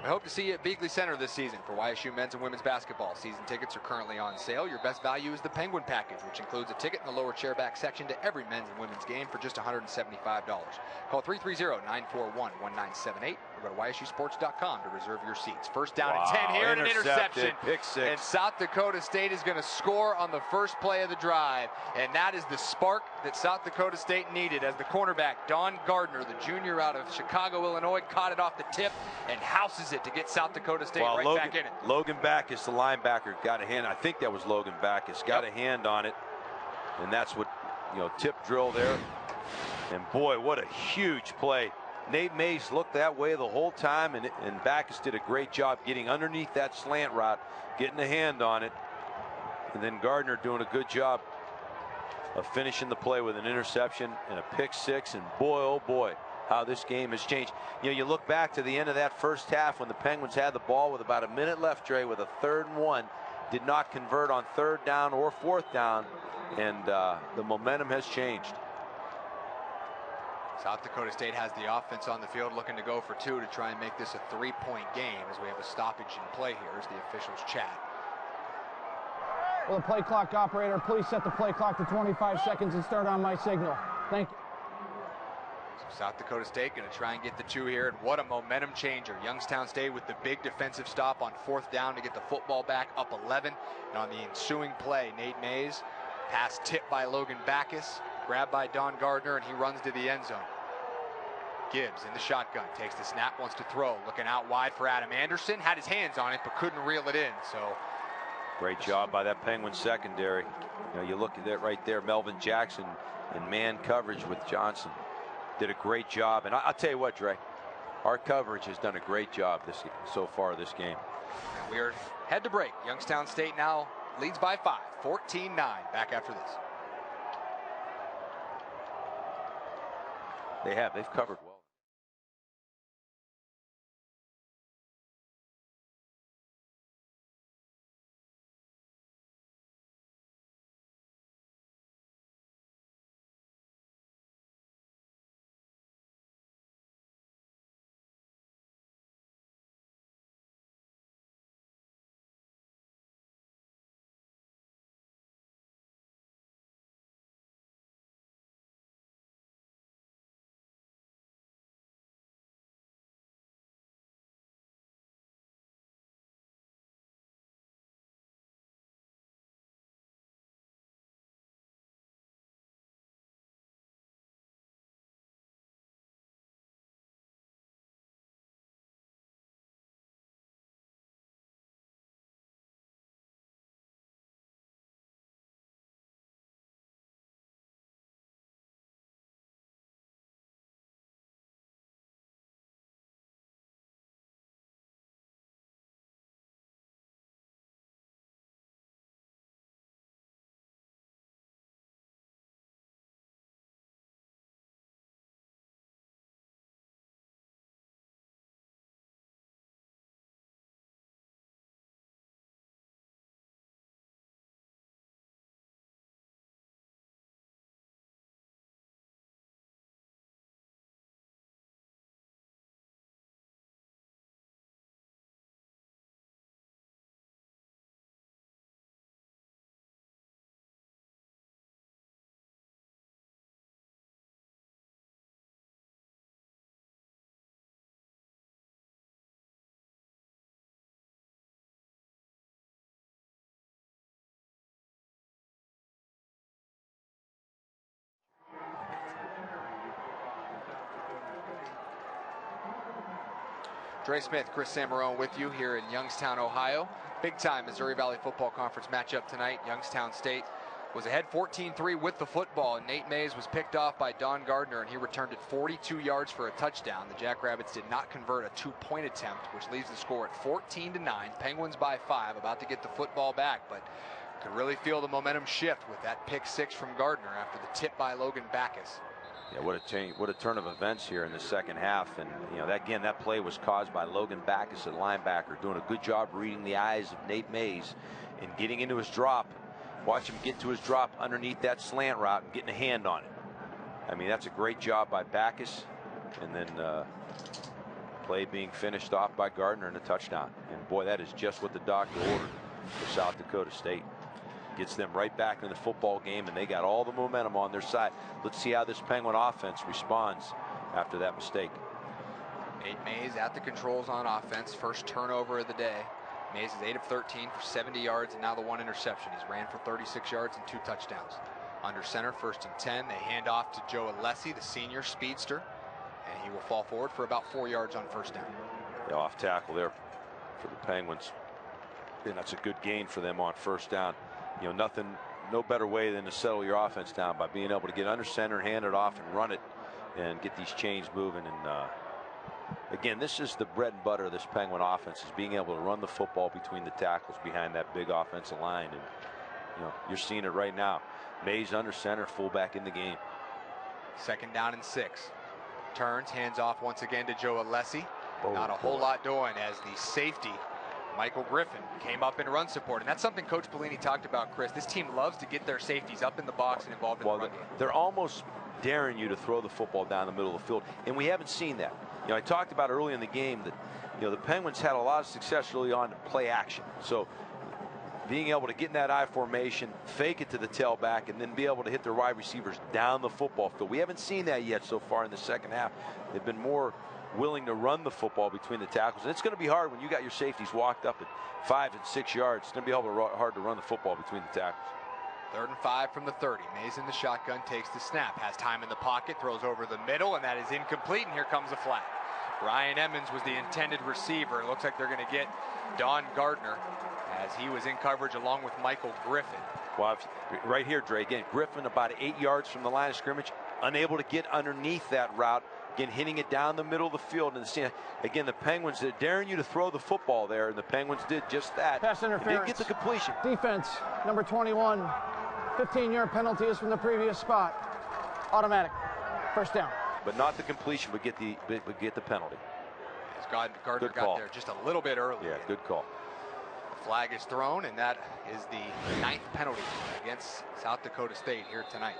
I hope to see you at Beagley Center this season for YSU men's and women's basketball. Season tickets are currently on sale. Your best value is the Penguin package, which includes a ticket in the lower chairback section to every men's and women's game for just $175. Call 330-941-1978 or go to YSUsports.com to reserve your seats. First down and 10 here, and an interception. Pick 6. And South Dakota State is going to score on the first play of the drive. And that is the spark that South Dakota State needed as the cornerback, Don Gardner, the junior out of Chicago, Illinois, caught it off the tip and houses it to get South Dakota State back in it. Logan Backus, the linebacker, got a hand. I think that was Logan Backus. Got a hand on it. And that's what, you know, tip drill there. And boy, what a huge play. Nate Mays looked that way the whole time, and Backus did a great job getting underneath that slant route, getting a hand on it, and then Gardner doing a good job of finishing the play with an interception and a pick six. And boy, oh boy, how this game has changed. You know, you look back to the end of that first half when the Penguins had the ball with about a minute left, Dre, with a 3rd and 1, did not convert on 3rd down or 4th down, and the momentum has changed. South Dakota State has the offense on the field looking to go for 2 to try and make this a 3-point game as we have a stoppage in play here as the officials chat. Will the play clock operator please set the play clock to 25 seconds and start on my signal? Thank you. So South Dakota State going to try and get the 2 here, and what a momentum changer. Youngstown State with the big defensive stop on 4th down to get the football back up 11. And on the ensuing play, Nate Mays, pass tipped by Logan Backus, grabbed by Don Gardner, and he runs to the end zone. Gibbs in the shotgun, takes the snap, wants to throw, looking out wide for Adam Anderson, had his hands on it but couldn't reel it in. So great job by that Penguin secondary. You know, you look at that right there, Melvin Jackson in man coverage with Johnson did a great job. And I'll tell you what, Dre, our coverage has done a great job so far this game. And we are head to break. Youngstown State now leads by 5, 14-9. Back after this. They've covered well. Dre Smith, Chris Samarone with you here in Youngstown, Ohio. Big time Missouri Valley Football Conference matchup tonight. Youngstown State was ahead 14-3 with the football, and Nate Mays was picked off by Don Gardner, and he returned it 42 yards for a touchdown. The Jackrabbits did not convert a 2-point attempt, which leaves the score at 14-9. Penguins by 5, about to get the football back, but could really feel the momentum shift with that pick 6 from Gardner after the tip by Logan Backus. Yeah, what a change, what a turn of events here in the second half. And you know, that play was caused by Logan Backus at linebacker, doing a good job reading the eyes of Nate Mays and getting into his drop. Watch him get to his drop underneath that slant route and getting a hand on it. I mean, that's a great job by Backus. And then play being finished off by Gardner and a touchdown. And boy, that is just what the doctor ordered for South Dakota State. Gets them right back in the football game, and they got all the momentum on their side. Let's see how this Penguin offense responds after that mistake. Nate Mays at the controls on offense. First turnover of the day. Mays is 8 of 13 for 70 yards and now the 1 interception. He's ran for 36 yards and 2 touchdowns. Under center, 1st and 10. They hand off to Joe Alessi, the senior speedster, and he will fall forward for about 4 yards on 1st down. Yeah, off tackle there for the Penguins. And that's a good gain for them on 1st down. You know, no better way than to settle your offense down by being able to get under center, hand it off, and run it and get these chains moving. And again, this is the bread and butter of this Penguin offense, is being able to run the football between the tackles behind that big offensive line. And you're seeing it right now. Mays under center, fullback in the game. 2nd down and 6. Turns, hands off once again to Joe Alessi. Oh, Not a whole lot doing as the safety, Michael Griffin, came up in run support. And that's something Coach Pelini talked about, Chris. This team loves to get their safeties up in the box and involved in the run game. They're almost daring you to throw the football down the middle of the field, and we haven't seen that. I talked about early in the game that the Penguins had a lot of success early on to play action. So being able to get in that I formation, fake it to the tailback, and then be able to hit their wide receivers down the football field. We haven't seen that yet so far in the second half. They've been more willing to run the football between the tackles. And it's going to be hard when you got your safeties walked up at 5 and 6 yards. It's going to be hard to run the football between the tackles. 3rd and 5 from the 30. Mays in the shotgun, takes the snap, has time in the pocket, throws over the middle, and that is incomplete, and here comes a flag. Ryan Emmons was the intended receiver. It looks like they're going to get Don Gardner as he was in coverage along with Michael Griffin. Well, right here, Dre, again, Griffin about 8 yards from the line of scrimmage, unable to get underneath that route, again, hitting it down the middle of the field. And again, the Penguins, they're daring you to throw the football there, and the Penguins did just that. Pass interference. They get the completion. Defense, number 21, 15-yard penalty is from the previous spot. Automatic. 1st down. But not the completion, but get the penalty. As Gardner got there just a little bit early. Yeah, good call. The flag is thrown, and that is the 9th penalty against South Dakota State here tonight.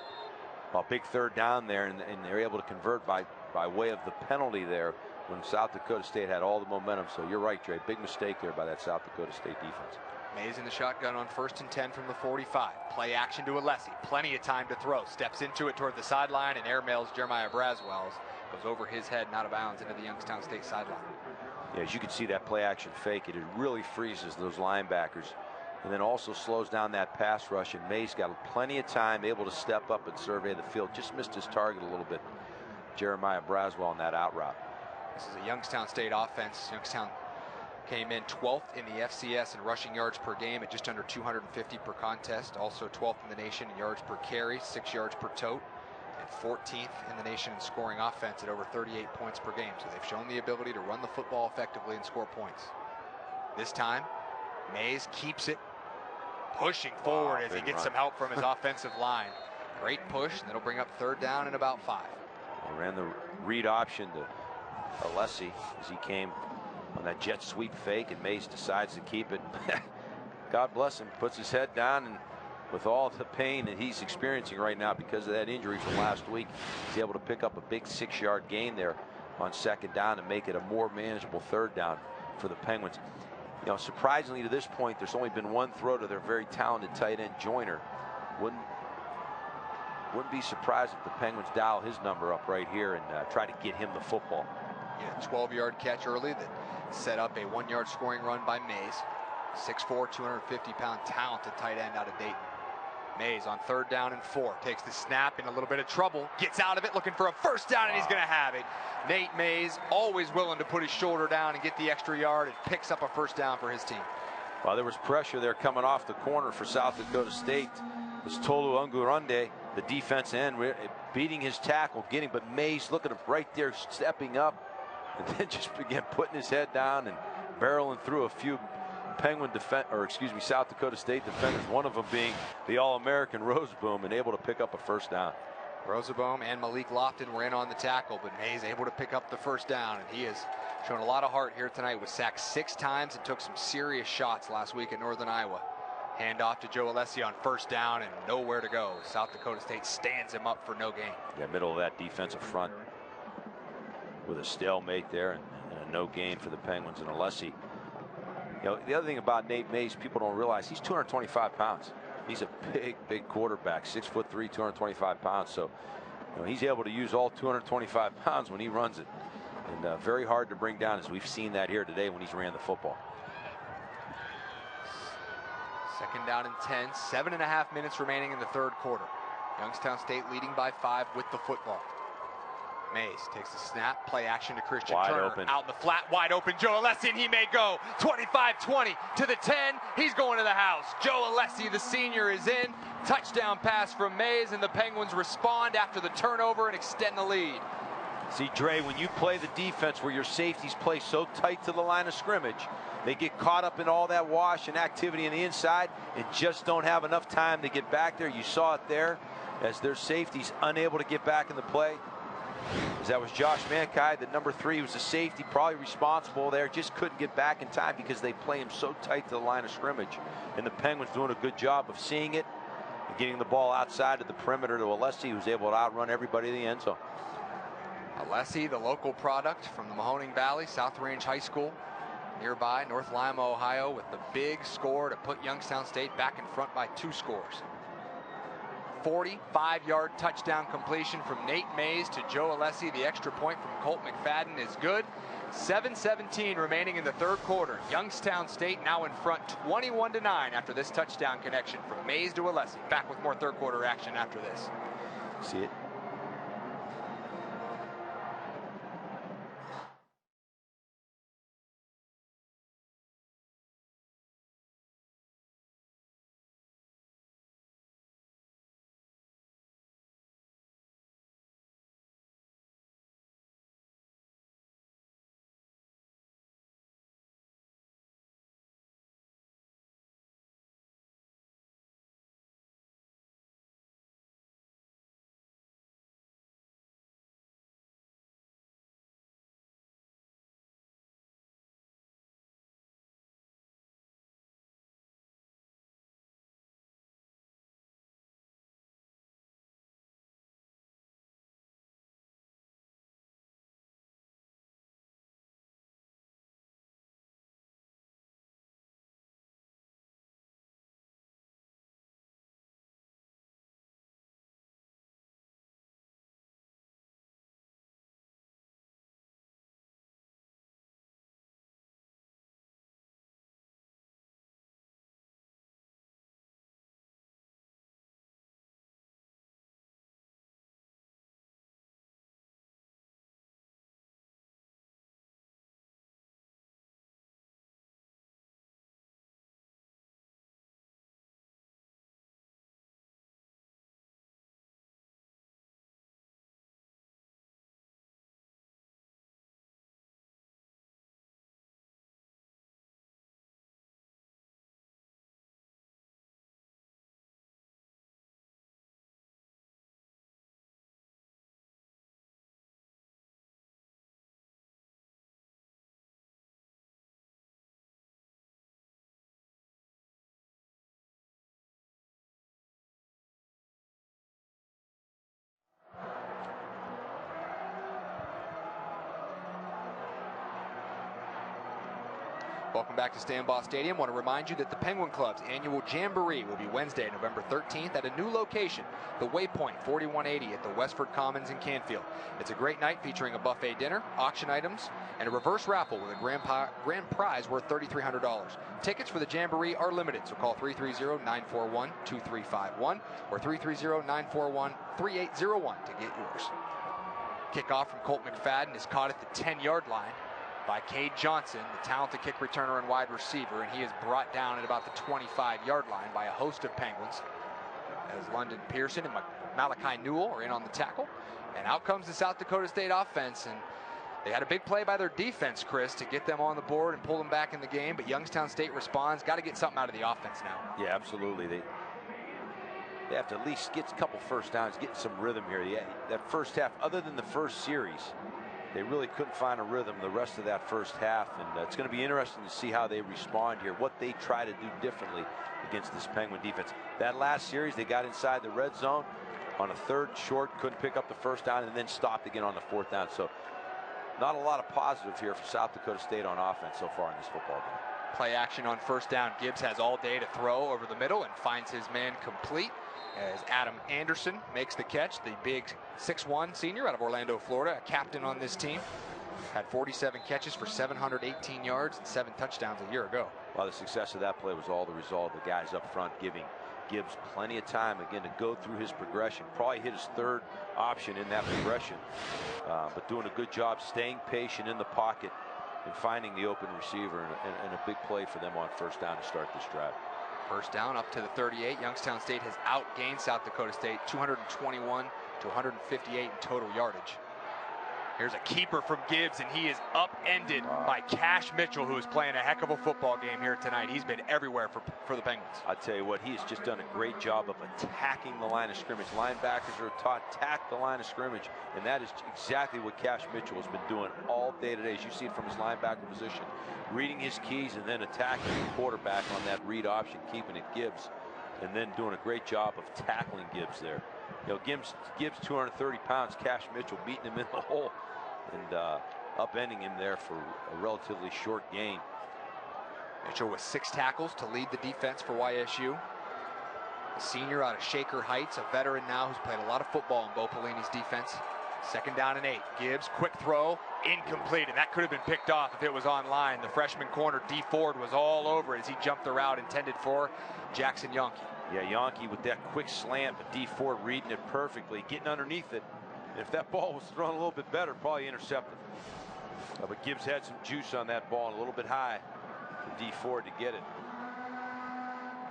Well, big 3rd down there, and they're able to convert by way of the penalty there when South Dakota State had all the momentum. So you're right, Dre. Big mistake there by that South Dakota State defense. Mays in the shotgun on 1st and 10 from the 45. Play action to Alessi. Plenty of time to throw. Steps into it toward the sideline and airmails Jeremiah Braswell. Goes over his head and out of bounds into the Youngstown State sideline. Yeah, as you can see that play action fake, it really freezes those linebackers. And then also slows down that pass rush. And Mays got plenty of time, able to step up and survey the field. Just missed his target a little bit. Jeremiah Braswell on that out route. This is a Youngstown State offense. Youngstown came in 12th in the FCS in rushing yards per game at just under 250 per contest. Also 12th in the nation in yards per carry, 6 yards per tote, and 14th in the nation in scoring offense at over 38 points per game. So they've shown the ability to run the football effectively and score points. This time, Mays keeps it pushing forward as he gets some help from his offensive line. Great push, and that'll bring up 3rd down and about 5. They ran the read option to Alessi as he came on that jet sweep fake, and Mays decides to keep it. God bless him, puts his head down, and with all the pain that he's experiencing right now because of that injury from last week, he's able to pick up a big 6-yard gain there on 2nd down and make it a more manageable 3rd down for the Penguins. Surprisingly to this point, there's only been one throw to their very talented tight end Joyner. Wouldn't be surprised if the Penguins dial his number up right here and try to get him the football. Yeah, 12-yard catch early that set up a 1-yard scoring run by Mays. 6'4", 250-pound talented tight end out of Dayton. Mays on 3rd down and 4. Takes the snap in a little bit of trouble. Gets out of it looking for a 1st down, and he's going to have it. Nate Mays always willing to put his shoulder down and get the extra yard, and picks up a 1st down for his team. Well, there was pressure there coming off the corner for South Dakota State. It was Tolu Ungurunde, the defense end, beating his tackle, but Mays looking up right there, stepping up, and then just began putting his head down and barreling through a few South Dakota State defenders, one of them being the All-American Roseboom, and able to pick up a 1st down. Roseboom and Malik Lofton were in on the tackle, but Mays able to pick up the 1st down, and he has shown a lot of heart here tonight. Was sacked 6 times and took some serious shots last week at Northern Iowa. Hand off to Joe Alessi on 1st down and nowhere to go. South Dakota State stands him up for no gain. Yeah, middle of that defensive front with a stalemate there and a no gain for the Penguins and Alessi. The other thing about Nate Mays, people don't realize he's 225 pounds. He's a big quarterback, 6'3", 225 pounds. So he's able to use all 225 pounds when he runs it. And very hard to bring down, as we've seen that here today when he's ran the football. 2nd down and 10, 7.5 minutes remaining in the 3rd quarter. Youngstown State leading by 5 with the football. Mays takes the snap, play action to Christian Wide Turner. open. Out in the flat, wide open. Joe Alessi, and he may go 25-20 to the 10. He's going to the house. Joe Alessi, the senior, is in. Touchdown pass from Mays, and the Penguins respond after the turnover and extend the lead. See, Dre, when you play the defense where your safeties play so tight to the line of scrimmage, they get caught up in all that wash and activity on the inside and just don't have enough time to get back there. You saw it there as their safeties unable to get back in the play. As that was Josh Mankai, the number 3, was a safety, probably responsible there, just couldn't get back in time because they play him so tight to the line of scrimmage. And the Penguins doing a good job of seeing it and getting the ball outside of the perimeter to Alessi, who's able to outrun everybody in the end zone. Alessi, the local product from the Mahoning Valley, South Range High School, nearby, North Lima, Ohio, with the big score to put Youngstown State back in front by 2 scores. 45-yard touchdown completion from Nate Mays to Joe Alessi. The extra point from Colt McFadden is good. 7:17 remaining in the third quarter. Youngstown State now in front 21-9 after this touchdown connection from Mays to Alessi. Back with more third quarter action after this. See it. Welcome back to Stanbaugh Stadium. I want to remind you that the Penguin Club's annual Jamboree will be Wednesday, November 13th at a new location, the Waypoint 4180 at the Westford Commons in Canfield. It's a great night featuring a buffet dinner, auction items, and a reverse raffle with a grand prize worth $3,300. Tickets for the Jamboree are limited, so call 330-941-2351 or 330-941-3801 to get yours. Kickoff from Colt McFadden is caught at the 10-yard line by Cade Johnson, the talented kick returner and wide receiver, and he is brought down at about the 25-yard line by a host of Penguins, as London Pearson and Malachi Newell are in on the tackle. And out comes the South Dakota State offense, and they had a big play by their defense, Chris, to get them on the board and pull them back in the game, but Youngstown State responds. Got to get something out of the offense now. Yeah, absolutely. They have to at least get a couple first downs, get some rhythm here. Yeah, that first half, other than the first series, they really couldn't find a rhythm the rest of that first half, and it's going to be interesting to see how they respond here, what they try to do differently against this Penguin defense. That last series, they got inside the red zone on a third short, couldn't pick up the first down, and then stopped again on the fourth down. So not a lot of positive here for South Dakota State on offense so far in this football game. Play action on first down. Gibbs has all day to throw over the middle and finds his man complete as Adam Anderson makes the catch, the big 6'1" senior out of Orlando, Florida, a captain on this team. Had 47 catches for 718 yards and 7 touchdowns a year ago. Well, the success of that play was all the result of the guys up front giving Gibbs plenty of time again to go through his progression. Probably hit his third option in that progression, but doing a good job staying patient in the pocket and finding the open receiver, and a big play for them on first down to start this drive. First down up to the 38. Youngstown State has outgained South Dakota State 221 to 158 in total yardage. Here's a keeper from Gibbs, and he is upended by Cash Mitchell, who is playing a heck of a football game here tonight. He's been everywhere for the Penguins. I tell you what, he has just done a great job of attacking the line of scrimmage. Linebackers are taught attack the line of scrimmage, and that is exactly what Cash Mitchell has been doing all day today. As you see it from his linebacker position, reading his keys and then attacking the quarterback on that read option, keeping it Gibbs, and then doing a great job of tackling Gibbs there. You know, Gibbs 230 pounds, Cash Mitchell beating him in the hole and upending him there for a relatively short gain. Mitchell with 6 tackles to lead the defense for YSU. A senior out of Shaker Heights, a veteran now who's played a lot of football in Bo Pelini's defense. Second down and 8. Gibbs, quick throw, incomplete, and that could have been picked off if it was on line. The freshman corner, D. Ford, was all over it as he jumped the route intended for Jackson Yonke. Yeah, Yonke with that quick slant, but D. Ford reading it perfectly, getting underneath it. If that ball was thrown a little bit better, probably intercepted. But Gibbs had some juice on that ball, and a little bit high for D. Ford to get it.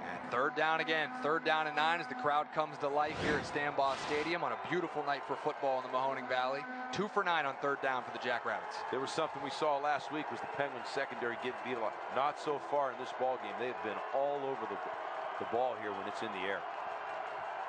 And third down again. Third down and 9 as the crowd comes to life here at Stambaugh Stadium on a beautiful night for football in the Mahoning Valley. 2 for 9 on third down for the Jackrabbits. There was something we saw last week was the Penguins secondary getting beat a lot. Not so far in this ball game. They've been all over the ball here when it's in the air.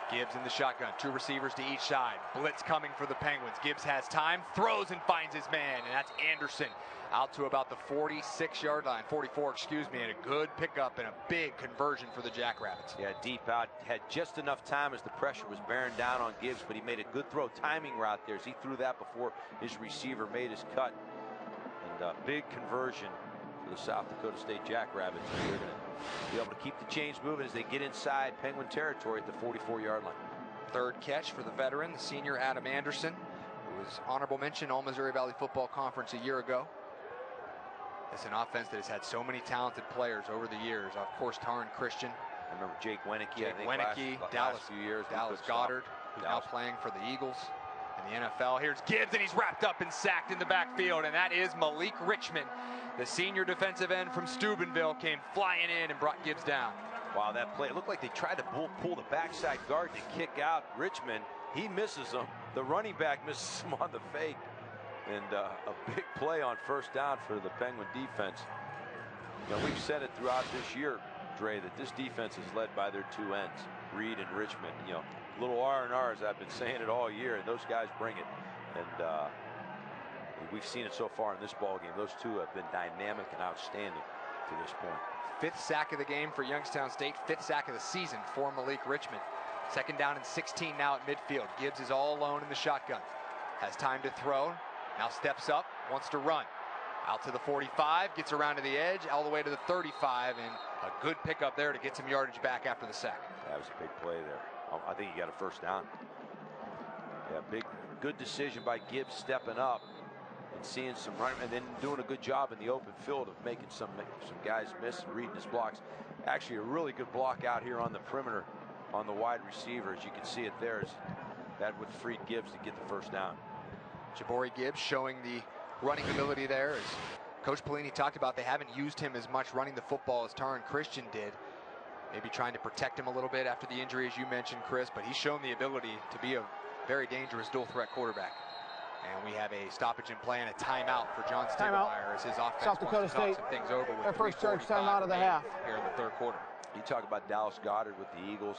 Gibbs in the shotgun, 2 receivers to each side. Blitz coming for the Penguins. Gibbs has time, throws and finds his man, and that's Anderson out to about the 46-yard line, 44, excuse me, and a good pickup and a big conversion for the Jackrabbits. Yeah, deep out, had just enough time as the pressure was bearing down on Gibbs, but he made a good throw, timing route there as he threw that before his receiver made his cut. And big conversion for the South Dakota State Jackrabbits. They're going to be able to keep the chains moving as they get inside Penguin territory at the 44-yard line. Third catch for the veteran, the senior Adam Anderson, who was honorable mention All-Missouri Valley Football Conference a year ago. It's an offense that has had so many talented players over the years. Of course, Taryn Christian. I remember Jake Wenicky. Dallas Goddard, who's now playing for the Eagles in the NFL. Here's Gibbs, and he's wrapped up and sacked in the backfield, and that is Malik Richmond. The senior defensive end from Steubenville came flying in and brought Gibbs down. Wow, that play, it looked like they tried to pull the backside guard to kick out Richmond. He misses him. The running back misses him on the fake. And a big play on first down for the Penguin defense. You know, we've said it throughout this year, Dre, that this defense is led by their 2 ends, Reed and Richmond. You know, little R&Rs, I've been saying it all year, and those guys bring it. And we've seen it so far in this ball game. Those 2 have been dynamic and outstanding to this point. 5th sack of the game for Youngstown State, 5th sack of the season for Malik Richmond. Second down and 16 now at midfield. Gibbs is all alone in the shotgun. Has time to throw. Now steps up, wants to run. Out to the 45, gets around to the edge, all the way to the 35, and a good pickup there to get some yardage back after the sack. That was a big play there. I think he got a first down. Yeah, good decision by Gibbs stepping up and seeing some running, and then doing a good job in the open field of making some guys miss and reading his blocks. Actually, a really good block out here on the perimeter on the wide receiver. As you can see it there, that would free Gibbs to get the first down. Jabari Gibbs showing the running ability there. As Coach Pelini talked about, they haven't used him as much running the football as Taryn Christian did. Maybe trying to protect him a little bit after the injury, as you mentioned, Chris, but he's shown the ability to be a very dangerous dual threat quarterback. And we have a stoppage in play and a timeout for John Stiegelmeier as his offense South Dakota State, some things over with their first charge timeout of the half here in the third quarter. You talk about Dallas Goddard with the Eagles,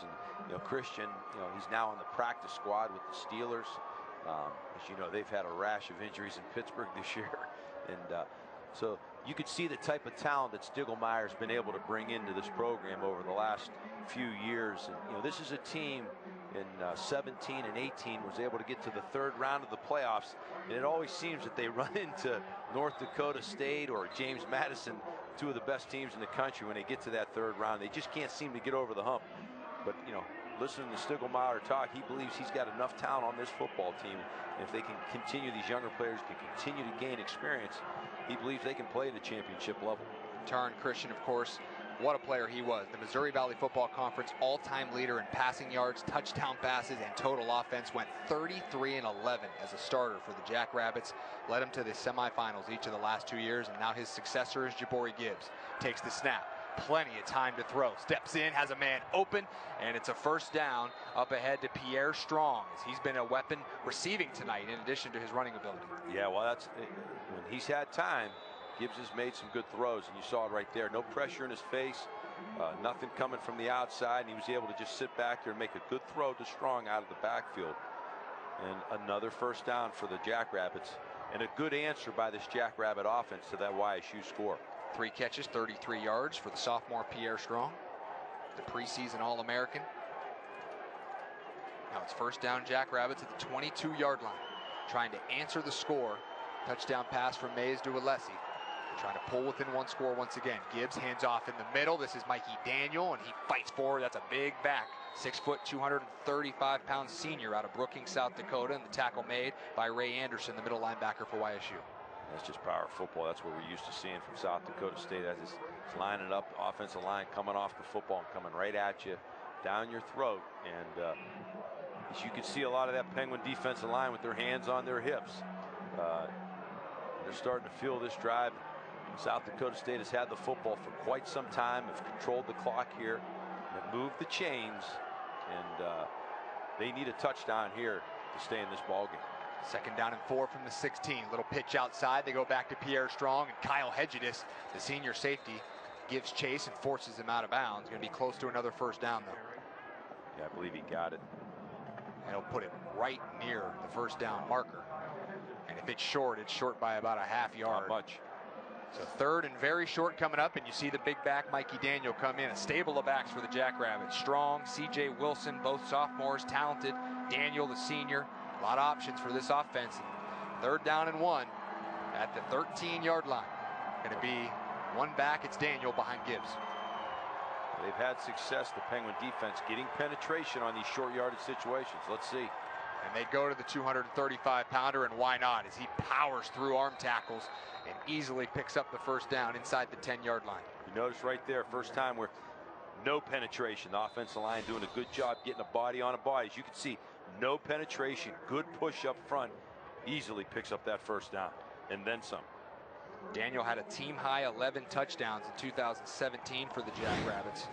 and Christian, he's now on the practice squad with the Steelers. As you know, they've had a rash of injuries in Pittsburgh this year, and so you could see the type of talent that Stiegelmeier's been able to bring into this program over the last few years. And this is a team in 17 and 18 was able to get to the third round of the playoffs, and it always seems that they run into North Dakota State or James Madison, 2 of the best teams in the country, when they get to that third round. They just can't seem to get over the hump. But listening to Stiegelmeier talk, he believes he's got enough talent on this football team. And if they can continue, these younger players can continue to gain experience, he believes they can play at the championship level. Taryn Christian, of course, what a player he was. The Missouri Valley Football Conference all-time leader in passing yards, touchdown passes, and total offense. Went 33-11 as a starter for the Jackrabbits. Led him to the semifinals each of the last 2 years, and now his successor is Jabori Gibbs. Takes the snap. Plenty of time to throw. Steps in, has a man open, and it's a first down up ahead to Pierre Strong, as he's been a weapon receiving tonight in addition to his running ability. Yeah, well, that's when he's had time. Gibbs has made some good throws, and you saw it right there. No pressure in his face, nothing coming from the outside, and he was able to just sit back there and make a good throw to Strong out of the backfield. And another first down for the Jackrabbits, and a good answer by this Jackrabbit offense to that YSU score. 3 catches, 33 yards for the sophomore Pierre Strong, the preseason All-American. Now it's first down Jackrabbits at the 22-yard line, trying to answer the score. Touchdown pass from Mays to Alessi. Trying to pull within one score once again. Gibbs hands off in the middle. This is Mikey Daniel, and he fights forward. That's a big back. 6 foot, 235-pound senior out of Brookings, South Dakota, and the tackle made by Ray Anderson, the middle linebacker for YSU. That's just power football. That's what we're used to seeing from South Dakota State. As it's lining up, offensive line coming off the football and coming right at you, down your throat. And as you can see, a lot of that Penguin defensive line with their hands on their hips. They're starting to feel this drive. South Dakota State has had the football for quite some time, have controlled the clock here, have moved the chains, and they need a touchdown here to stay in this ballgame. Second down and 4 from the 16. Little pitch outside. They go back to Pierre Strong, and Kyle Hedgedis, the senior safety, gives chase and forces him out of bounds. Going to be close to another first down, though. Yeah, I believe he got it. And he'll put it right near the first down marker. And if it's short by about a half yard. Not much. So third and very short coming up, and you see the big back Mikey Daniel come in. A stable of backs for the Jackrabbits. Strong, C.J. Wilson, both sophomores, talented. Daniel, the senior. A lot of options for this offense. Third down and 1 at the 13-yard line. Going to be one back. It's Daniel behind Gibbs. They've had success, the Penguin defense, getting penetration on these short yardage situations. Let's see. And they go to the 235-pounder, and why not, as he powers through arm tackles and easily picks up the first down inside the 10-yard line. You notice right there, first time where no penetration. The offensive line doing a good job getting a body on a body. As you can see, no penetration, good push up front, easily picks up that first down, and then some. Daniel had a team-high 11 touchdowns in 2017 for the Jackrabbits.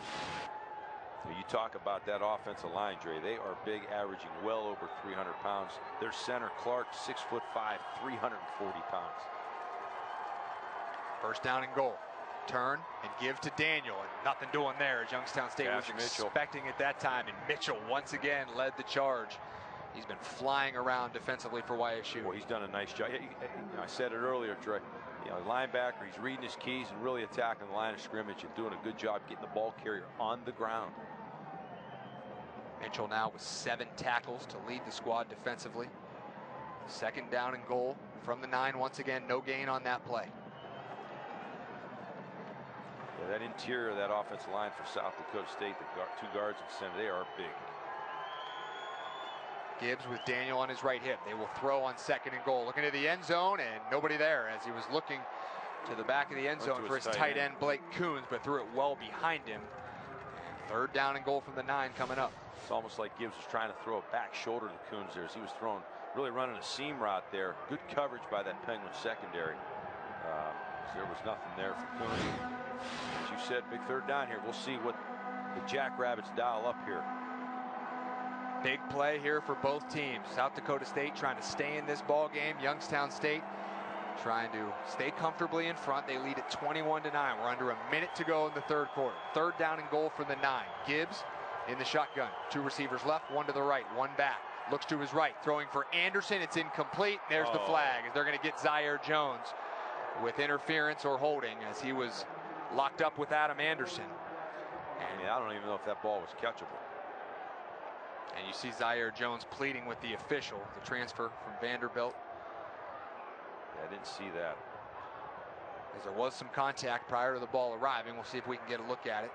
You talk about that offensive line, Dre. They are big, averaging well over 300 pounds. Their center, Clark, 6'5", 340 pounds. First down and goal. Turn and give to Daniel, and nothing doing there as Youngstown State was expecting at that time, and Mitchell once again led the charge. He's been flying around defensively for YSU. Well, he's done a nice job. I said it earlier, Dre. You know, linebacker, he's reading his keys and really attacking the line of scrimmage and doing a good job getting the ball carrier on the ground. Mitchell now with 7 tackles to lead the squad defensively. Second down and goal from the 9 once again. No gain on that play. Yeah, that interior of that offensive line for South Dakota State, the 2 guards and center, they are big. Gibbs with Daniel on his right hip. They will throw on second and goal. Looking at the end zone, and nobody there as he was looking to the back of the end zone for his tight end Blake Coons, but threw it well behind him. Third down and goal from the 9 coming up. It's almost like Gibbs was trying to throw a back shoulder to Coons there as he was throwing, really running a seam route there. Good coverage by that Penguin secondary. There was nothing there for Coons. As you said, big third down here. We'll see what the Jackrabbits dial up here. Big play here for both teams. South Dakota State trying to stay in this ball game. Youngstown State trying to stay comfortably in front. They lead at 21-9. We're under a minute to go in the third quarter. Third down and goal for the 9. Gibbs in the shotgun. 2 receivers left, 1 to the right, 1 back. Looks to his right, throwing for Anderson. It's incomplete. There's the flag. They're going to get Zaire Jones with interference or holding as he was locked up with Adam Anderson. And I don't even know if that ball was catchable. And you see Zaire Jones pleading with the official, the transfer from Vanderbilt. Yeah, I didn't see that. As there was some contact prior to the ball arriving. We'll see if we can get a look at it.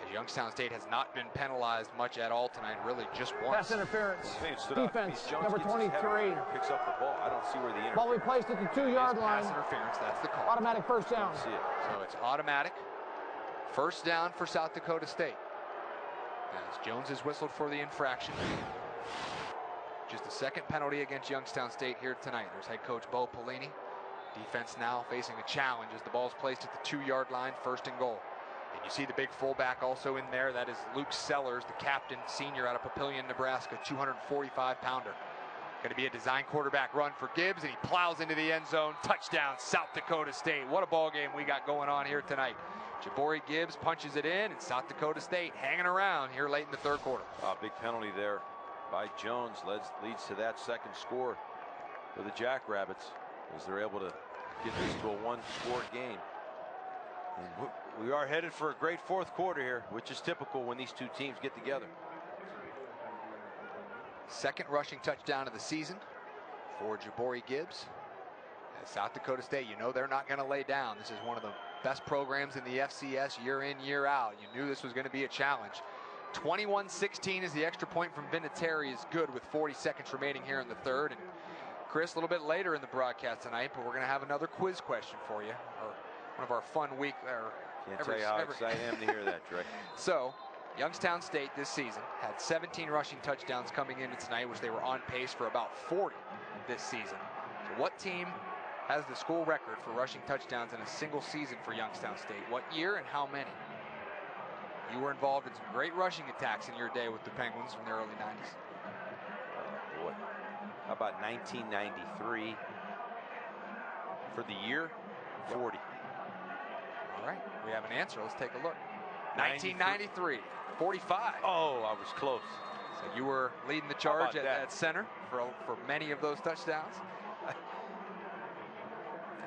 As Youngstown State has not been penalized much at all tonight, really just once. Pass interference. Defense, number 23. Picks up the ball. I don't see where the interference. Ball we placed at the 2-yard line. Pass interference, that's the call. Automatic first down. See it. So it's automatic. First down for South Dakota State. As Jones is whistled for the infraction. Just the second penalty against Youngstown State here tonight. There's head coach Bo Pelini. Defense now facing a challenge as the ball's placed at the 2-yard line, 1st and goal. And you see the big fullback also in there. That is Luke Sellers, the captain, senior out of Papillion, Nebraska, 245-pounder. Going to be a design quarterback run for Gibbs, and he plows into the end zone. Touchdown, South Dakota State. What a ball game we got going on here tonight. Jabari Gibbs punches it in, and South Dakota State hanging around here late in the 3rd quarter. Big penalty there by Jones leads to that second score for the Jackrabbits as they're able to get this to a 1-score game. And we are headed for a great 4th quarter here, which is typical when these two teams get together. Second rushing touchdown of the season for Jabari Gibbs. At South Dakota State, you know they're not going to lay down. This is one of the best programs in the FCS year in, year out. You knew this was going to be a challenge. 21-16 is the extra point from Vinatieri is good with 40 seconds remaining here in the 3rd. And Chris, a little bit later in the broadcast tonight, but we're going to have another quiz question for you. One of our fun week. Can't tell you how excited I am to hear that, Trey. So, Youngstown State this season had 17 rushing touchdowns coming into tonight, which they were on pace for about 40 this season. So what team has the school record for rushing touchdowns in a single season for Youngstown State? What year and how many? You were involved in some great rushing attacks in your day with the Penguins from the early 90s. Boy, how about 1993? For the year, 40. All right, we have an answer. Let's take a look. 1993, 45. Oh, I was close. So you were leading the charge at center for many of those touchdowns. That's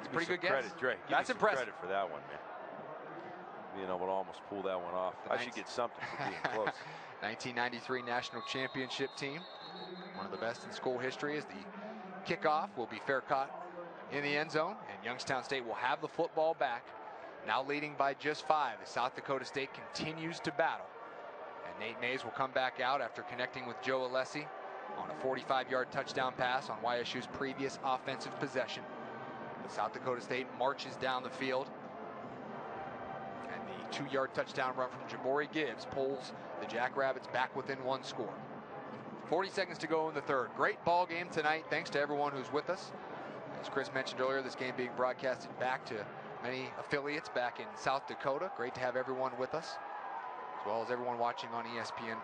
a pretty good guess. Credit, Dre. That's impressive. Credit for that one, man. Being able to almost pull that one off. I should get something for being close. 1993 National Championship team. One of the best in school history. As the kickoff will be fair caught in the end zone, and Youngstown State will have the football back. Now leading by just 5 as South Dakota State continues to battle. And Nate Mays will come back out after connecting with Joe Alessi on a 45-yard touchdown pass on YSU's previous offensive possession. But South Dakota State marches down the field. And the 2-yard touchdown run from Jabari Gibbs pulls the Jackrabbits back within 1 score. 40 seconds to go in the 3rd. Great ball game tonight. Thanks to everyone who's with us. As Chris mentioned earlier, this game being broadcasted back to many affiliates back in South Dakota. Great to have everyone with us, as well as everyone watching on ESPN+.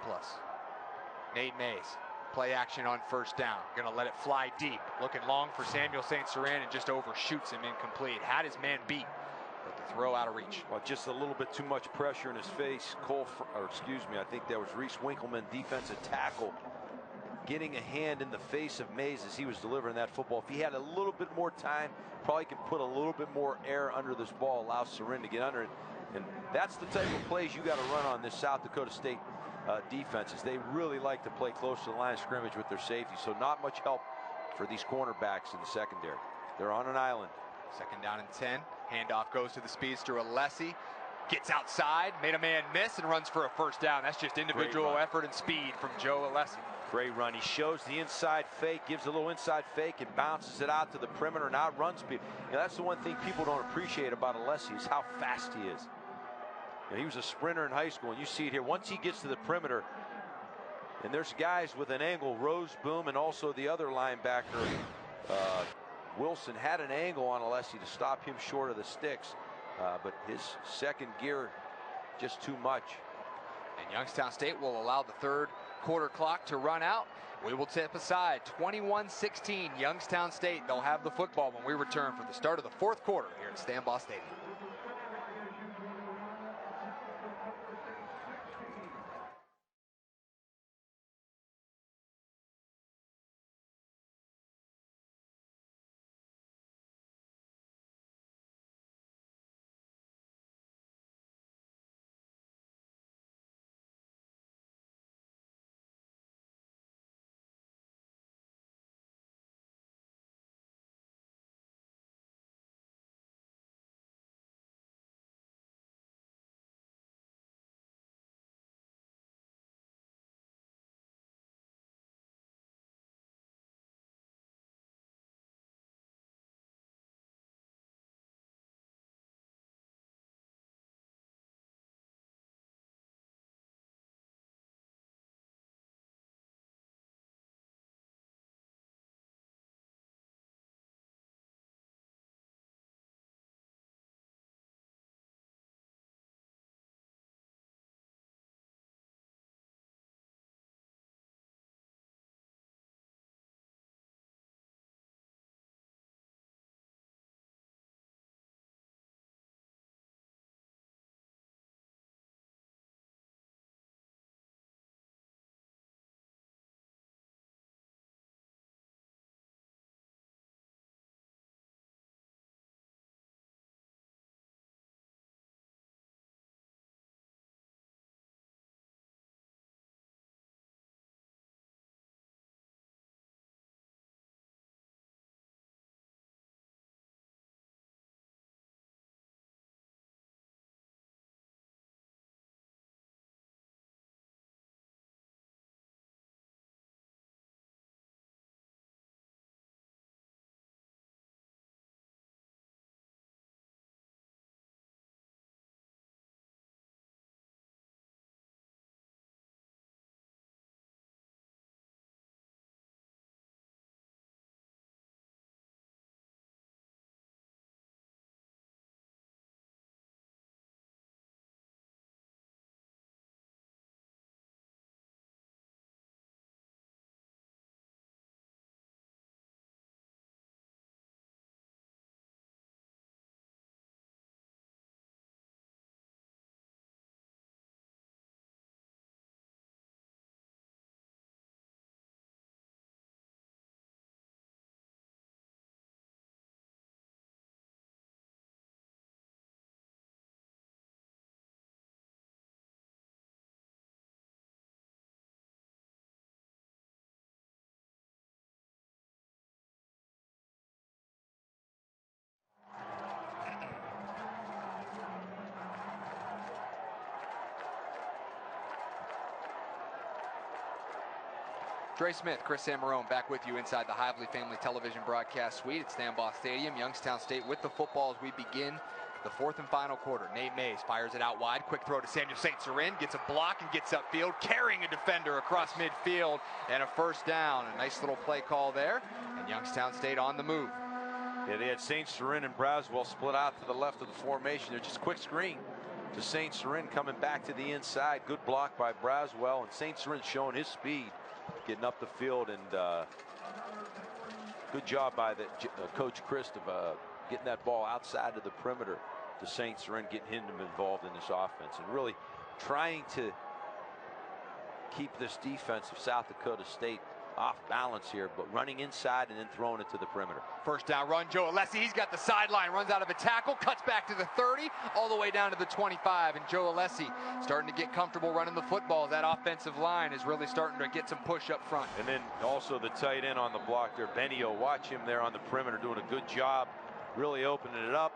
Nate Mays, play action on 1st down. Gonna let it fly deep. Looking long for Samuel St. Cyran and just overshoots him incomplete. Had his man beat, but the throw out of reach. Well, just a little bit too much pressure in his face. I think that was Reese Winkleman, defensive tackle, getting a hand in the face of Mays as he was delivering that football. If he had a little bit more time, probably could put a little bit more air under this ball, allow Cyran to get under it. And that's the type of plays you got to run on this South Dakota State defenses. They really like to play close to the line of scrimmage with their safety, so not much help for these cornerbacks in the secondary. They're on an island. 2nd down and 10. Handoff goes to the speedster Alessi. Gets outside, made a man miss, and runs for a 1st down. That's just individual effort and speed from Joe Alessi. Great run. He shows the inside fake, gives a little inside fake, and bounces it out to the perimeter and outruns people. That's the one thing people don't appreciate about Alessi is how fast he is. He was a sprinter in high school, and you see it here. Once he gets to the perimeter, and there's guys with an angle, Roseboom and also the other linebacker, Wilson, had an angle on Alessi to stop him short of the sticks, but his second gear, just too much. And Youngstown State will allow the 3rd quarter clock to run out. We will tip aside 21-16 Youngstown State. They'll have the football when we return for the start of the 4th quarter here at Stambaugh Stadium. Dre Smith, Chris Amarone back with you inside the Hively Family Television Broadcast Suite at Stambaugh Stadium. Youngstown State with the football as we begin the fourth and final quarter. Nate Mays fires it out wide. Quick throw to Samuel St. Cyrin. Gets a block and gets upfield, carrying a defender across midfield, and a first down. A nice little play call there, and Youngstown State on the move. Yeah, they had St. Cyrin and Braswell split out to the left of the formation. They're just quick screen to St. Cyrin coming back to the inside. Good block by Braswell, and St. Cyrin showing his speed, getting up the field, and good job by the Coach Christ of getting that ball outside of the perimeter to St. Cyrin, getting him involved in this offense, and really trying to keep this defense of South Dakota State off balance here, but running inside and then throwing it to the perimeter. First down run, Joe Alessi, he's got the sideline, runs out of a tackle, cuts back to the 30, all the way down to the 25, and Joe Alessi starting to get comfortable running the football. That offensive line is really starting to get some push up front. And then also the tight end on the block there, Benio, watch him there on the perimeter doing a good job, really opening it up.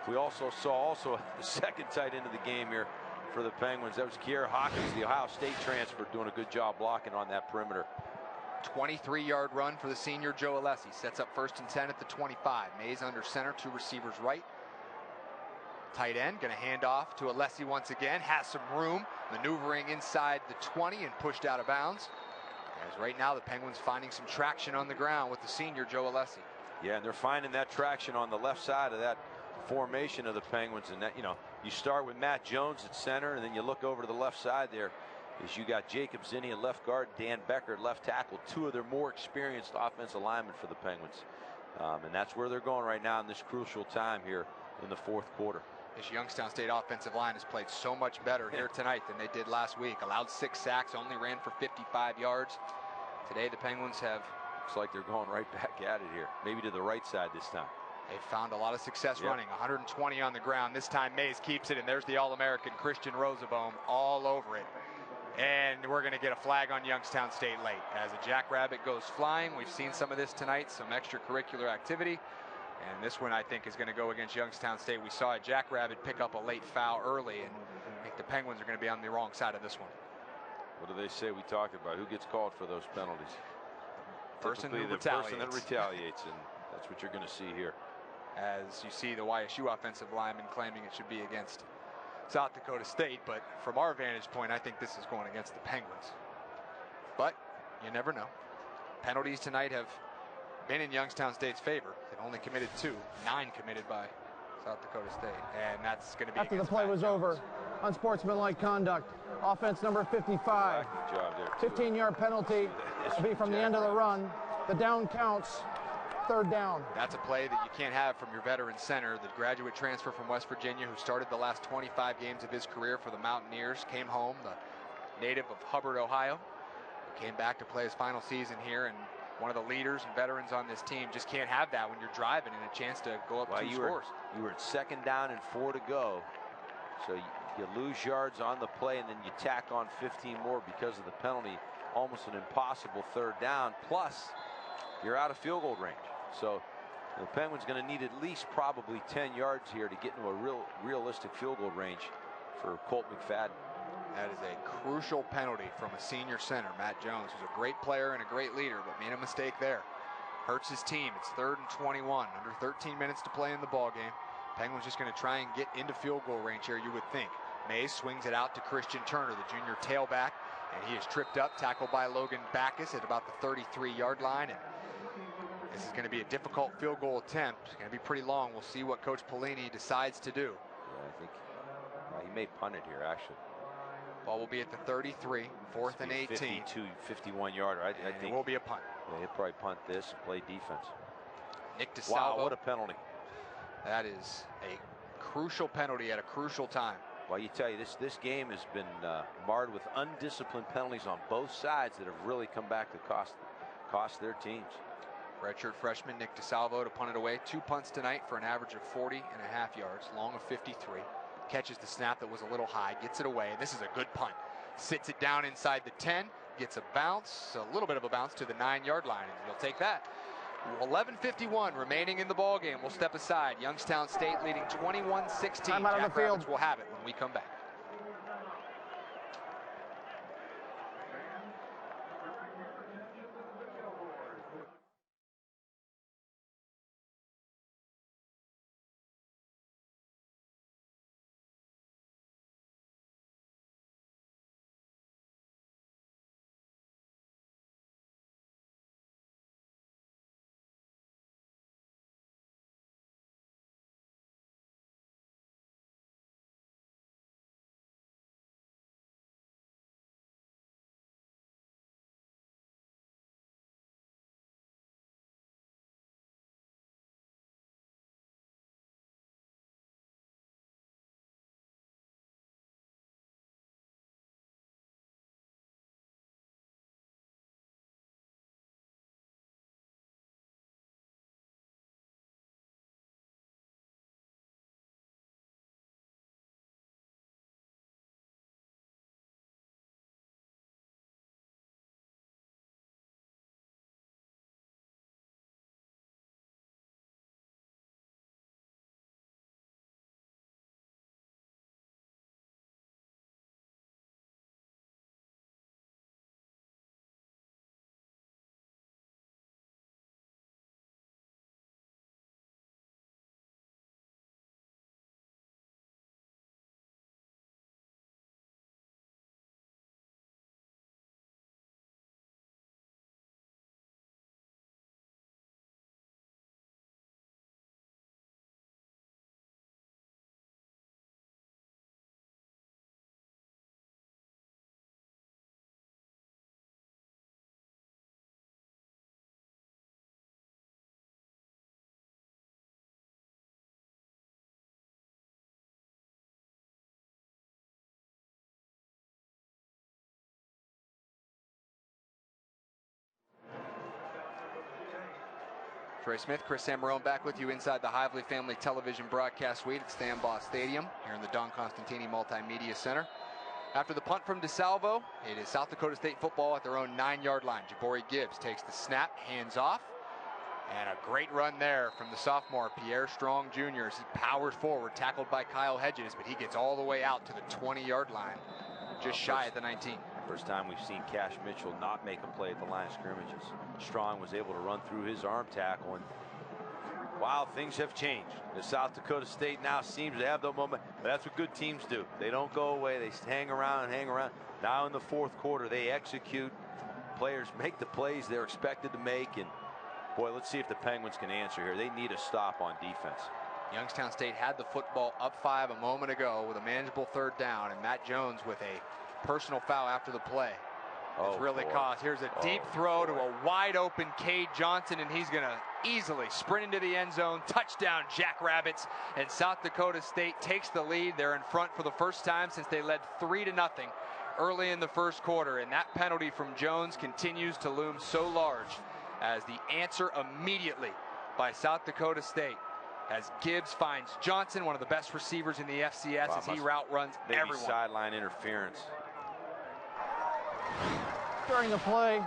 We also saw the second tight end of the game here for the Penguins. That was Kier Hawkins, the Ohio State transfer, doing a good job blocking on that perimeter. 23-yard run for the senior Joe Alessi. Sets up 1st and 10 at the 25. Mays under center, 2 receivers right. Tight end going to hand off to Alessi once again. Has some room, maneuvering inside the 20 and pushed out of bounds. As right now the Penguins finding some traction on the ground with the senior Joe Alessi. Yeah, and they're finding that traction on the left side of that formation of the Penguins, and that, you start with Matt Jones at center, and then you look over to the left side there as you got Jacob Zinni at left guard, Dan Becker at left tackle, 2 of their more experienced offensive linemen for the Penguins, and that's where they're going right now in this crucial time here in the fourth quarter. This Youngstown State offensive line has played so much better here tonight than they did last week. Allowed 6 sacks, only ran for 55 yards. Today the Penguins have, looks like they're going right back at it here, maybe to the right side this time. They found a lot of success running. 120 on the ground. This time Mays keeps it, and there's the All-American Christian Rosenbaum all over it. And we're going to get a flag on Youngstown State late as a jackrabbit goes flying. We've seen some of this tonight, some extracurricular activity. And this one, I think, is going to go against Youngstown State. We saw a jackrabbit pick up a late foul early, and I think the Penguins are going to be on the wrong side of this one. What do they say we talked about? Who gets called for those penalties? Person who the retaliates. person that retaliates, and that's what you're going to see here. As you see the YSU offensive lineman claiming it should be against South Dakota State, but from our vantage point, I think this is going against the Penguins. But you never know. Penalties tonight have been in Youngstown State's favor. They've only committed 2, 9 committed by South Dakota State, and that's going to be after the play was over. Unsportsmanlike conduct. Offense number 55. 15-yard penalty will be from the end of the run. The down counts. 3rd down. That's a play that you can't have from your veteran center. The graduate transfer from West Virginia who started the last 25 games of his career for the Mountaineers, came home, the native of Hubbard, Ohio. He came back to play his final season here, and one of the leaders and veterans on this team just can't have that when you're driving and a chance to go up 2 scores. You were at 2nd down and 4 to go. So you lose yards on the play, and then you tack on 15 more because of the penalty. Almost an impossible 3rd down. Plus, you're out of field goal range. So the Penguins going to need at least probably 10 yards here to get into a realistic field goal range for Colt McFadden. That is a crucial penalty from a senior center, Matt Jones, who's a great player and a great leader, but made a mistake there. Hurts his team. It's 3rd and 21. Under 13 minutes to play in the ball game. Penguins just going to try and get into field goal range here, you would think. Mays swings it out to Christian Turner, the junior tailback, and he is tripped up, tackled by Logan Backus at about the 33-yard line. And this is going to be a difficult field goal attempt. It's going to be pretty long. We'll see what Coach Pelini decides to do. Yeah, I think he may punt it here, actually. Ball will be at the 33, 4th and 18. 52, 51-yarder. I think it will be a punt. Yeah, he'll probably punt this and play defense. Nick DeSalvo. Wow, what a penalty. That is a crucial penalty at a crucial time. Well, you tell you, this game has been marred with undisciplined penalties on both sides that have really come back to cost their teams. Redshirt freshman Nick DeSalvo to punt it away. 2 punts tonight for an average of 40.5 yards, long of 53. Catches the snap that was a little high, gets it away. This is a good punt. Sits it down inside the 10, gets a bounce, a little bit of a bounce to the 9-yard line, and you'll take that. 11:51 remaining in the ball game. We'll step aside. Youngstown State leading 21-16. Jackrabbits will have it when we come back. Trey Smith, Chris Samarone back with you inside the Hively Family Television broadcast suite at Stambaugh Stadium here in the Don Constantini Multimedia Center. After the punt from DeSalvo, it is South Dakota State football at their own 9-yard line. Jabari Gibbs takes the snap, hands off, and a great run there from the sophomore Pierre Strong Jr. as he powers forward, tackled by Kyle Hedges, but he gets all the way out to the 20-yard line, just shy at the 19. First time we've seen Cash Mitchell not make a play at the line of scrimmages. Strong was able to run through his arm tackle, and wow, things have changed. The South Dakota State now seems to have the moment. That's what good teams do. They don't go away. They hang around and hang around. Now in the fourth quarter, they execute. Players make the plays they're expected to make. And boy, let's see if the Penguins can answer here. They need a stop on defense. Youngstown State had the football up 5 a moment ago with a manageable 3rd down, and Matt Jones with a personal foul after the play. It's really cost. Here's a deep throw to a wide open Cade Johnson, and he's going to easily sprint into the end zone. Touchdown, Jackrabbits, and South Dakota State takes the lead. They're in front for the first time since they led 3-0 early in the first quarter, and that penalty from Jones continues to loom so large as the answer immediately by South Dakota State as Gibbs finds Johnson, one of the best receivers in the FCS, as he route runs everyone. Sideline interference. During the play,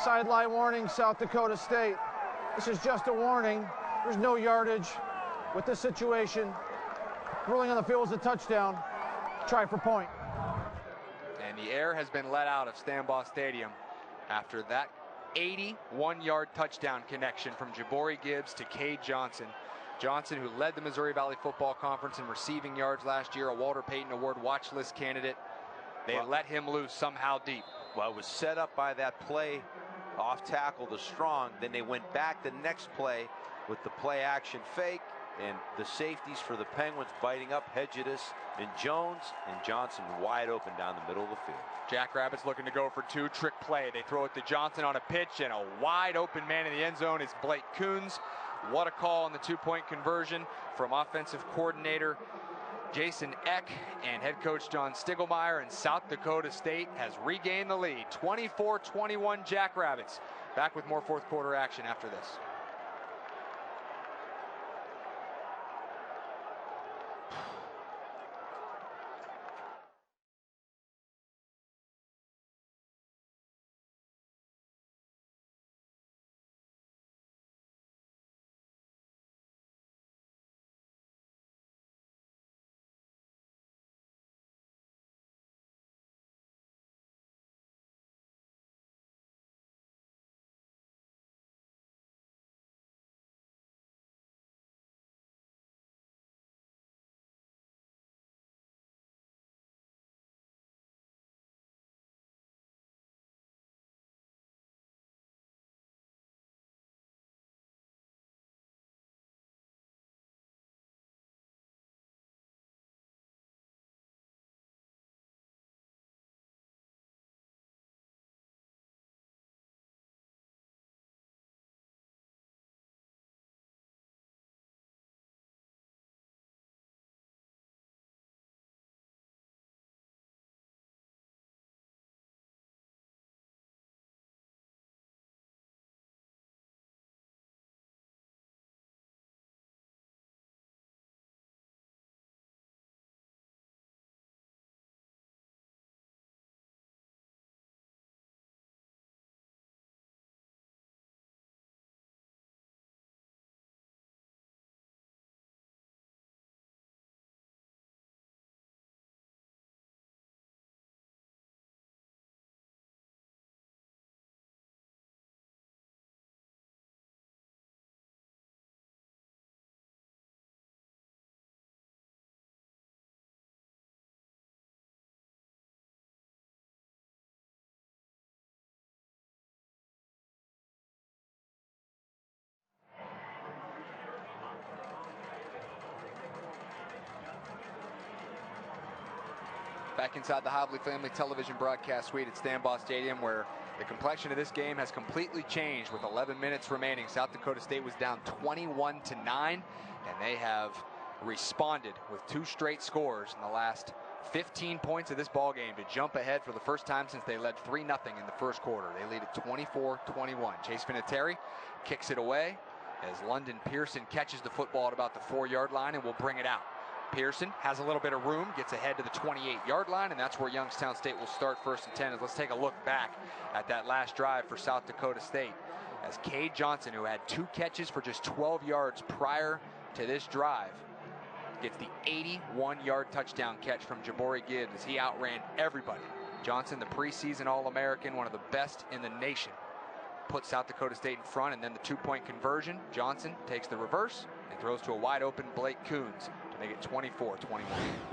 sideline warning, South Dakota State. This is just a warning. There's no yardage with this situation. Ruling on the field is a touchdown. Try for point. And the air has been let out of Stambaugh Stadium after that 81-yard touchdown connection from Jabari Gibbs to Cade Johnson. Johnson, who led the Missouri Valley Football Conference in receiving yards last year, a Walter Payton Award watch list candidate. They let him loose somehow deep. Well, it was set up by that play off tackle to Strong. Then they went back the next play with the play action fake, and the safeties for the Penguins biting up Hedges and Jones, and Johnson wide open down the middle of the field. Jackrabbits looking to go for 2, trick play. They throw it to Johnson on a pitch, and a wide open man in the end zone is Blake Coons. What a call on the 2-point conversion from offensive coordinator Jason Eck and head coach John Stiglmeyer, and South Dakota State has regained the lead. 24-21 Jackrabbits. Back with more fourth quarter action after this. Back inside the Hively Family Television broadcast suite at Stambaugh Stadium, where the complexion of this game has completely changed with 11 minutes remaining. South Dakota State was down 21-9, and they have responded with 2 straight scores in the last 15 points of this ball game to jump ahead for the first time since they led 3-0 in the first quarter. They lead at 24-21. Chase Vinatieri kicks it away. as London Pearson catches the football at about the 4-yard line and will bring it out. Pearson has a little bit of room, gets ahead to the 28-yard line, and that's where Youngstown State will start 1st and 10. Let's take a look back at that last drive for South Dakota State, as Cade Johnson, who had 2 catches for just 12 yards prior to this drive, gets the 81-yard touchdown catch from Jabari Gibbs as he outran everybody. Johnson, the preseason All-American, one of the best in the nation, puts South Dakota State in front, and then the 2-point conversion. Johnson takes the reverse and throws to a wide-open Blake Coons to make it 24-21.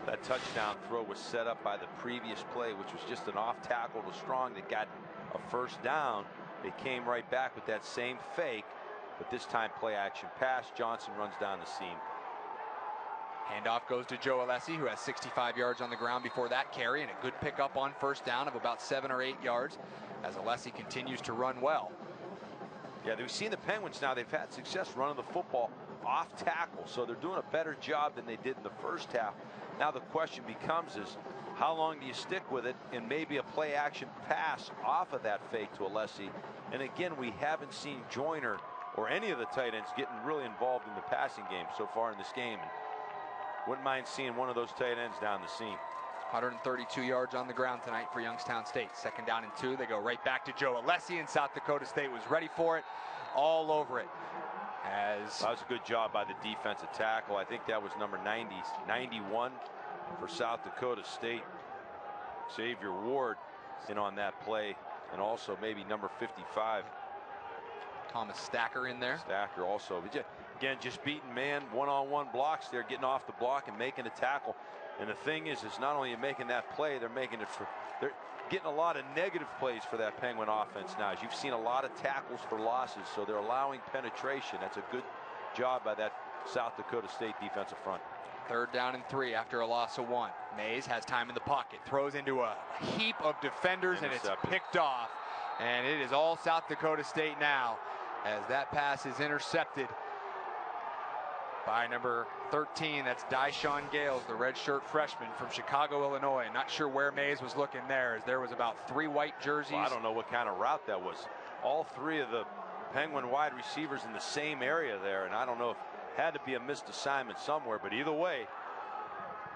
That touchdown throw was set up by the previous play, which was just an off tackle to Strong that got a 1st down. They came right back with that same fake, but this time play action pass. Johnson runs down the seam. Handoff goes to Joe Alessi, who has 65 yards on the ground before that carry, and a good pickup on 1st down of about 7 or 8 yards as Alessi continues to run well. Yeah, we've seen the Penguins now. They've had success running the football off tackle, so they're doing a better job than they did in the 1st half. Now the question becomes is, how long do you stick with it and maybe a play action pass off of that fake to Alessi? And again, we haven't seen Joyner or any of the tight ends getting really involved in the passing game so far in this game. And wouldn't mind seeing one of those tight ends down the seam. 132 yards on the ground tonight for Youngstown State. 2nd down and 2. They go right back to Joe Alessi, and South Dakota State was ready for it, all over it. As that was a good job by the defensive tackle. I think that was number 91 for South Dakota State. Xavier Ward in on that play, and also maybe number 55. Thomas Stacker in there. Stacker also. Again, just beating man one-on-one blocks there, getting off the block and making a tackle. And the thing is not only making that play, they're getting a lot of negative plays for that Penguin offense now. As you've seen a lot of tackles for losses, so they're allowing penetration. That's a good job by that South Dakota State defensive front. 3rd down and 3 after a loss of 1. Mays has time in the pocket, throws into a heap of defenders, and it's picked off. And it is all South Dakota State now, as that pass is intercepted by number 13. That's Dyshawn Gales, the redshirt freshman from Chicago, Illinois. Not sure where Mays was looking there, as there was about 3 white jerseys. Well, I don't know what kind of route that was. All 3 of the Penguin wide receivers in the same area there, and I don't know if it had to be a missed assignment somewhere, but either way,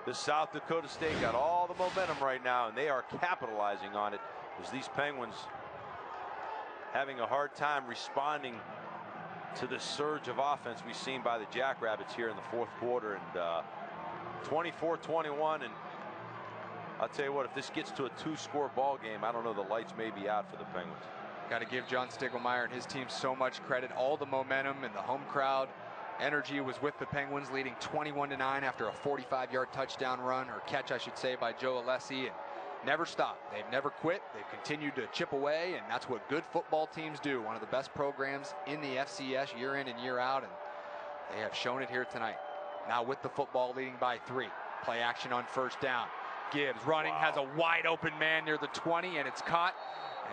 the South Dakota State got all the momentum right now, and they are capitalizing on it, as these Penguins having a hard time responding to the surge of offense we've seen by the Jackrabbits here in the 4th quarter. And 24-21, and I'll tell you what, if this gets to a 2-score ball game, I don't know, the lights may be out for the Penguins. Got to give John Stiglmeyer and his team so much credit. All the momentum and the home crowd energy was with the Penguins, leading 21-9 after a 45-yard touchdown run, or catch I should say, by Joe Alessi, and never stopped. They've never quit. They've continued to chip away, and that's what good football teams do. One of the best programs in the FCS year in and year out, and they have shown it here tonight. Now with the football, leading by 3. Play action on 1st down. Gibbs running, has a wide open man near the 20, and it's caught.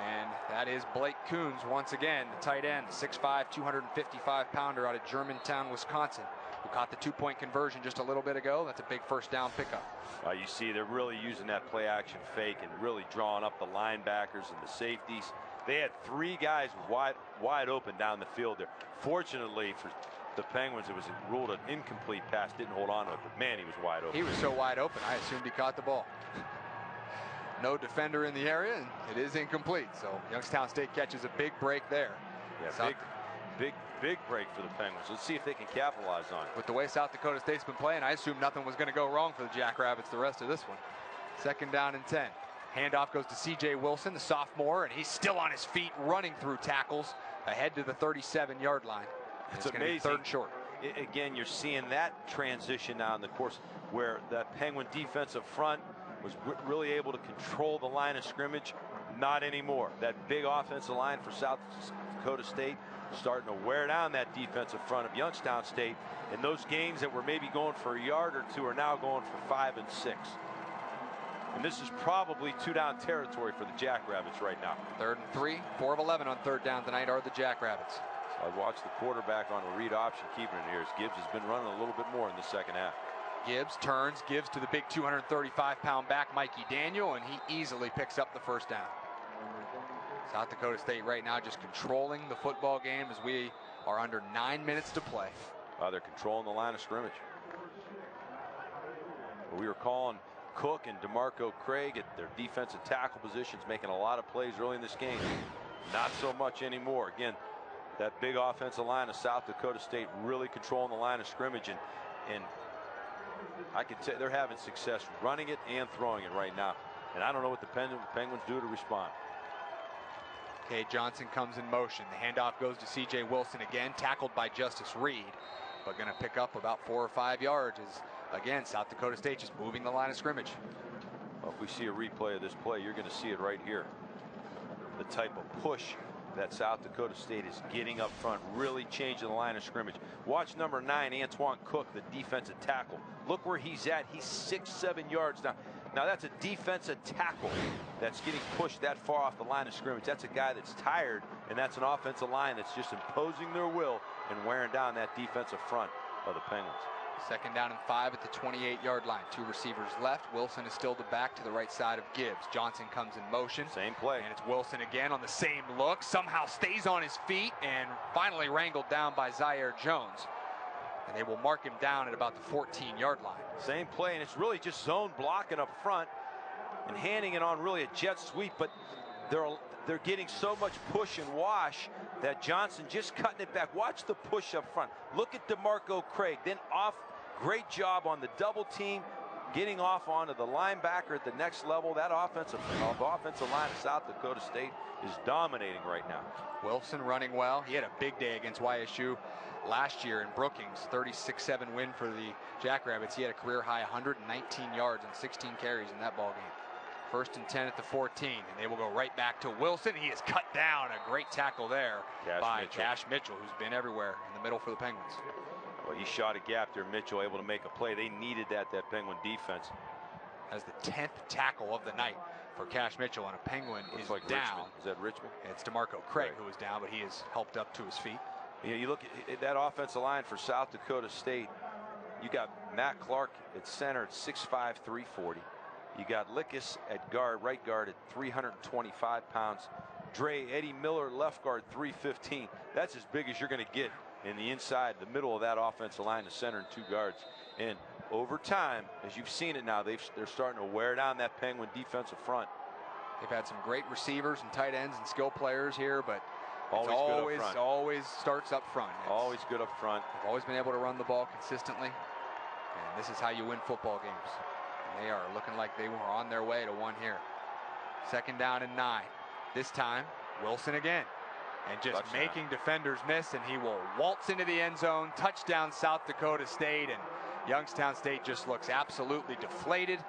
And that is Blake Coons once again, the tight end, 6'5", 255-pounder out of Germantown, Wisconsin, who caught the 2-point conversion just a little bit ago. That's a big 1st down pickup. You see they're really using that play action fake and really drawing up the linebackers and the safeties. They had 3 guys wide open down the field there. Fortunately for the Penguins, it was ruled an incomplete pass, didn't hold on to it, but man, he was wide open. He was so wide open, I assumed he caught the ball. No defender in the area, and it is incomplete. So Youngstown State catches a big break there. Yeah, big break for the Penguins. Let's see if they can capitalize on it. With the way South Dakota State's been playing, I assume nothing was going to go wrong for the Jackrabbits the rest of this one. 2nd down and 10. Handoff goes to C.J. Wilson, the sophomore, and he's still on his feet, running through tackles ahead to the 37-yard line. It's Be amazing. 3rd and short. Again, you're seeing that transition now in the course where that Penguin defensive front was really able to control the line of scrimmage. Not anymore. That big offensive line for South Dakota State starting to wear down that defensive front of Youngstown State. And those gains that were maybe going for a yard or 2 are now going for 5 and 6. And this is probably 2-down territory for the Jackrabbits right now. 3rd and 3, 4 of 11 on 3rd down tonight are the Jackrabbits. So I watched the quarterback on a read option keeping it here, as Gibbs has been running a little bit more in the 2nd half. Gibbs turns, gives to the big 235-pound back, Mikey Daniel, and he easily picks up the 1st down. South Dakota State right now just controlling the football game as we are under 9 minutes to play. They're controlling the line of scrimmage. We were calling Cook and DeMarco Craig at their defensive tackle positions, making a lot of plays early in this game. Not so much anymore. Again, that big offensive line of South Dakota State really controlling the line of scrimmage, and I can tell they're having success running it and throwing it right now. And I don't know what the Penguins do to respond. Okay, Johnson comes in motion. The handoff goes to C.J. Wilson again, tackled by Justice Reed, but going to pick up about 4 or 5 yards as, again, South Dakota State just moving the line of scrimmage. Well, if we see a replay of this play, you're going to see it right here. The type of push that South Dakota State is getting up front, really changing the line of scrimmage. Watch number 9, Antoine Cook, the defensive tackle. Look where he's at. He's 6-7 yards now. Now that's a defensive tackle that's getting pushed that far off the line of scrimmage. That's a guy that's tired, and that's an offensive line that's just imposing their will and wearing down that defensive front of the Penguins. 2nd down and 5 at the 28-yard line. 2 receivers left. Wilson is still the back to the right side of Gibbs. Johnson comes in motion. Same play. And it's Wilson again on the same look. Somehow stays on his feet and finally wrangled down by Zaire Jones. And they will mark him down at about the 14-yard line. Same play, and it's really just zone blocking up front and handing it on really a jet sweep, but they're getting so much push and wash that Johnson just cutting it back. Watch the push up front. Look at DeMarco Craig, then off. Great job on the double team, getting off onto the linebacker at the next level. That offensive line of South Dakota State is dominating right now. Wilson running well. He had a big day against YSU last year in Brookings. 36-7 win for the Jackrabbits. He had a career high 119 yards and 16 carries in that ball game. 1st and 10 at the 14, and they will go right back to Wilson. He is cut down. A great tackle there by Cash Mitchell, who's been everywhere in the middle for the Penguins. Well, he shot a gap there. Mitchell able to make a play. They needed that Penguin defense. As the 10th tackle of the night for Cash Mitchell, and a Penguin is like down. Richmond. Is that Richmond? It's DeMarco Craig who is down, but he is helped up to his feet. Yeah, you look at that offensive line for South Dakota State. You got Matt Clark at center at 6'5", 340. You got Lickus at guard, right guard at 325 pounds. Eddie Miller, left guard, 315. That's as big as you're going to get in the inside, the middle of that offensive line, the center and 2 guards. And over time, as you've seen it now, they're starting to wear down that Penguin defensive front. They've had some great receivers and tight ends and skill players here, but always starts up front. Always good up front. They've always been able to run the ball consistently, and this is how you win football games. And they are looking like they were on their way to one here. 2nd down and 9. This time, Wilson again. And just making defenders miss, and he will waltz into the end zone. Touchdown, South Dakota State, and Youngstown State just looks absolutely deflated.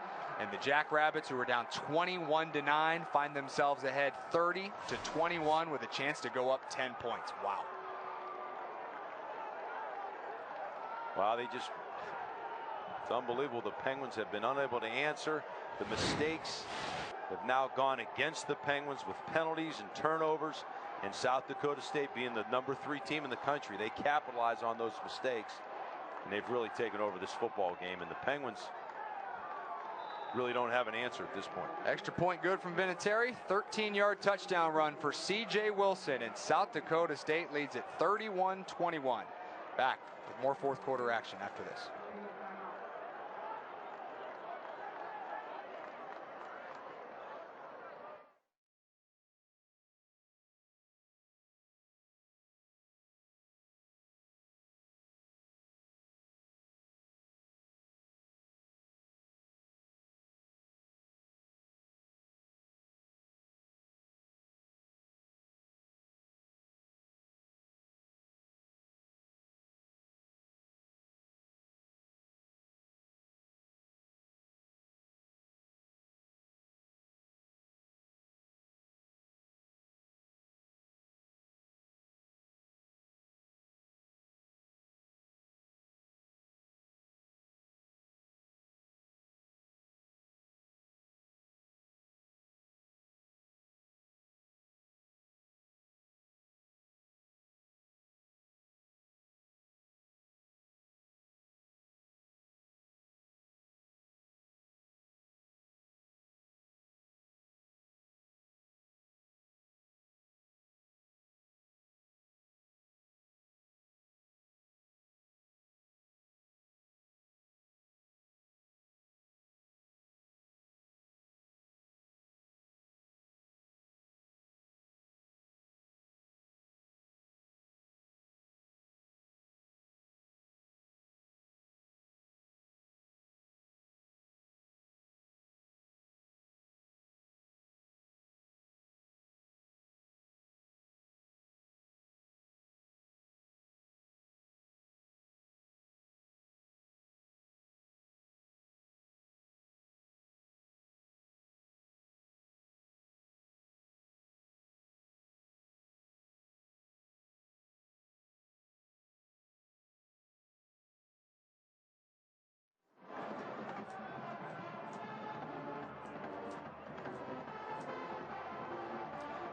And the Jackrabbits, who are down 21-9, find themselves ahead 30-21 with a chance to go up 10 points. Wow. Wow, it's unbelievable. The Penguins have been unable to answer. The mistakes have now gone against the Penguins with penalties and turnovers. And South Dakota State, being the number 3 team in the country, they capitalize on those mistakes, and they've really taken over this football game. And the Penguins really don't have an answer at this point. Extra point good from Vinatieri. 13-yard touchdown run for C.J. Wilson, and South Dakota State leads at 31-21. Back with more 4th quarter action after this.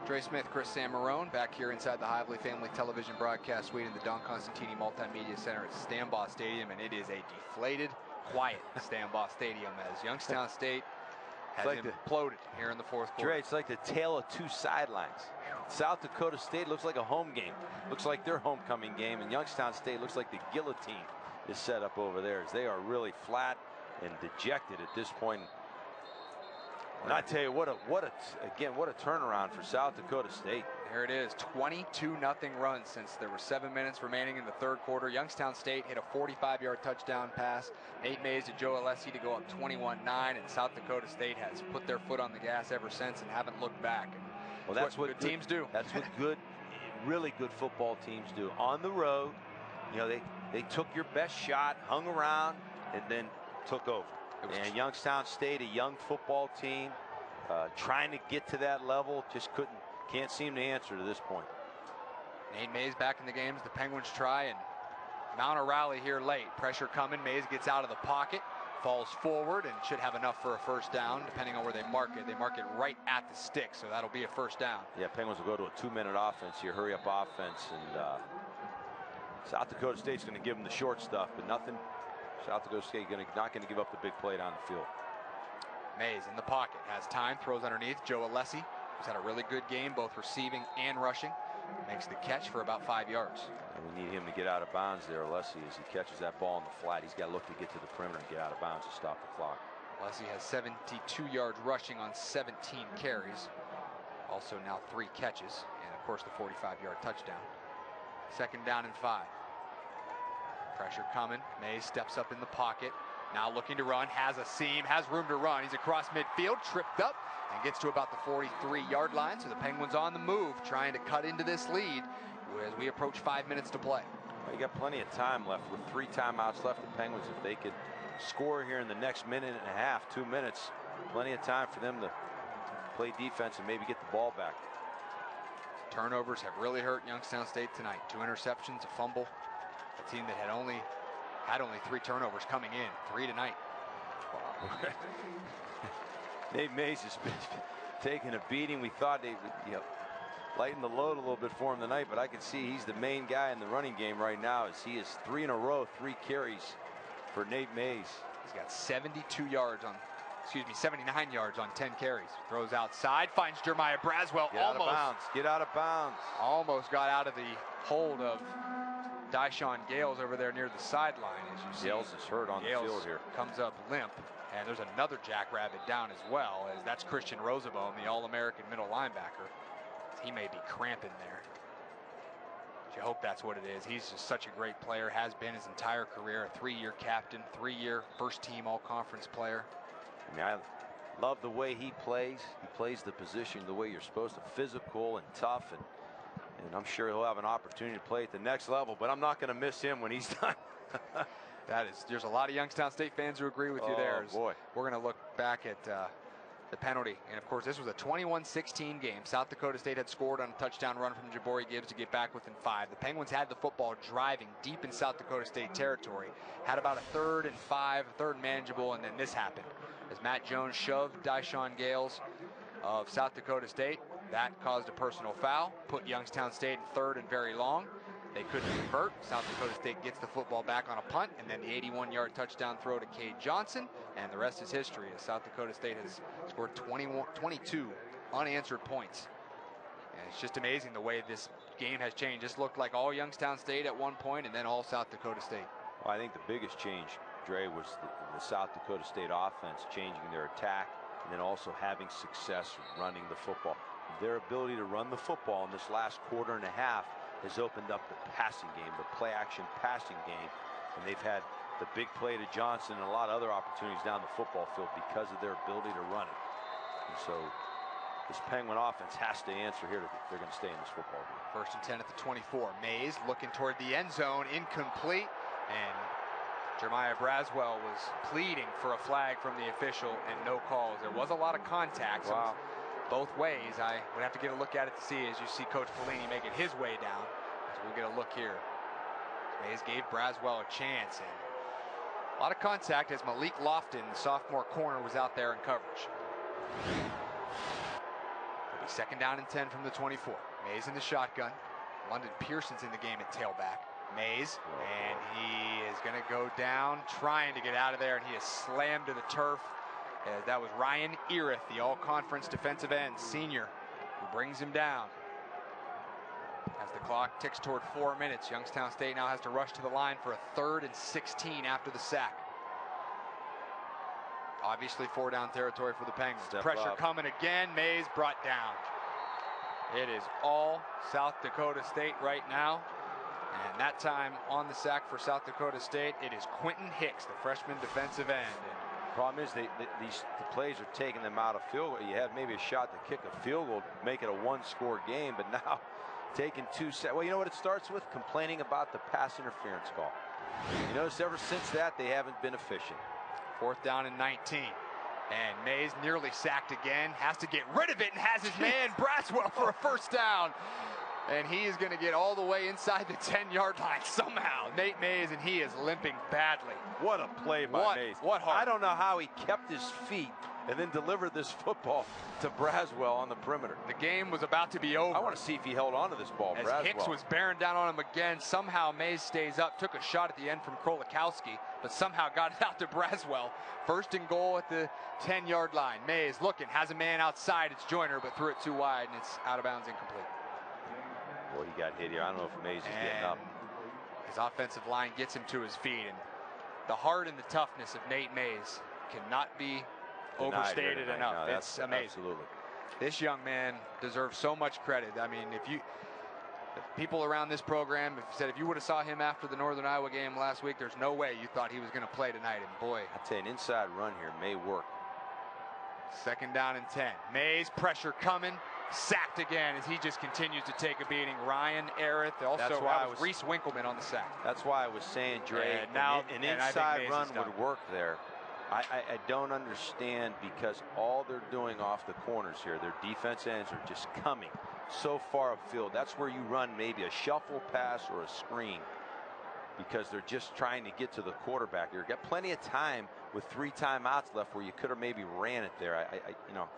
Dre Smith, Chris Samarone, back here inside the Hively Family Television Broadcast Suite in the Don Constantini Multimedia Center at Stambaugh Stadium, and it is a deflated, quiet Stambaugh Stadium as Youngstown State has imploded here in the fourth quarter. Dre, it's like the tale of two sidelines. South Dakota State looks like a home game. Looks like their homecoming game, and Youngstown State looks like the guillotine is set up over there, as they are really flat and dejected at this point. And I tell you, what a turnaround for South Dakota State. There it is, 22-0 run since there were 7 minutes remaining in the third quarter. Youngstown State hit a 45-yard touchdown pass. Nate Mays to Joe Alessi to go up 21-9, and South Dakota State has put their foot on the gas ever since and haven't looked back. Well, that's what good teams do. That's what really good football teams do. On the road, you know, they took your best shot, hung around, and then took over. And Youngstown State, a young football team, trying to get to that level, just can't seem to answer to this point. Nate Mays back in the game as the Penguins try and mount a rally here late. Pressure coming. Mays gets out of the pocket, falls forward, and should have enough for a first down, depending on where they mark it. They mark it right at the stick, so that'll be a first down. Yeah, Penguins will go to a 2-minute offense here, hurry-up offense, and South Dakota State's going to give them the short stuff, but nothing. South Dakota State not going to give up the big play down the field. Mays in the pocket, has time, throws underneath. Joe Alessi, who's had a really good game, both receiving and rushing, makes the catch for about 5 yards. And we need him to get out of bounds there, Alessi, as he catches that ball in the flat. He's got to look to get to the perimeter and get out of bounds to stop the clock. Alessi has 72 yards rushing on 17 carries. Also now 3 catches, and of course the 45-yard touchdown. Second down and 5. Pressure coming. Mays steps up in the pocket. Now looking to run. Has a seam. Has room to run. He's across midfield. Tripped up and gets to about the 43-yard line. So the Penguins on the move, trying to cut into this lead as we approach 5 minutes to play. Well, you got plenty of time left with 3 timeouts left. The Penguins, if they could score here in the next minute and a half, 2 minutes, plenty of time for them to play defense and maybe get the ball back. Turnovers have really hurt Youngstown State tonight. 2 interceptions, a fumble. A team that had only 3 turnovers coming in, 3 tonight. Wow. Nate Mays has been taking a beating. We thought they would, lighten the load a little bit for him tonight, but I can see he's the main guy in the running game right now, as he is 3 in a row, 3 carries for Nate Mays. He's got 79 yards on 10 carries. Throws outside, finds Jeremiah Braswell. Get out of bounds. Almost got out of the hold of Dyshawn Gales over there near the sideline. As you see, Gales is hurt on the field here. Comes up limp, and there's another Jackrabbit down as well, as that's Christian Roosevelt, the All-American middle linebacker. He may be cramping there. But you hope that's what it is. He's just such a great player, has been his entire career, a 3-year captain, 3-year first-team all-conference player. I mean, I love the way he plays. He plays the position the way you're supposed to, physical and tough, and I'm sure he'll have an opportunity to play at the next level, but I'm not going to miss him when he's done. There's a lot of Youngstown State fans who agree with you there. Boy. We're going to look back at the penalty. And of course, this was a 21-16 game. South Dakota State had scored on a touchdown run from Jabari Gibbs to get back within 5. The Penguins had the football driving deep in South Dakota State territory. Had about a 3rd and 5, a 3rd and manageable, and then this happened. As Matt Jones shoved Dyshawn Gales of South Dakota State. That caused a personal foul, put Youngstown State in 3rd and very long. They couldn't convert. South Dakota State gets the football back on a punt, and then the 81-yard touchdown throw to Cade Johnson, and the rest is history, as South Dakota State has scored 22 unanswered points. And it's just amazing the way this game has changed. Just looked like all Youngstown State at one point, and then all South Dakota State. Well, I think the biggest change, Dre, was the South Dakota State offense changing their attack, and then also having success running the football. Their ability to run the football in this last quarter and a half has opened up the passing game, the play-action passing game, and they've had the big play to Johnson and a lot of other opportunities down the football field because of their ability to run it. And so this Penguin offense has to answer here if they're going to stay in this football game. 1st and 10 at the 24. Mays looking toward the end zone, incomplete, and Jeremiah Braswell was pleading for a flag from the official and no calls. There was a lot of contact. Wow. Both ways. I would have to get a look at it to see, as you see Coach Pelini making his way down. So we'll get a look here. Mays gave Braswell a chance, and a lot of contact as Malik Lofton, the sophomore corner, was out there in coverage. Second down and 10 from the 24. Mays in the shotgun. London Pearson's in the game at tailback. Mays, and he is going to go down, trying to get out of there, and he is slammed to the turf. That was Ryan Erith, the all-conference defensive end, senior, who brings him down. As the clock ticks toward 4 minutes, Youngstown State now has to rush to the line for a 3rd and 16 after the sack. Obviously 4-down territory for the Penguins. Pressure coming again. Mays brought down. It is all South Dakota State right now. And that time on the sack for South Dakota State, it is Quentin Hicks, the freshman defensive end. Problem is, the plays are taking them out of field goal. You had maybe a shot to kick a field goal, make it a 1-score game, but now taking 2 sets. Well, you know what it starts with? Complaining about the pass interference call. You notice ever since that, they haven't been efficient. 4th down and 19. And Mays nearly sacked again, has to get rid of it, and has his man Braswell for a 1st down. And he is going to get all the way inside the 10-yard line somehow. Nate Mays, and he is limping badly. What a play by Mays. What heart. I don't know how he kept his feet and then delivered this football to Braswell on the perimeter. The game was about to be over. I want to see if he held on to this ball, As Braswell. Hicks was bearing down on him again, somehow Mays stays up, took a shot at the end from Krolikowski, but somehow got it out to Braswell. 1st and goal at the 10-yard line. Mays looking, has a man outside. It's Joyner, but threw it too wide, and it's out of bounds, incomplete. Boy, he got hit here. I don't know if Mays is getting up. His offensive line gets him to his feet, and the heart and the toughness of Nate Mays cannot be overstated enough. No, it's amazing. Absolutely. This young man deserves so much credit. I mean, if people around this program said if you would have saw him after the Northern Iowa game last week, there's no way you thought he was going to play tonight. And boy, I tell you, an inside run here may work. 2nd down and 10. Mays, pressure coming. Sacked again as he just continues to take a beating. Ryan Erith, also Reese Winkleman on the sack. That's why I was saying, Dre, an inside run would work there. I don't understand, because all they're doing off the corners here, their defense ends are just coming so far upfield. That's where you run maybe a shuffle pass or a screen, because they're just trying to get to the quarterback. You've got plenty of time with 3 timeouts left where you could have maybe ran it there. You know.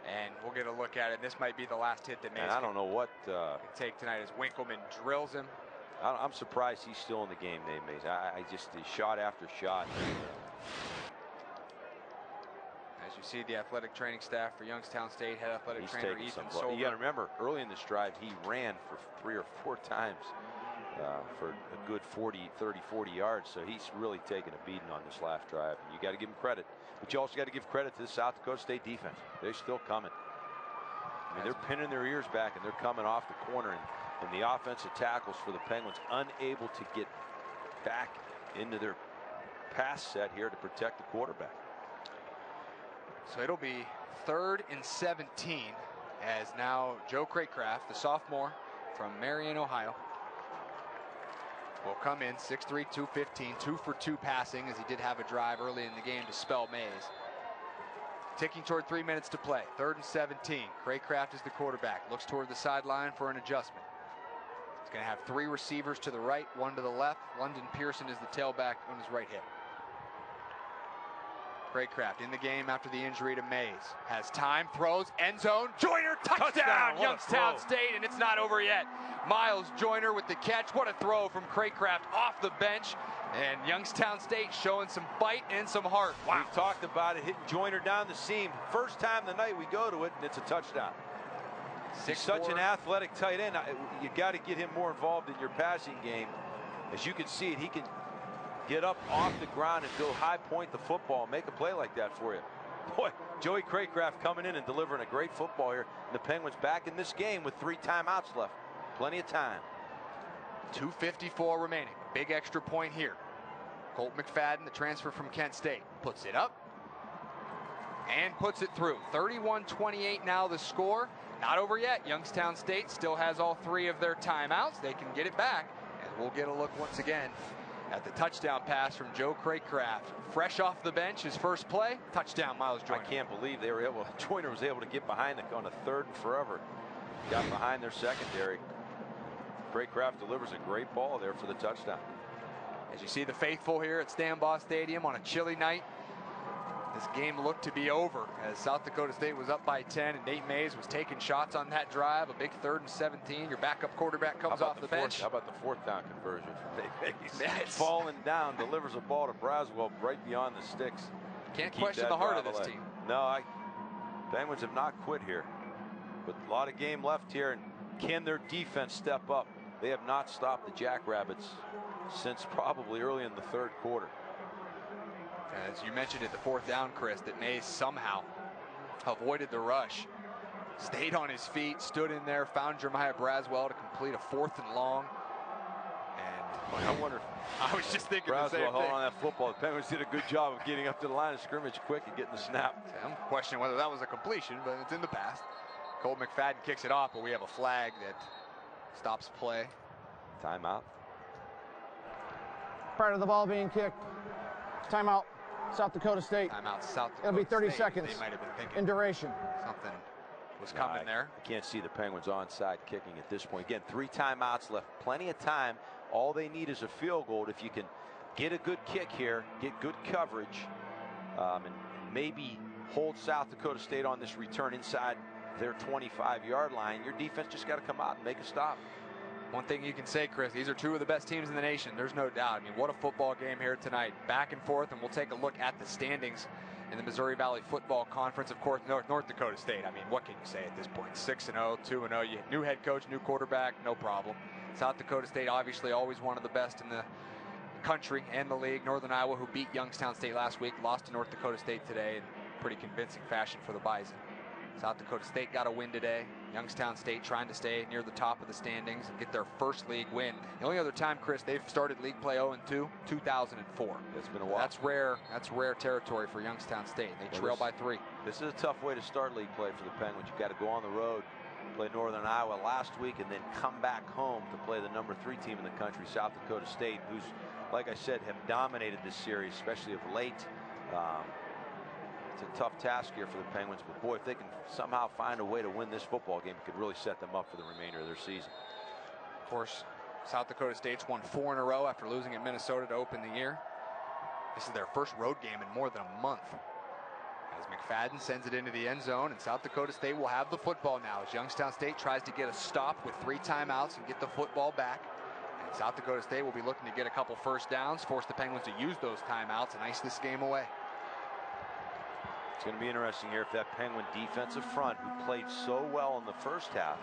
And we'll get a look at it. This might be the last hit that Mays I don't know what can take tonight as Winkleman drills him. I'm surprised he's still in the game, Nate Mays. I just shot after shot. As you see, the athletic training staff for Youngstown State, head athletic trainer Ethan Solberg. You got to remember, early in this drive, he ran for 3 or 4 times for a good 40 yards. So he's really taken a beating on this last drive. And you got to give him credit. But you also got to give credit to the South Dakota State defense. They're still coming. I mean, they're pinning their ears back, and they're coming off the corner. And the offensive tackles for the Penguins unable to get back into their pass set here to protect the quarterback. So it'll be 3rd and 17 as now Joe Craycraft, the sophomore from Marion, Ohio, will come in 6'3", 215, 2 for 2 passing, as he did have a drive early in the game to spell Mays. Ticking toward 3 minutes to play. 3rd and 17. Craycraft is the quarterback. Looks toward the sideline for an adjustment. He's going to have 3 receivers to the right, 1 to the left. London Pearson is the tailback on his right hip. Craycraft in the game after the injury to Mays. Has time, throws, end zone. Joyner, touchdown, Youngstown State, and it's not over yet. Miles Joyner with the catch. What a throw from Craycraft off the bench. And Youngstown State showing some fight and some heart. Wow. We've talked about it, hitting Joyner down the seam. First time tonight we go to it, and it's a touchdown. He's such an athletic tight end. You got to get him more involved in your passing game. As you can see it, he can get up off the ground and go high point the football and make a play like that for you. Boy, Joey Craycraft coming in and delivering a great football here. The Penguins back in this game with 3 timeouts left. Plenty of time. 2:54 remaining. Big extra point here. Colt McFadden, the transfer from Kent State, puts it up and puts it through. 31-28 now the score. Not over yet. Youngstown State still has all 3 of their timeouts. They can get it back. And we'll get a look once again at the touchdown pass from Joe Craycraft. Fresh off the bench, his first play, touchdown, Miles Joyner. I can't believe they were able, Joyner was able to get behind on a 3rd and forever. Got behind their secondary. Craycraft delivers a great ball there for the touchdown. As you see the faithful here at Stambaugh Stadium on a chilly night. This game looked to be over as South Dakota State was up by 10, and Nate Mays was taking shots on that drive. A big 3rd and 17. Your backup quarterback comes off the bench. How about the 4th down conversion from Nate Mays? Falling down, delivers a ball to Braswell right beyond the sticks. Can't question the heart of this team. No, Penguins have not quit here. But a lot of game left here, and can their defense step up? They have not stopped the Jackrabbits since probably early in the 3rd quarter. As you mentioned at the 4th down, Chris, that Mays somehow avoided the rush, stayed on his feet, stood in there, found Jeremiah Braswell to complete a 4th and long. And I wonder. I was just thinking Braswell the same held thing. on that football. The Penguins did a good job of getting up to the line of scrimmage quick and getting the snap. I'm questioning whether that was a completion, but it's in the past. Cole McFadden kicks it off, but we have a flag that stops play. Timeout. Prior to the ball being kicked, timeout, South Dakota State. Timeout, South Dakota It'll be 30 State. seconds They might have been thinking in duration. something was coming there. I can't see the Penguins onside kicking at this point. Again, 3 timeouts left, plenty of time. All they need is a field goal. If you can get a good kick here, get good coverage, and maybe hold South Dakota State on this return inside their 25-yard line, your defense just got to come out and make a stop. One thing you can say, Chris, these are 2 of the best teams in the nation. There's no doubt. I mean, what a football game here tonight. Back and forth, and we'll take a look at the standings in the Missouri Valley Football Conference. Of course, North Dakota State. I mean, what can you say at this point? 6-0, 2-0. New head coach, new quarterback, no problem. South Dakota State, obviously, always one of the best in the country and the league. Northern Iowa, who beat Youngstown State last week, lost to North Dakota State today in pretty convincing fashion for the Bison. South Dakota State got a win today. Youngstown State trying to stay near the top of the standings and get their first league win. The only other time, Chris, they've started league play 0-2, 2004. That's been a while. That's rare. That's rare territory for Youngstown State. They trail by 3. This is a tough way to start league play for the Penguins. You've got to go on the road, play Northern Iowa last week, and then come back home to play the number 3 team in the country, South Dakota State, who's, like I said, have dominated this series, especially of late. It's a tough task here for the Penguins, but boy, if they can somehow find a way to win this football game, it could really set them up for the remainder of their season. Of course, South Dakota State's won 4 in a row after losing at Minnesota to open the year. This is their first road game in more than a month. As McFadden sends it into the end zone, and South Dakota State will have the football now as Youngstown State tries to get a stop with 3 timeouts and get the football back. And South Dakota State will be looking to get a couple first downs, force the Penguins to use those timeouts and ice this game away. It's going to be interesting here if that Penguin defensive front, who played so well in the first half,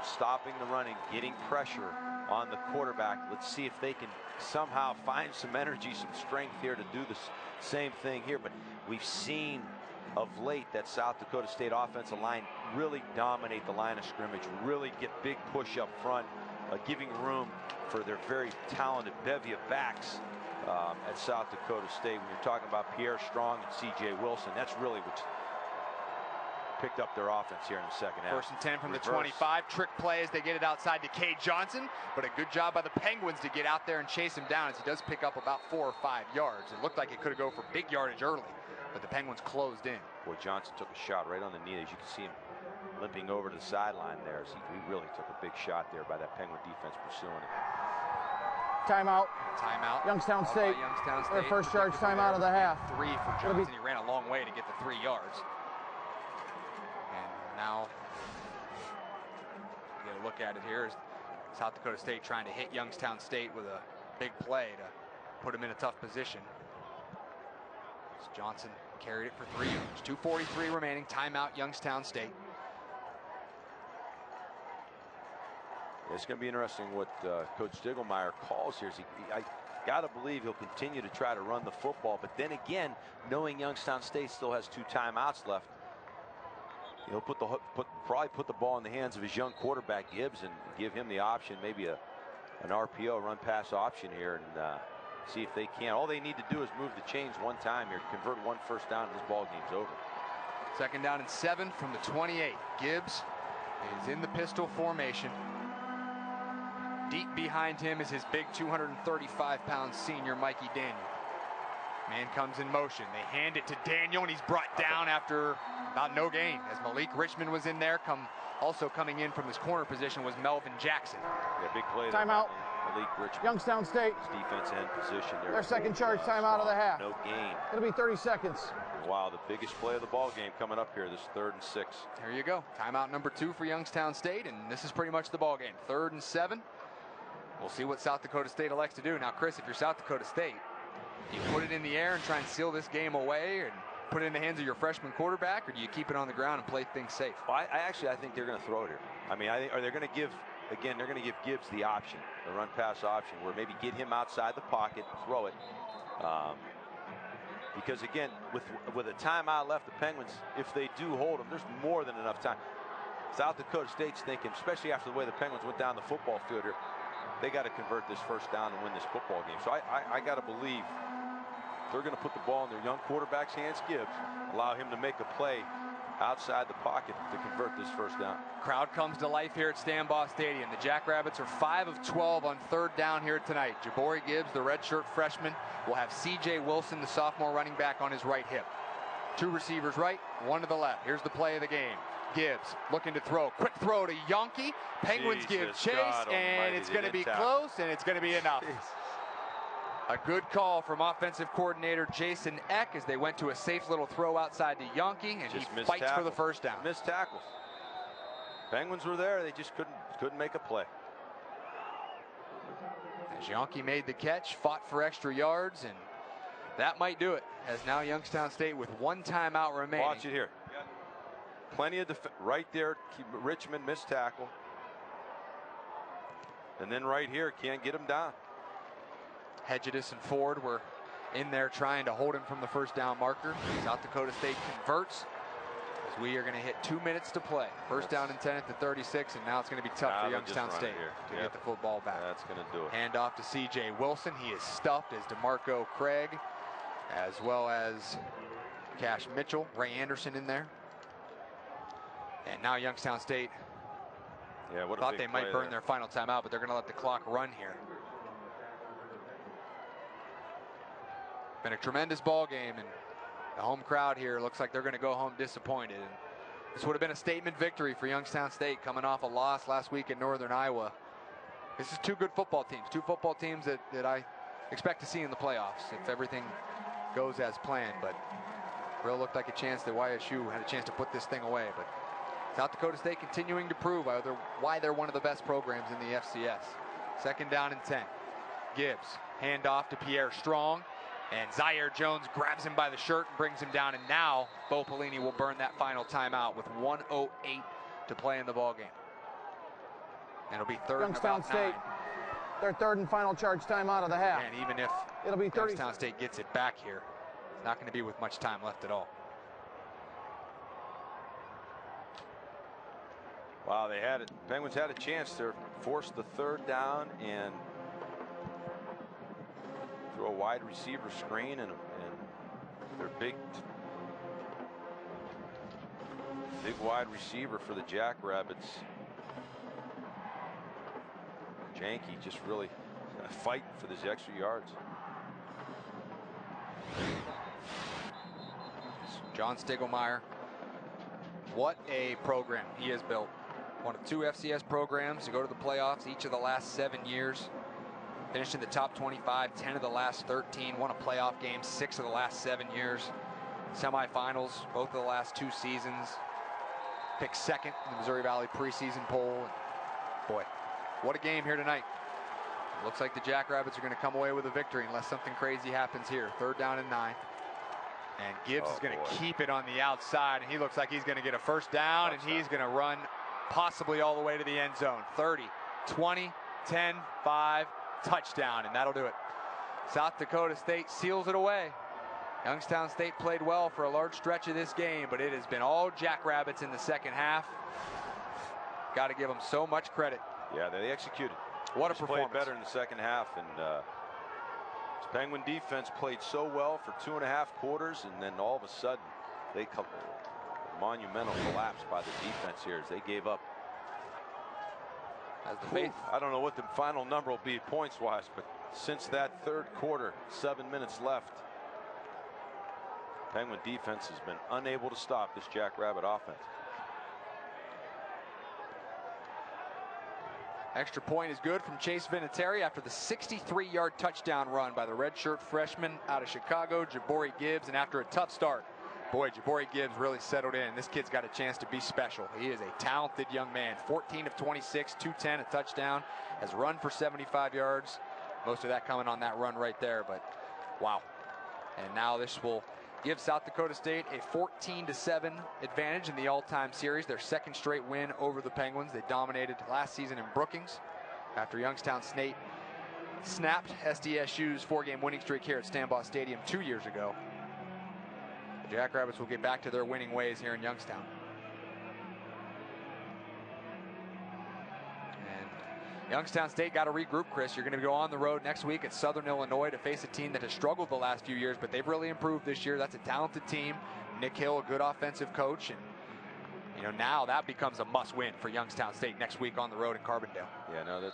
stopping the running, getting pressure on the quarterback. Let's see if they can somehow find some energy, some strength here to do the same thing here. But we've seen of late that South Dakota State offensive line really dominate the line of scrimmage, really get big push up front, giving room for their very talented bevy of backs at South Dakota State. When you're talking about Pierre Strong and C.J. Wilson, that's really what's picked up their offense here in the second half. 1st and 10 from the 25. Trick play as they get it outside to Cade Johnson, but a good job by the Penguins to get out there and chase him down as he does pick up about 4 or 5 yards. It looked like it could have go for big yardage early, but the Penguins closed in. Boy, Johnson took a shot right on the knee. As you can see him limping over to the sideline there. So he really took a big shot there by that Penguin defense pursuing it. Timeout. Timeout. Youngstown State. Youngstown State. Their first charge timeout of the half. 3 for Johnson. He ran a long way to get the 3 yards. And now, get a look at it here. Is South Dakota State trying to hit Youngstown State with a big play to put him in a tough position. As Johnson carried it for 3 yards. 2:43 remaining. Timeout, Youngstown State. It's going to be interesting what Coach Stiegelmeier calls here. I got to believe he'll continue to try to run the football, but then again, knowing Youngstown State still has 2 timeouts left, he'll probably put the ball in the hands of his young quarterback Gibbs and give him the option, maybe an RPO, run pass option here, and see if they can. All they need to do is move the chains one time here, convert 1 first down, and this ball game's over. 2nd down and 7 from the 28. Gibbs is in the pistol formation. Deep behind him is his big 235-pound senior Mikey Daniel. Man comes in motion. They hand it to Daniel, and he's brought down after about no gain. As Malik Richmond was in there, also coming in from his corner position was Melvin Jackson. Yeah, big play. Timeout. Malik Richmond. Youngstown State. Defense end position there. Their second charge timeout of the half. No gain. It'll be 30 seconds. Wow, the biggest play of the ball game coming up here. This 3rd and 6. There you go. Timeout number 2 for Youngstown State, and this is pretty much the ball game. 3rd and 7. We'll see what South Dakota State elects to do. Now, Chris, if you're South Dakota State, do you put it in the air and try and seal this game away and put it in the hands of your freshman quarterback, or do you keep it on the ground and play things safe? Well, I think they're going to throw it here. I mean, are they going to give, again, they're going to give Gibbs the option, the run-pass option, where maybe get him outside the pocket, throw it. Because, again, with a timeout left, the Penguins, if they do hold them, there's more than enough time. South Dakota State's thinking, especially after the way the Penguins went down the football field here, they got to convert this first down and win this football game. So I got to believe they're going to put the ball in their young quarterback's hands, Gibbs, allow him to make a play outside the pocket to convert this first down. Crowd comes to life here at Stambaugh Stadium. The Jackrabbits are 5 of 12 on 3rd down here tonight. Jabari Gibbs, the redshirt freshman, will have C.J. Wilson, the sophomore running back, on his right hip. 2 receivers right, 1 to the left. Here's the play of the game. Gibbs looking to throw. Quick throw to Yonke. Penguins give chase, and it's going to be close, and it's going to be enough. A good call from offensive coordinator Jason Eck as they went to a safe little throw outside to Yonke, and he fights for the first down. Missed tackles. Penguins were there. They just couldn't make a play. As Yonke made the catch, fought for extra yards, and that might do it. As now Youngstown State with 1 timeout remaining. Watch it here. Plenty of right there. Richmond missed tackle. And then right here, can't get him down. Hedges and Ford were in there trying to hold him from the first down marker. South Dakota State converts as we are going to hit 2 minutes to play. First down and 10 at the 36, and now it's going to be tough for Youngstown State to get the football back. That's going to do it. Hand off to C.J. Wilson. He is stuffed as DeMarco Craig, as well as Cash Mitchell, Ray Anderson in there. And now Youngstown State thought they might burn their final timeout, but they're going to let the clock run here. Been a tremendous ball game, and the home crowd here looks like they're going to go home disappointed. And this would have been a statement victory for Youngstown State coming off a loss last week in Northern Iowa. This is 2 good football teams, 2 football teams that I expect to see in the playoffs if everything goes as planned. But really looked like a chance that YSU had a chance to put this thing away. But South Dakota State continuing to prove why they're one of the best programs in the FCS. 2nd down and 10. Gibbs, hand off to Pierre Strong. And Zaire Jones grabs him by the shirt and brings him down. And now Bo Pelini will burn that final timeout with 1:08 to play in the ball game. And it'll be 3rd and about 9. State, their 3rd and final charge timeout of the half. And even if it'll be 30. Youngstown State gets it back here, it's not going to be with much time left at all. Wow, Penguins had a chance to force the 3rd down and throw a wide receiver screen and their big wide receiver for the Jackrabbits. Janke just really fighting for these extra yards. John Stiegelmeier, what a program he has built. One of 2 FCS programs to go to the playoffs each of the last 7 years. Finished in the top 25, 10 of the last 13, won a playoff game 6 of the last 7 years. Semifinals, both of the last 2 seasons. Picked 2nd in the Missouri Valley preseason poll. Boy, what a game here tonight. Looks like the Jackrabbits are going to come away with a victory unless something crazy happens here. 3rd down and 9. And Gibbs is going to keep it on the outside, and he looks like he's going to get a first down, and he's going to run possibly all the way to the end zone. 30, 20, 10, 5. Touchdown, and that'll do it. South Dakota State seals it away. Youngstown State played well for a large stretch of this game, but it has been all Jackrabbits in the 2nd half. Got to give them so much credit. Yeah, they executed. What a performance. Played better in the 2nd half, and this Penguin defense played so well for 2.5 quarters, and then all of a sudden they come monumental collapse by the defense here as they gave up. As the faith. I don't know what the final number will be points-wise, but since that 3rd quarter, 7 minutes left, Penguin defense has been unable to stop this Jackrabbit offense. Extra point is good from Chase Vinatieri after the 63-yard touchdown run by the redshirt freshman out of Chicago, Jabari Gibbs. And after a tough start, boy, Jabari Gibbs really settled in. This kid's got a chance to be special. He is a talented young man. 14 of 26, 210, a touchdown. Has run for 75 yards. Most of that coming on that run right there, but wow. And now this will give South Dakota State a 14-7 advantage in the all-time series. Their second straight win over the Penguins. They dominated last season in Brookings after Youngstown State snapped SDSU's 4-game winning streak here at Stambaugh Stadium 2 years ago. The Jackrabbits will get back to their winning ways here in Youngstown. Youngstown State got to regroup, Chris. You're going to go on the road next week at Southern Illinois to face a team that has struggled the last few years, but they've really improved this year. That's a talented team. Nick Hill, a good offensive coach, and you know now that becomes a must-win for Youngstown State next week on the road in Carbondale. Yeah, no, that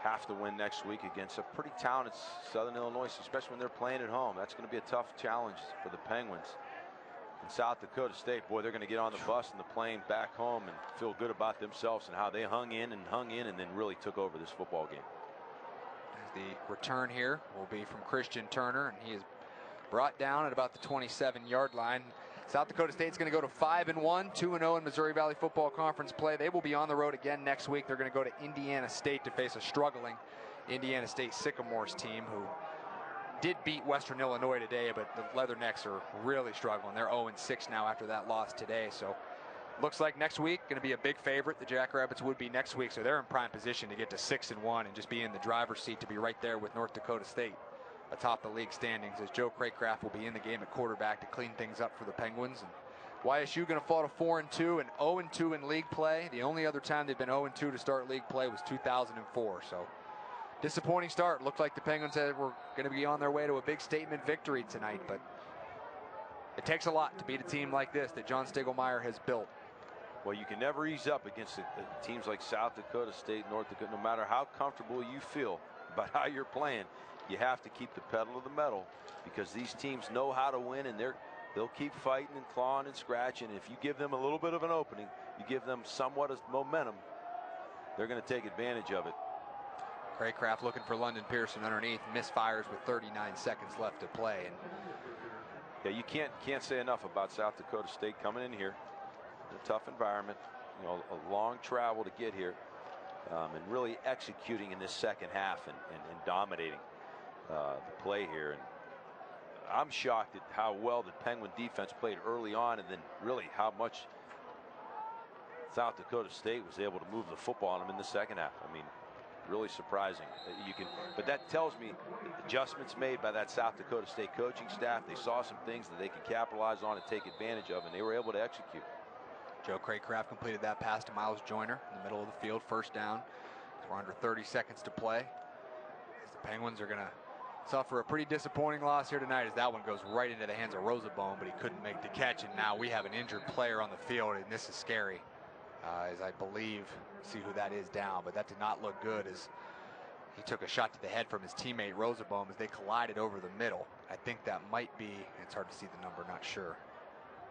have to win next week against a pretty talented Southern Illinois, especially when they're playing at home. That's going to be a tough challenge for the Penguins. And South Dakota State, boy, they're going to get on the bus and the plane back home and feel good about themselves and how they hung in and then really took over this football game. The return here will be from Christian Turner, and he is brought down at about the 27-yard line. South Dakota State's going to go to 5-1, 2-0 in Missouri Valley Football Conference play. They will be on the road again next week. They're going to go to Indiana State to face a struggling Indiana State Sycamores team who did beat Western Illinois today, but the Leathernecks are really struggling. They're 0-6 now after that loss today. So looks like next week going to be a big favorite. The Jackrabbits would be next week, so they're in prime position to get to 6-1 and just be in the driver's seat to be right there with North Dakota State atop the league standings, as Joe Craycraft will be in the game at quarterback to clean things up for the Penguins. And YSU going to fall to 4-2 and 0-2 in league play. The only other time they've been 0-2 to start league play was 2004. So disappointing start. Looked like the Penguins were going to be on their way to a big statement victory tonight, but it takes a lot to beat a team like this that John Stiegelmeier has built. Well, you can never ease up against teams like South Dakota State, North Dakota. No matter how comfortable you feel about how you're playing, you have to keep the pedal to the metal, because these teams know how to win, and they'll keep fighting and clawing and scratching. If you give them a little bit of an opening, you give them somewhat of momentum, they're going to take advantage of it. Craycraft looking for London Pearson underneath, misfires with 39 seconds left to play. And yeah, you can't say enough about South Dakota State coming in here. A tough environment, you know, a long travel to get here, and really executing in this second half and dominating the play here. And I'm shocked at how well the Penguin defense played early on, and then really how much South Dakota State was able to move the football on them in the second half. I mean, really surprising. But that tells me adjustments made by that South Dakota State coaching staff. They saw some things that they could capitalize on and take advantage of, and they were able to execute. Joe Craycraft completed that pass to Miles Joyner in the middle of the field, first down. We're under 30 seconds to play. As the Penguins are going to suffer a pretty disappointing loss here tonight, as that one goes right into the hands of Rosabone, but he couldn't make the catch. And now we have an injured player on the field, and this is scary. As I believe, see who that is down, but that did not look good, as he took a shot to the head from his teammate Rosabone as they collided over the middle. I think that might be, it's hard to see the number, not sure.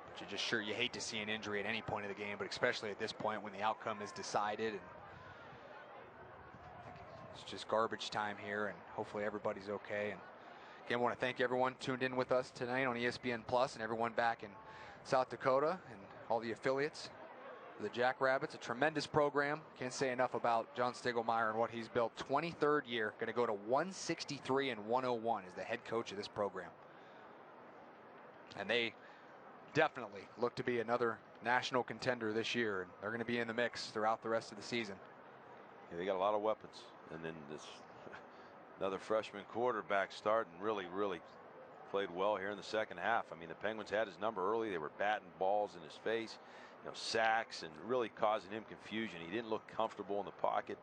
But you're just sure you hate to see an injury at any point of the game, but especially at this point when the outcome is decided. And it's just garbage time here, and hopefully everybody's okay. And again, I want to thank everyone tuned in with us tonight on ESPN Plus, and everyone back in South Dakota and all the affiliates. The Jackrabbits, a tremendous program. Can't say enough about John Stiegelmeier and what he's built. 23rd year, going to go to 163 and 101 as the head coach of this program. And they definitely look to be another national contender this year, and they're going to be in the mix throughout the rest of the season. Yeah, they got a lot of weapons, and then this another freshman quarterback starting really played well here in the second half. I mean, the Penguins had his number early. They were batting balls in his face, you know, sacks, and really causing him confusion. He didn't look comfortable in the pocket,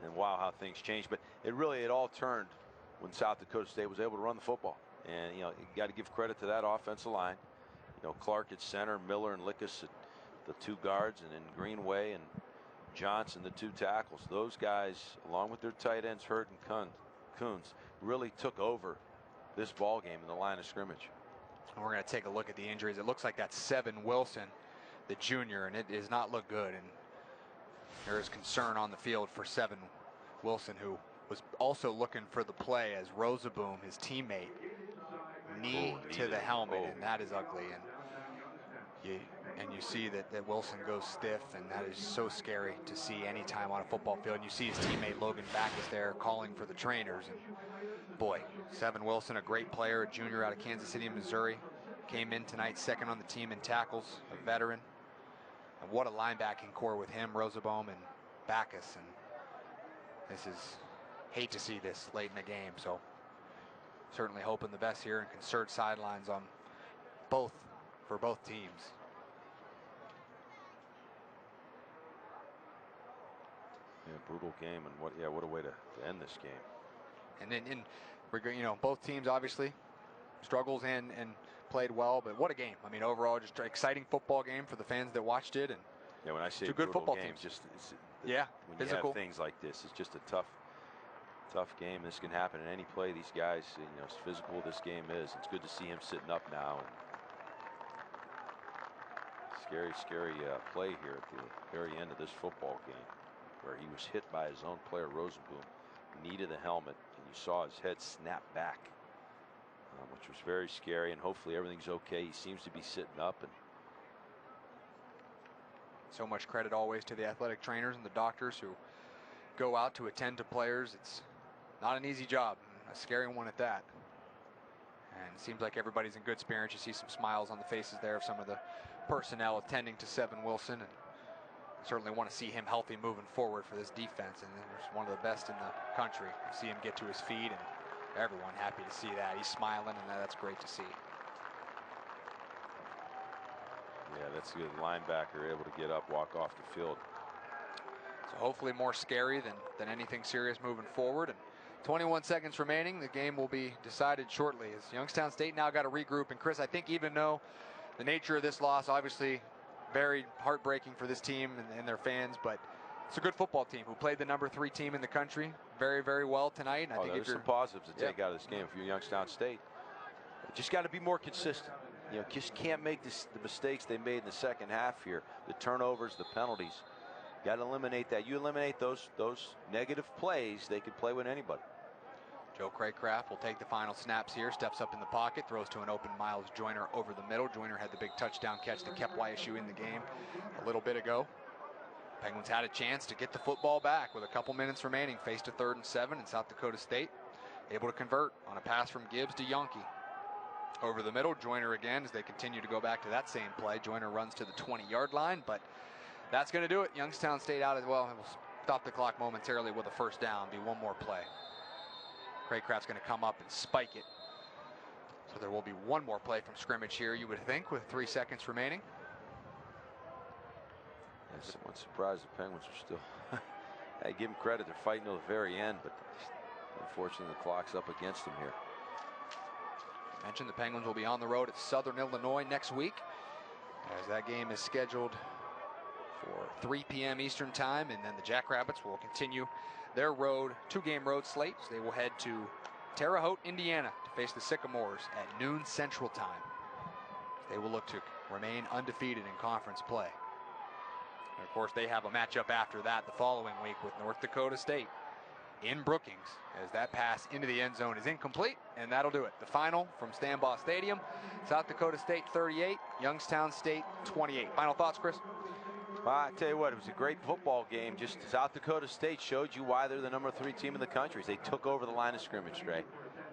and wow, how things changed. But it all turned when South Dakota State was able to run the football. And you know, you got to give credit to that offensive line. You know, Clark at center, Miller and Lickus at the two guards, and then Greenway and Johnson, the two tackles. Those guys, along with their tight ends, Hurt and Kuntz, really took over this ball game in the line of scrimmage. And we're going to take a look at the injuries. It looks like that's Seven Wilson, the junior, and it does not look good. And there is concern on the field for Seven Wilson, who was also looking for the play as Rosaboom, his teammate, knee to the helmet, and that is ugly. And you see that Wilson goes stiff, and that is so scary to see anytime on a football field. And you see his teammate Logan Backus there calling for the trainers. And boy, Seven Wilson, a great player, a junior out of Kansas City, Missouri, came in tonight second on the team in tackles, a veteran. And what a linebacking core with him, Rosaboom, and Backus. And this is, hate to see this late in the game. So certainly hoping the best here, and concerted sidelines on for both teams. Yeah, brutal game, and what a way to end this game. And then, you know, both teams obviously struggles and played well, but what a game. I mean, overall, just an exciting football game for the fans that watched it. And yeah, when I say two good football game, teams, just yeah, when physical. you have things like this, it's just a tough game. This can happen in any play. These guys, you know, as physical this game is. It's good to see him sitting up now. And scary play here at the very end of this football game, where he was hit by his own player, Rosaboom, knee to the helmet, and you saw his head snap back, which was very scary. And hopefully everything's okay. He seems to be sitting up. And so much credit always to the athletic trainers and the doctors who go out to attend to players. It's not an easy job, a scary one at that. And it seems like everybody's in good spirits. You see some smiles on the faces there of some of the personnel attending to Seven Wilson, and certainly want to see him healthy moving forward for this defense. And he's one of the best in the country. You see him get to his feet, and everyone happy to see that. He's smiling, and that's great to see. yeah, that's a good linebacker, able to get up, walk off the field. So hopefully more scary than anything serious moving forward. And 21 seconds remaining. The game will be decided shortly, as Youngstown State now got to regroup. And Chris, I think even though the nature of this loss, obviously very heartbreaking for this team and their fans, but it's a good football team who played the #3 team in the country very, very well tonight. And I think there's some positives to take out of this game if you're Youngstown State. You just got to be more consistent. You know, just can't make the mistakes they made in the second half here. The turnovers, the penalties. Got to eliminate that. You eliminate those negative plays, they could play with anybody. Joe Craycraft will take the final snaps here, steps up in the pocket, throws to an open Miles Joyner over the middle. Joyner had the big touchdown catch that kept YSU in the game a little bit ago. Penguins had a chance to get the football back with a couple minutes remaining. Faced a 3rd and 7 in South Dakota State. Able to convert on a pass from Gibbs to Yonke. Over the middle, Joyner again as they continue to go back to that same play. Joyner runs to the 20-yard line, but that's going to do it. Youngstown State out as well. We'll stop the clock momentarily with a first down. Be one more play. Craycraft's going to come up and spike it. So there will be one more play from scrimmage here, you would think, with 3 seconds remaining. I'm somewhat surprised the Penguins are still. I give them credit. They're fighting till the very end, but unfortunately the clock's up against them here. I mentioned the Penguins will be on the road at Southern Illinois next week, as that game is scheduled for 3 p.m. Eastern time, and then the Jackrabbits will continue their road, 2-game road slate. So they will head to Terre Haute, Indiana to face the Sycamores at noon Central time. They will look to remain undefeated in conference play. And of course, they have a matchup after that the following week with North Dakota State in Brookings, as that pass into the end zone is incomplete, and that'll do it. The final from Stambaugh Stadium, South Dakota State 38, Youngstown State 28. Final thoughts, Chris? Well, I tell you what, it was a great football game. Just South Dakota State showed you why they're the #3 team in the country. They took over the line of scrimmage, Trey.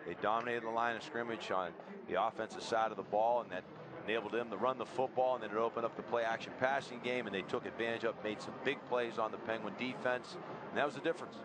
They dominated the line of scrimmage on the offensive side of the ball, and that enabled them to run the football, and then it opened up the play-action passing game, and they took advantage of, made some big plays on the Penguin defense, and that was the difference.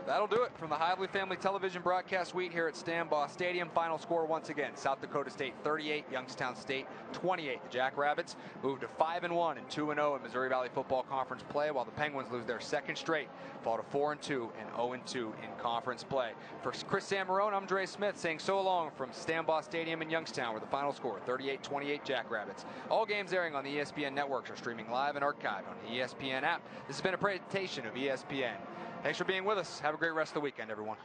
That'll do it from the Hively Family Television Broadcast Suite here at Stambaugh Stadium. Final score once again, South Dakota State 38, Youngstown State 28. The Jackrabbits move to 5-1 and 2-0 in Missouri Valley Football Conference play, while the Penguins lose their second straight, fall to 4-2 and 0-2 in conference play. For Chris Samarone, I'm Dre Smith saying so long from Stambaugh Stadium in Youngstown, where the final score 38-28 Jackrabbits. All games airing on the ESPN networks are streaming live and archived on the ESPN app. This has been a presentation of ESPN. Thanks for being with us. Have a great rest of the weekend, everyone.